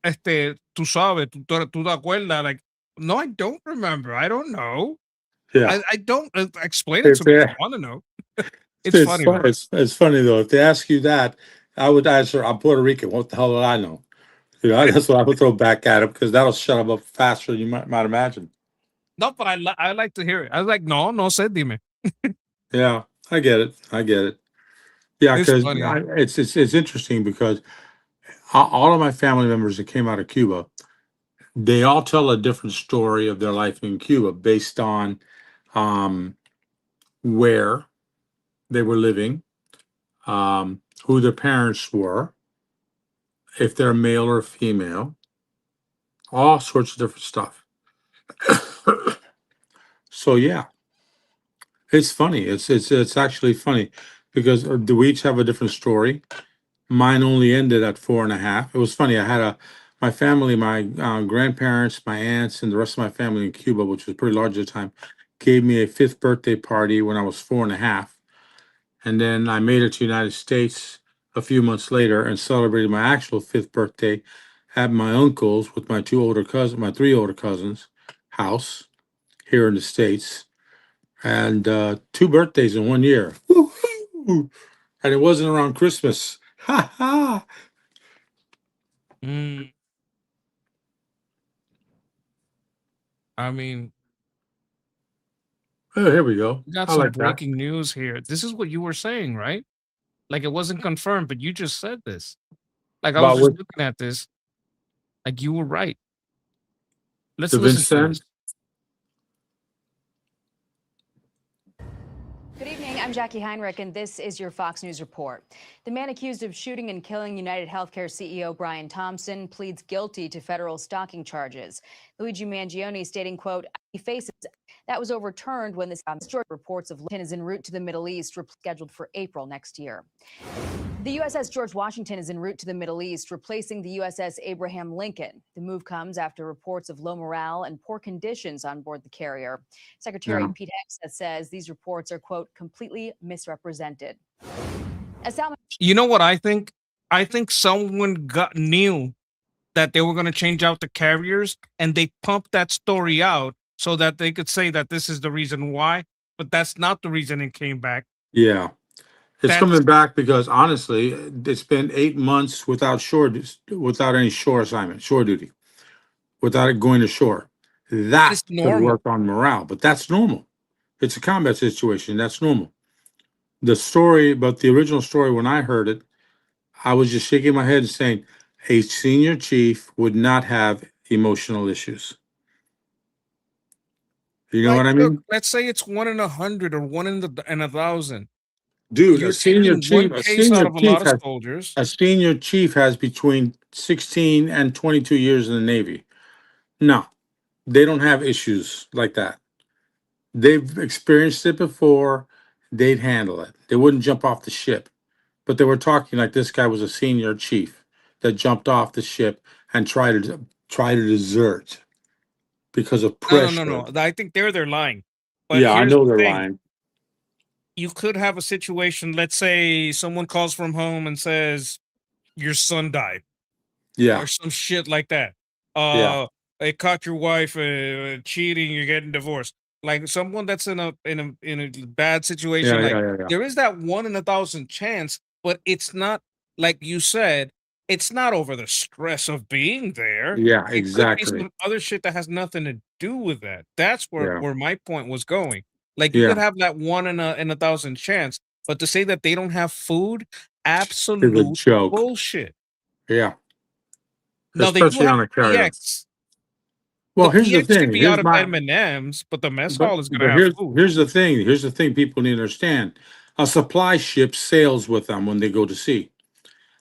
S1: tú sabes, tú te acuerdas, like, no, I don't remember. I don't know.
S3: Yeah.
S1: I don't explain it
S3: If
S1: to me.
S3: they,
S1: I want to know. It's funny though.
S3: it's funny though. If they ask you that, I would answer, I'm Puerto Rican. What the hell did I know? You know, that's what I would throw back at him because that'll shut him up faster than you might imagine.
S1: No, but I like to hear it. I was like, no sé, dime.
S3: Yeah, I get it. I get it. Yeah,
S1: It's
S3: because
S1: funny.
S3: it's interesting because all of my family members that came out of Cuba, they all tell a different story of their life in Cuba based on where they were living, who their parents were, if they're male or female, all sorts of different stuff. So yeah, it's funny. It's actually funny because we each have a different story. Mine only ended at 4.5. It was funny. I had my family, my grandparents, my aunts, and the rest of my family in Cuba, which was pretty large at the time, gave me a 5th birthday party when I was 4.5. And then I made it to the United States a few months later and celebrated my actual 5th birthday at my uncle's with my 3 older cousins' house here in the States. And 2 birthdays in 1 year. Woo-hoo! And it wasn't around Christmas. Ha ha!
S1: Mm, I mean,
S3: Oh, here we go.
S1: we got
S3: I
S1: some
S3: like that.
S1: breaking news here. This is what you were saying, right? Like it wasn't confirmed, but you just said this. Like I was
S3: About
S1: just
S3: what
S1: looking at this. Like you were right. Let's
S3: the
S1: listen to this.
S3: Vincent?
S14: Good evening. I'm Jackie Heinrich, and this is your Fox News report. The man accused of shooting and killing United Healthcare CEO Brian Thompson pleads guilty to federal stalking charges. Luigi Mangione stating, quote, he faces. That was overturned when this reports of Washington is en route to the Middle East, scheduled for April next year. The USS George Washington is en route to the Middle East, replacing the USS Abraham Lincoln. The move comes after reports of low morale and poor conditions on board the carrier. Secretary
S3: Yeah.
S14: Pete Hegseth says these reports are, quote, completely misrepresented.
S1: You know what I think? I think someone knew that they were going to change out the carriers, and they pumped that story out so that they could say that this is the reason why. But that's not the reason it came back.
S3: Yeah. It's
S1: That's
S3: coming back because honestly, it's been 8 months without without any shore assignment, shore duty, without it going to shore. That
S1: it's
S3: could
S1: normal.
S3: work on morale, but that's normal. It's a combat situation. That's normal. The story, but the original story, when I heard it, I was just shaking my head and saying, a senior chief would not have emotional issues. You know
S1: Like,
S3: what I
S1: look,
S3: mean?
S1: let's say it's 1 in 100 or 1 in 1,000.
S3: Dude,
S1: You're taking one case out of a lot of soldiers.
S3: a senior chief has between 16 and 22 years in the Navy. No, they don't have issues like that. They've experienced it before. They'd handle it. They wouldn't jump off the ship. But they were talking like this guy was a senior chief that jumped off the ship and tried to desert because of pressure.
S1: No. I think they're lying. But
S3: Yeah, I
S1: here's
S3: know
S1: the
S3: they're
S1: thing.
S3: lying.
S1: You could have a situation, let's say someone calls from home and says, your son died.
S3: Yeah,
S1: Or some shit like that.
S3: yeah,
S1: They caught your wife cheating, you're getting divorced. Like someone that's in a bad situation, like
S3: yeah.
S1: there is that 1 in 1,000 chance, but it's not like you said, it's not over the stress of being there.
S3: Yeah,
S1: It could be
S3: exactly.
S1: some other shit that has nothing to do with that. That's
S3: Yeah,
S1: where my point was going. Like you could
S3: yeah.
S1: have that 1 in a thousand chance, but to say that they don't have food,
S3: It's a
S1: absolute
S3: joke.
S1: bullshit.
S3: Yeah,
S1: Now they do
S3: especially
S1: have
S3: on a carrier.
S1: PX.
S3: Well,
S1: The
S3: here's the
S1: PX could
S3: thing.
S1: be out of M&Ms, but the mess hall is gonna have food.
S3: Here's the thing. Here's the thing people need to understand. A supply ship sails with them when they go to sea.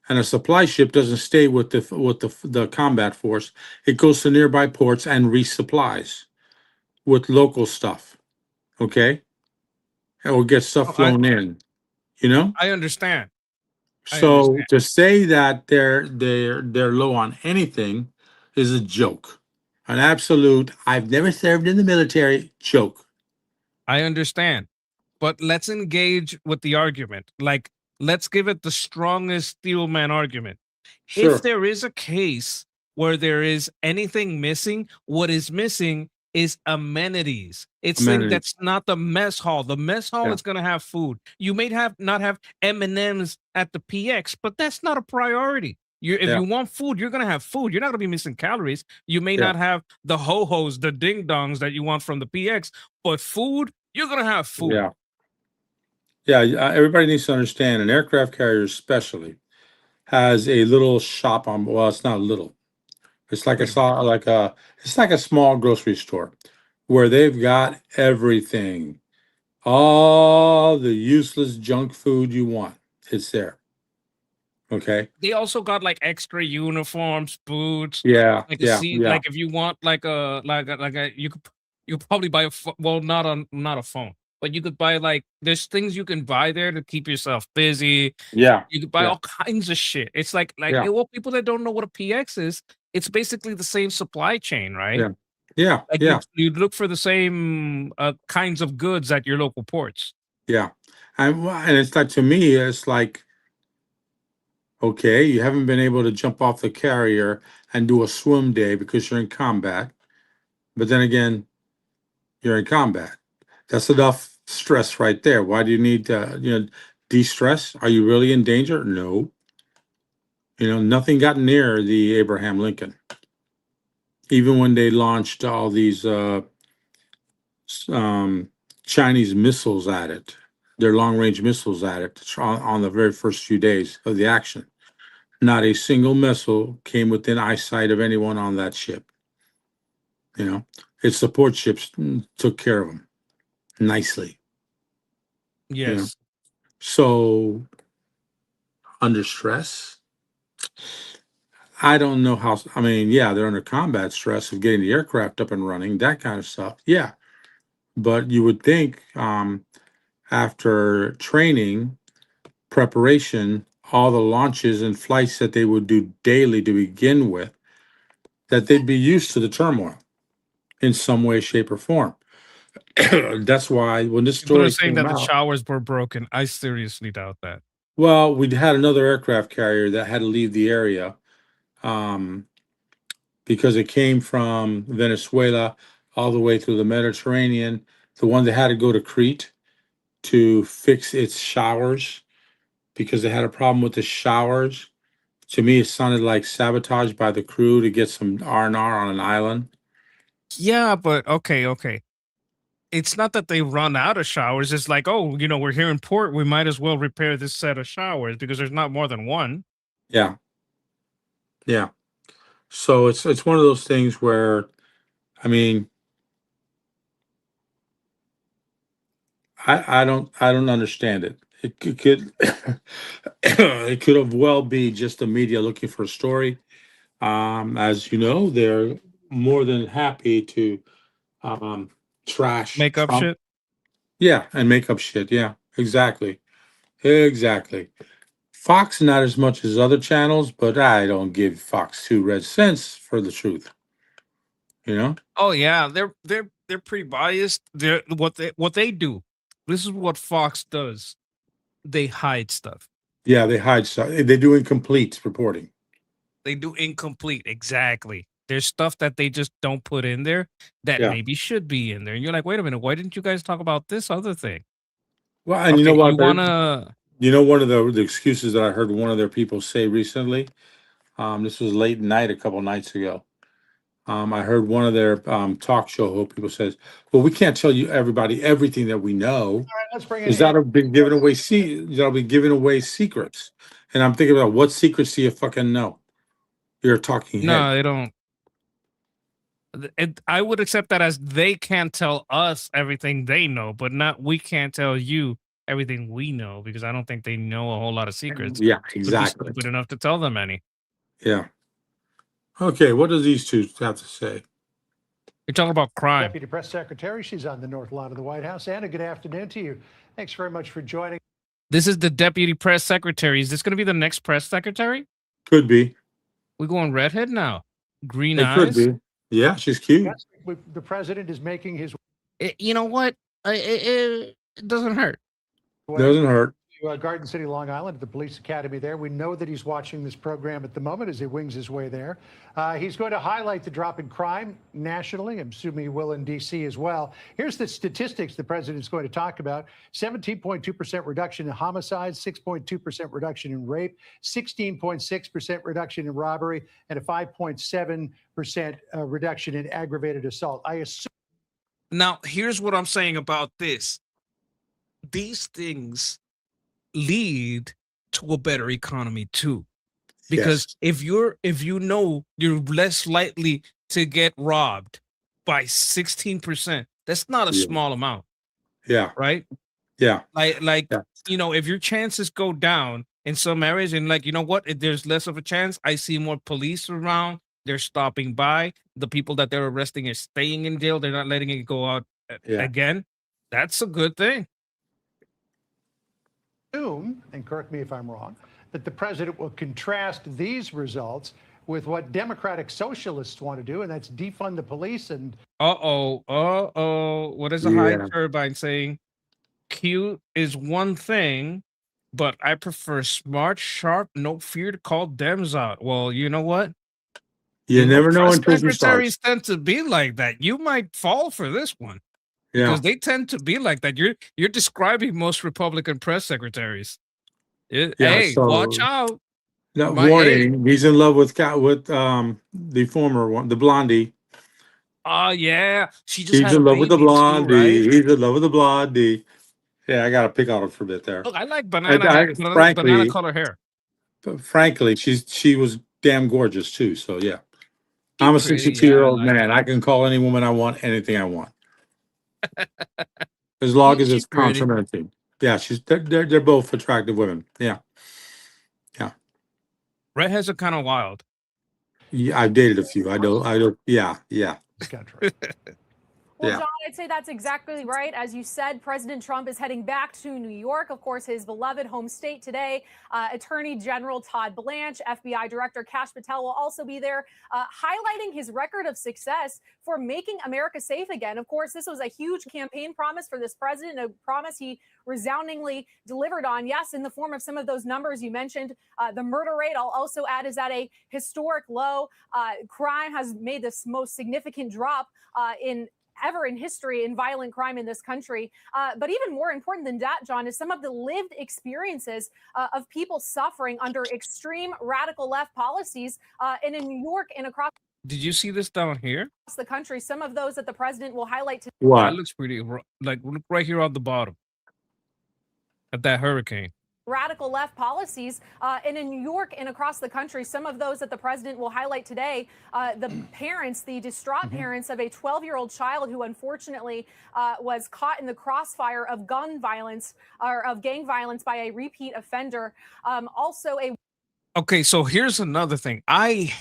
S3: And a supply ship doesn't stay with the combat force. It goes to nearby ports and resupplies with local stuff. Okay? Or get stuff
S1: Oh, I
S3: flown in, you know?
S1: I understand. I
S3: So
S1: understand.
S3: to say that they're low on anything is a joke. An absolute I've never served in the military joke.
S1: I understand. But let's engage with the argument. Like, let's give it the strongest steelman argument. If
S3: Sure.
S1: there is a case where there is anything missing, what is missing is amenities. It's saying
S3: Amenities.
S1: that's not the mess hall. The mess hall
S3: Yeah.
S1: is going to have food. You may not have M&Ms at the PX, but that's not a priority. If
S3: Yeah.
S1: you want food, you're going to have food. You're not going to be missing calories. You may
S3: Yeah.
S1: not have the ho-hos, the ding-dongs that you want from the PX, but food, you're going to have food.
S3: Yeah. Yeah, everybody needs to understand an aircraft carrier especially has a little shop on, well, it's not little. It's like
S1: Wait a minute.
S3: it's like a small grocery store where they've got everything. All the useless junk food you want. It's there. Okay?
S1: They also got like extra uniforms, boots,
S3: Yeah,
S1: like a
S3: yeah,
S1: seat.
S3: yeah.
S1: Like if you want like a you could probably buy a not a phone. but you could buy like there's things you can buy there to keep yourself busy.
S3: Yeah.
S1: You could buy
S3: Yeah.
S1: all kinds of shit. It's like
S3: Yeah.
S1: well, people that don't know what a PX is, it's basically the same supply chain, right?
S3: Yeah. Yeah.
S1: Like
S3: Yeah.
S1: you'd look for the same kinds of goods at your local ports.
S3: Yeah. And it's like, to me, it's like, okay, you haven't been able to jump off the carrier and do a swim day because you're in combat. But then again, you're in combat. That's enough stress right there. Why do you need to, de-stress? Are you really in danger? No. Nothing got near the Abraham Lincoln. Even when they launched all these Chinese missiles at it, their long-range missiles at it on the very first few days of the action. Not a single missile came within eyesight of anyone on that ship. Its support ships took care of them nicely.
S1: Yes.
S3: So under stress, I don't know how. I mean, yeah, they're under combat stress of getting the aircraft up and running, that kind of stuff. Yeah, but you would think after training, preparation, all the launches and flights that they would do daily to begin with, that they'd be used to the turmoil in some way, shape, or form. That's why when this
S1: People are
S3: story
S1: saying
S3: came
S1: that the
S3: out,
S1: showers were broken. I seriously doubt that.
S3: well, we'd had another aircraft carrier that had to leave the area because it came from Venezuela all the way through the Mediterranean. The one that had to go to Crete to fix its showers because they had a problem with the showers. To me, it sounded like sabotage by the crew to get some R&R on an island.
S1: Yeah, but okay. It's not that they run out of showers. It's like, oh, we're here in port. We might as well repair this set of showers because there's not more than one.
S3: Yeah. Yeah. So it's one of those things where, I mean, I don't understand it. It could it could have well be just the media looking for a story. As you know, they're more than happy to trash
S1: Make up
S3: Trump.
S1: shit.
S3: Yeah, and make up shit. Yeah, exactly. Exactly. Fox not as much as other channels, but I don't give Fox 2 red cents for the truth.
S1: Oh yeah, they're pretty biased. They're what they do. This is what Fox does. They hide stuff.
S3: Yeah, they hide stuff. They do incomplete reporting.
S1: They do incomplete. Exactly. There's stuff that they just don't put in there that
S3: Yeah.
S1: maybe should be in there. And you're like, wait a minute, why didn't you guys talk about this other thing?
S3: Well, and you know
S1: Okay,
S3: what?
S1: you wanna
S3: One of the excuses that I heard one of their people say recently. This was late night a couple nights ago. I heard one of their talk show people says, "Well, we can't tell you everybody everything that we know,
S15: Let's bring it
S3: because
S15: in.
S3: that'll be giving away secrets." And I'm thinking about, what secrets do you fucking know? You're a talking head.
S1: No, they don't. I would accept that as they can't tell us everything they know, but not we can't tell you everything we know, because I don't think they know a whole lot of secrets.
S3: Yeah,
S1: Would be
S3: exactly.
S1: stupid enough to tell them any.
S3: Yeah. Okay, what do these two have to say?
S1: You're talking about crime.
S15: Deputy Press Secretary, she's on the north lawn of the White House. Anna, good afternoon to you. Thanks very much for joining.
S1: This is the Deputy Press Secretary. Is this going to be the next press secretary?
S3: Could be.
S1: We're going redhead now. Green
S3: It
S1: eyes.
S3: could be. Yeah, she's cute.
S15: Yes, the president is making his
S1: You know what? It doesn't hurt.
S15: way
S3: Doesn't hurt.
S15: to Garden City, Long Island, at the police academy there. We know that he's watching this program at the moment as he wings his way there. He's going to highlight the drop in crime nationally. I'm assuming he will in D.C. as well. Here's the statistics the president's going to talk about. 17.2% reduction in homicides, 6.2% reduction in rape, 16.6% reduction in robbery, and a 5.7% reduction in aggravated assault. I assume.
S1: Now, here's what I'm saying about this. These things lead to a better economy too. Because if you know you're less likely to get robbed by 16%, that's not a small amount.
S3: Yeah.
S1: Right?
S3: Yeah.
S1: Like if your chances go down in some areas, and like, you know what, if there's less of a chance, I see more police around, they're stopping by, the people that they're arresting are staying in jail, they're not letting it go out again. That's a good thing.
S15: Assume, and correct me if I'm wrong, that the president will contrast these results with what Democratic socialists want to do, and that's defund the police and
S1: What is a high
S3: Yeah.
S1: turbine saying? Cute is one thing, but I prefer smart, sharp, no fear to call dems out. Well, you know what?
S3: You never know
S1: Press
S3: until it starts.
S1: secretaries tend to be like that. You might fall for this one
S3: Yeah.
S1: because they tend to be like that. You're describing most Republican press secretaries.
S3: Yeah.
S1: Hey,
S3: So
S1: watch out.
S3: that
S1: My
S3: warning, he's in love with the former one, the blondie.
S1: Yeah, she just
S3: He's
S1: had a
S3: in love with the
S1: baby too, right?
S3: blondie. He's in love with the blondie. Yeah, I got to pick on him for a bit there.
S1: Look, I like
S3: I,
S1: banana
S3: frankly,
S1: color hair.
S3: frankly, she was damn gorgeous too. So yeah, I'm a
S1: Pretty,
S3: 62-year-old
S1: like
S3: man.
S1: it.
S3: I can call any woman I want, anything I want, as long as
S1: She's
S3: it's
S1: pretty.
S3: complimenting. Yeah, they're both attractive women. Yeah, yeah.
S1: Redheads are kind of wild.
S3: Yeah, I've dated a few. I don't. Yeah, yeah.
S15: this country.
S16: Well,
S3: Yeah.
S16: John, I'd say that's exactly right. As you said, President Trump is heading back to New York, of course, his beloved home state today. Attorney General Todd Blanche, FBI Director Kash Patel will also be there, highlighting his record of success for making America safe again. Of course, this was a huge campaign promise for this president, a promise he resoundingly delivered on. Yes, in the form of some of those numbers you mentioned. The murder rate, I'll also add, is at a historic low. Crime has made this most significant drop ever in history in violent crime in this country. But even more important than that, John, is some of the lived experiences of people suffering under extreme radical left policies. And in New York and across
S1: Did you see this down here?
S16: the country, some of those that the president will highlight today.
S1: That looks pretty. Like look right here on the bottom at that hurricane.
S16: Radical left policies. And in New York and across the country, some of those that the president will highlight today, the parents, the distraught parents of a 12-year-old child who unfortunately was caught in the crossfire of gun violence or of gang violence by a repeat offender. Also a
S1: Okay, so here's another thing. I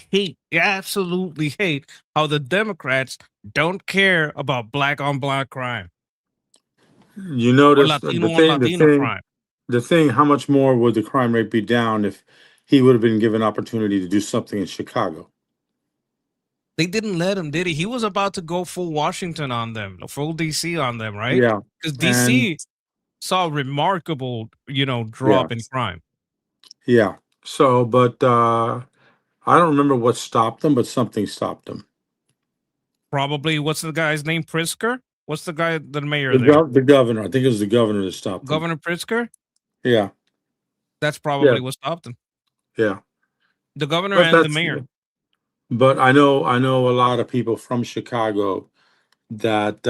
S1: absolutely hate how the Democrats don't care about black on black crime.
S3: You
S1: Or
S3: notice
S1: Latino on Latino crime.
S3: the thing, how much more would the crime rate be down if he would have been given opportunity to do something in Chicago?
S1: They didn't let him, did he? He was about to go full Washington on them, full DC on them, right?
S3: Yeah.
S1: Because DC saw a remarkable, drop in crime.
S3: Yeah. So, but I don't remember what stopped them, but something stopped them.
S1: Probably, what's the guy's name? Pritzker? What's the guy, the mayor there?
S3: The governor. I think it was the governor that stopped them.
S1: Governor Pritzker?
S3: Yeah.
S1: That's probably what stopped him.
S3: Yeah.
S1: The governor
S3: But
S1: and the mayor.
S3: But I know a lot of people from Chicago that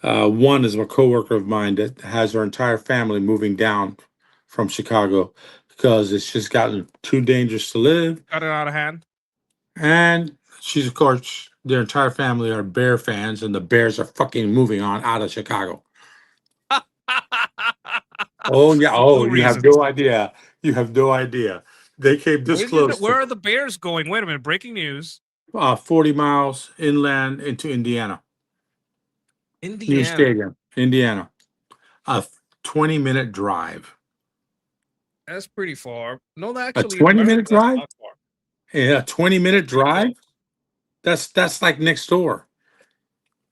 S3: one is a coworker of mine that has her entire family moving down from Chicago because it's just gotten too dangerous to live.
S1: Got it out of hand.
S3: And she's, of course, their entire family are Bear fans, and the Bears are fucking moving on out of Chicago. Oh yeah. Oh, you have no idea. You have no idea. They came this close.
S1: Where are the Bears going? Wait a minute. Breaking news.
S3: 40 miles inland into Indiana. New stadium, Indiana. A 20-minute drive.
S1: That's pretty far. No,
S3: A
S1: actually,
S3: 20-minute drive?
S1: not far.
S3: Yeah, a 20-minute drive? That's like next door.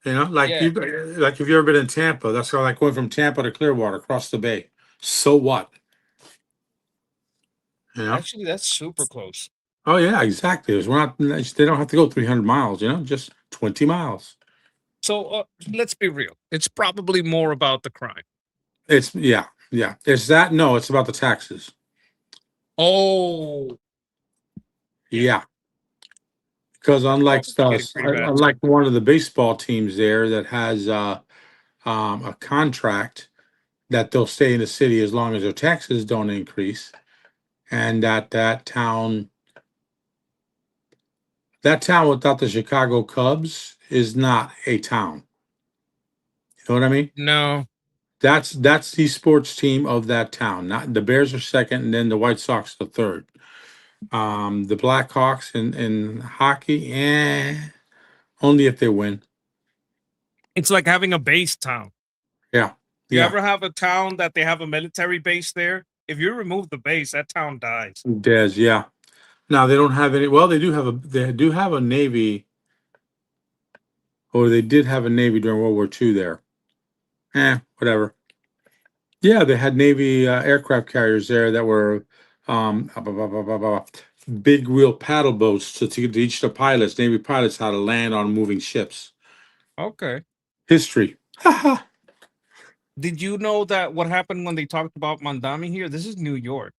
S3: Like if you've ever been in Tampa, that's like going from Tampa to Clearwater across the bay. So what?
S1: Actually, that's super close.
S3: Oh yeah, exactly. They don't have to go 300 miles, just 20 miles.
S1: So let's be real. It's probably more about the crime.
S3: It's yeah. It's that? No, it's about the taxes.
S1: Oh.
S3: Yeah. Because unlike one of the baseball teams there that has a contract that they'll stay in the city as long as their taxes don't increase, and that town without the Chicago Cubs is not a town. You know what I mean?
S1: No.
S3: That's the sports team of that town. Not the Bears are second, and then the White Sox are third. The Blackhawks in hockey, only if they win.
S1: It's like having a base town.
S3: Yeah.
S1: You
S3: Yeah.
S1: ever have a town that they have a military base there? If you remove the base, that town dies.
S3: Des, yeah. Now they don't have any. Well, they do have a navy, or they did have a navy during World War II there. Whatever. Yeah, they had Navy aircraft carriers there that were big wheel paddle boats to teach the pilots, Navy pilots, how to land on moving ships.
S1: Okay.
S3: History.
S1: Did you know that what happened when they talked about Mandami here? This is New York.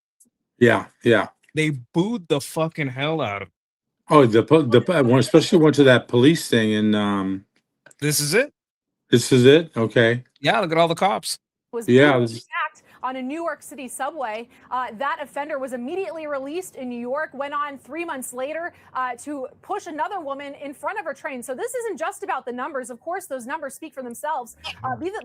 S3: Yeah, yeah.
S1: They booed the fucking hell out of him.
S3: Oh, the one, especially went to that police thing, and
S1: This is it.
S3: this is it. Okay.
S1: Yeah, look at all the cops.
S16: Was
S3: Yeah.
S16: brutally attacked on a New York City subway. That offender was immediately released in New York, went on 3 months later to push another woman in front of her train. So this isn't just about the numbers. Of course, those numbers speak for themselves.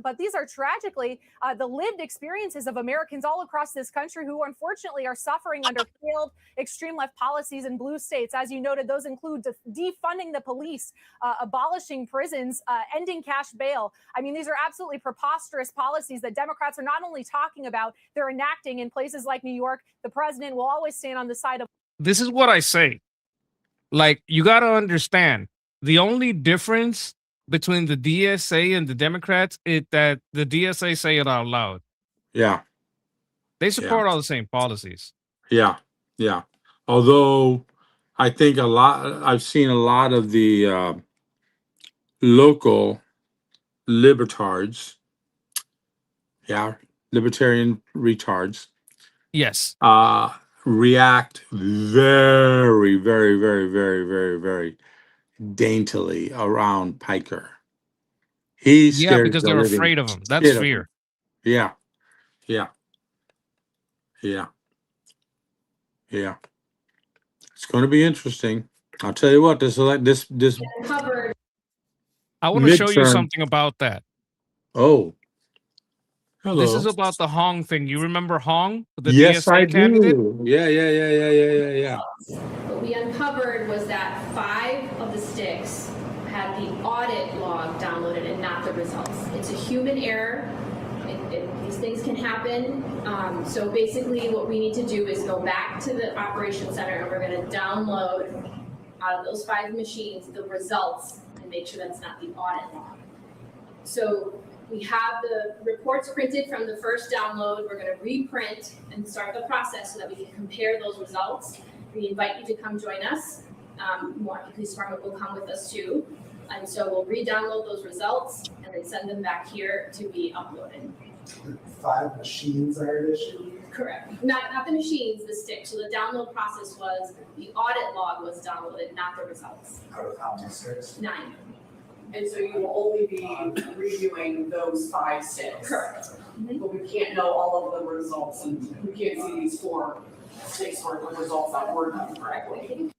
S16: But these are tragically the lived experiences of Americans all across this country who unfortunately are suffering under failed extreme left policies in blue states. As you noted, those include defunding the police, abolishing prisons, ending cash bail. I mean, these are absolutely preposterous policies that Democrats are not only talking about, they're enacting in places like New York. The president will always stand on the side of.
S1: This is what I say. Like, you got to understand, the only difference between the DSA and the Democrats is that the DSA say it out loud.
S3: Yeah.
S1: They support all the same policies.
S3: Yeah. Yeah. Although I think I've seen a lot of the local libertards, libertarian retards,
S1: yes,
S3: react very, very, very, very, very, very daintily around Piker. He's scared
S1: because
S3: the
S1: they're
S3: living
S1: afraid of him. That's
S3: shit of
S1: fear.
S3: him. Yeah. Yeah. Yeah. Yeah. It's going to be interesting. I'll tell you what, this
S16: Covered.
S1: I want to show you
S3: midterm-
S1: something about that.
S3: Oh. Hello.
S1: This is about the Hong thing. You remember Hong, the
S3: Yes,
S1: DSA
S3: I
S1: candidate?
S3: do. Yeah.
S17: What we uncovered was that 5 of the sticks had the audit log downloaded and not the results. It's a human error. These things can happen. So basically what we need to do is go back to the operations center and we're going to download out of those 5 machines the results and make sure that's not the audit log. So we have the reports printed from the first download. We're going to reprint and start the process so that we can compare those results. We invite you to come join us. Milwaukee Police Department will come with us too. And so we'll re-download those results and then send them back here to be uploaded.
S18: 5 machines are at issue?
S17: Correct. Not the machines, the sticks. So the download process was the audit log was downloaded, not the results.
S18: Out of how many sticks?
S17: 9.
S19: And so you will only be reviewing those 5 sticks.
S17: Correct.
S19: But we can't know all of the results, and we can't see these 4 sticks worth of results that were done correctly.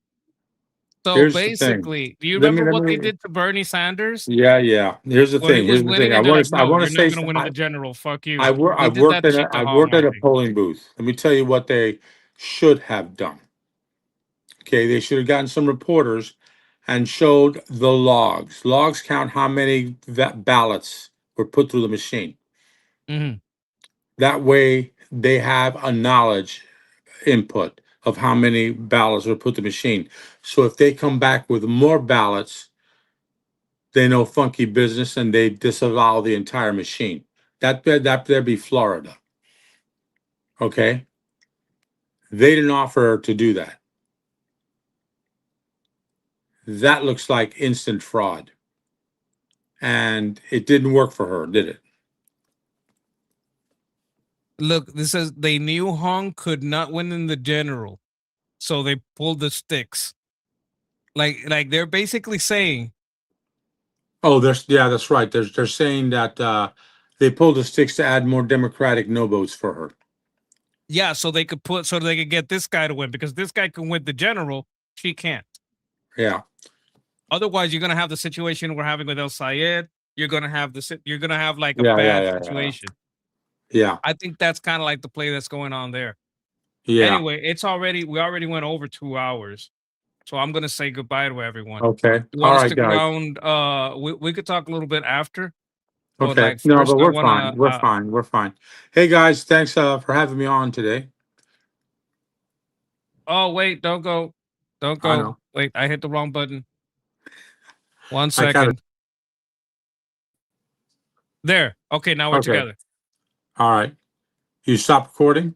S1: So
S3: Here's the thing.
S1: basically, do you
S3: Let me-
S1: remember
S3: let
S1: what
S3: me-
S1: they did to Bernie Sanders?
S3: Yeah. Here's the
S1: When he
S3: thing.
S1: was
S3: Here's the
S1: winning
S3: thing. I
S1: and they're
S3: want
S1: like,
S3: to
S1: "No, you're
S3: say
S1: not gonna win in the general. Fuck you."
S3: I've
S1: They
S3: worked
S1: did that shit to
S3: I've
S1: Hong,
S3: worked
S1: I
S3: at a
S1: think.
S3: polling booth. Let me tell you what they should have done. Okay, they should have gotten some reporters and showed the logs. Logs count how many ballots were put through the machine.
S1: Mhm.
S3: That way, they have a knowledge input of how many ballots were put through the machine. So if they come back with more ballots, they know funky business and they disavow the entire machine. That'd be Florida. Okay? They didn't offer to do that. That looks like instant fraud. And it didn't work for her, did it?
S1: Look, this says they knew Hong could not win in the general, so they pulled the sticks. Like they're basically saying,
S3: Oh, that's right. They're saying that they pulled the sticks to add more Democratic no votes for her.
S1: yeah, so they could get this guy to win because this guy can win the general, she can't.
S3: Yeah.
S1: Otherwise, you're gonna have the situation we're having with El Sayed. You're gonna have like a
S3: Yeah,
S1: bad situation.
S3: Yeah.
S1: I think that's kind of like the play that's going on there.
S3: Yeah.
S1: Anyway, we already went over 2 hours. so I'm gonna say goodbye to everyone.
S3: Okay.
S1: You
S3: All
S1: want to
S3: right,
S1: stick
S3: guys.
S1: around? We could talk a little bit after. But
S3: Okay.
S1: like
S3: No,
S1: first,
S3: but
S1: I
S3: we're
S1: wanna.
S3: fine. We're fine. We're fine. Hey, guys, thanks for having me on today.
S1: Oh wait, don't go, don't
S3: I
S1: go.
S3: know.
S1: Wait, I hit the wrong button. One
S3: I kind of.
S1: second. There. Okay, now we're
S3: Okay.
S1: together.
S3: All right. You stop recording?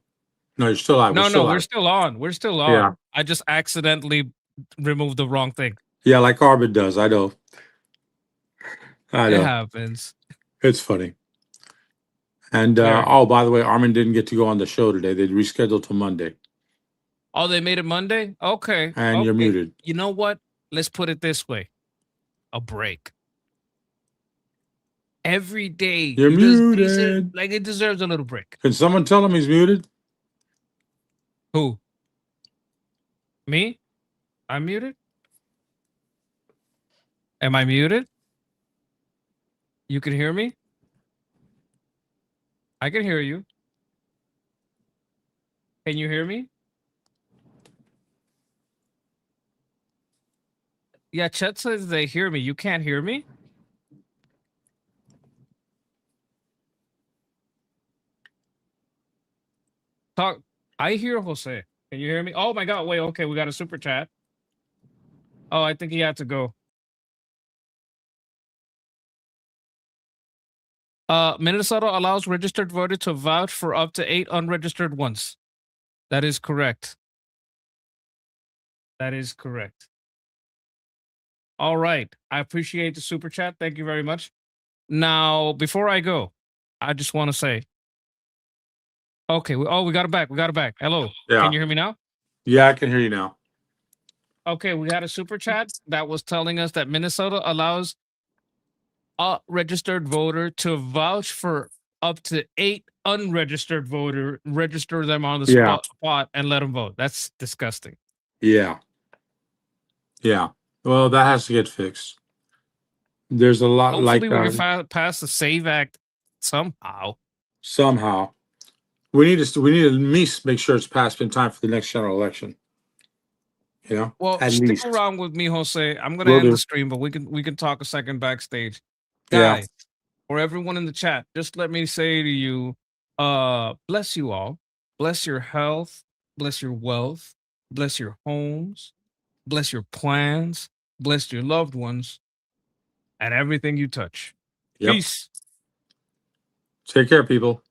S3: No, you're still live. We're
S1: No,
S3: still
S1: no, we're
S3: live.
S1: still on. We're still
S3: Yeah.
S1: on. I just accidentally removed the wrong thing.
S3: Yeah, like Arbit does. I know. I
S1: It
S3: know.
S1: happens.
S3: It's funny. And
S1: Very.
S3: oh, by the way, Armin didn't get to go on the show today. They rescheduled to Monday.
S1: Oh, they made it Monday? Okay.
S3: And you're
S1: Okay.
S3: muted.
S1: You know what? Let's put it this way. A break. Every day
S3: You're
S1: you just base it
S3: muted.
S1: like it deserves a little break.
S3: Can someone tell him he's muted?
S1: Who? Me? I'm muted? Am I muted? You can hear me? I can hear you. Can you hear me? Yeah, Chet says they hear me. You can't hear me? Talk. I hear Jose. Can you hear me? Oh my God. Wait, okay. We got a super chat. Oh, I think he had to go. Minnesota allows registered voters to vouch for up to 8 unregistered ones. That is correct. That is correct. All right. I appreciate the super chat. Thank you very much. Now, before I go, I just want to say, okay. We got it back. We got it back. Hello.
S3: Yeah.
S1: Can you hear me now?
S3: Yeah, I can hear you now.
S1: Okay. We had a super chat that was telling us that Minnesota allows a registered voter to vouch for up to 8 unregistered voter, register them on the
S3: Yeah.
S1: spot and let them vote. That's disgusting.
S3: Yeah. Yeah. Well, that has to get fixed. There's a lot
S1: Hopefully
S3: like
S1: we can pass the SAVE Act somehow.
S3: somehow. We need to at least make sure it's passed in time for the next general election. You know?
S1: Well,
S3: At
S1: stick
S3: least.
S1: around with me, Jose. I'm gonna
S3: Will
S1: end
S3: do.
S1: the stream, but we can talk a second backstage.
S3: Yeah.
S1: Guys, for everyone in the chat, just let me say to you, bless you all. Bless your health, bless your wealth, bless your homes, bless your plans, bless your loved ones, and everything you touch.
S3: Yep.
S1: Peace.
S3: Take care, people.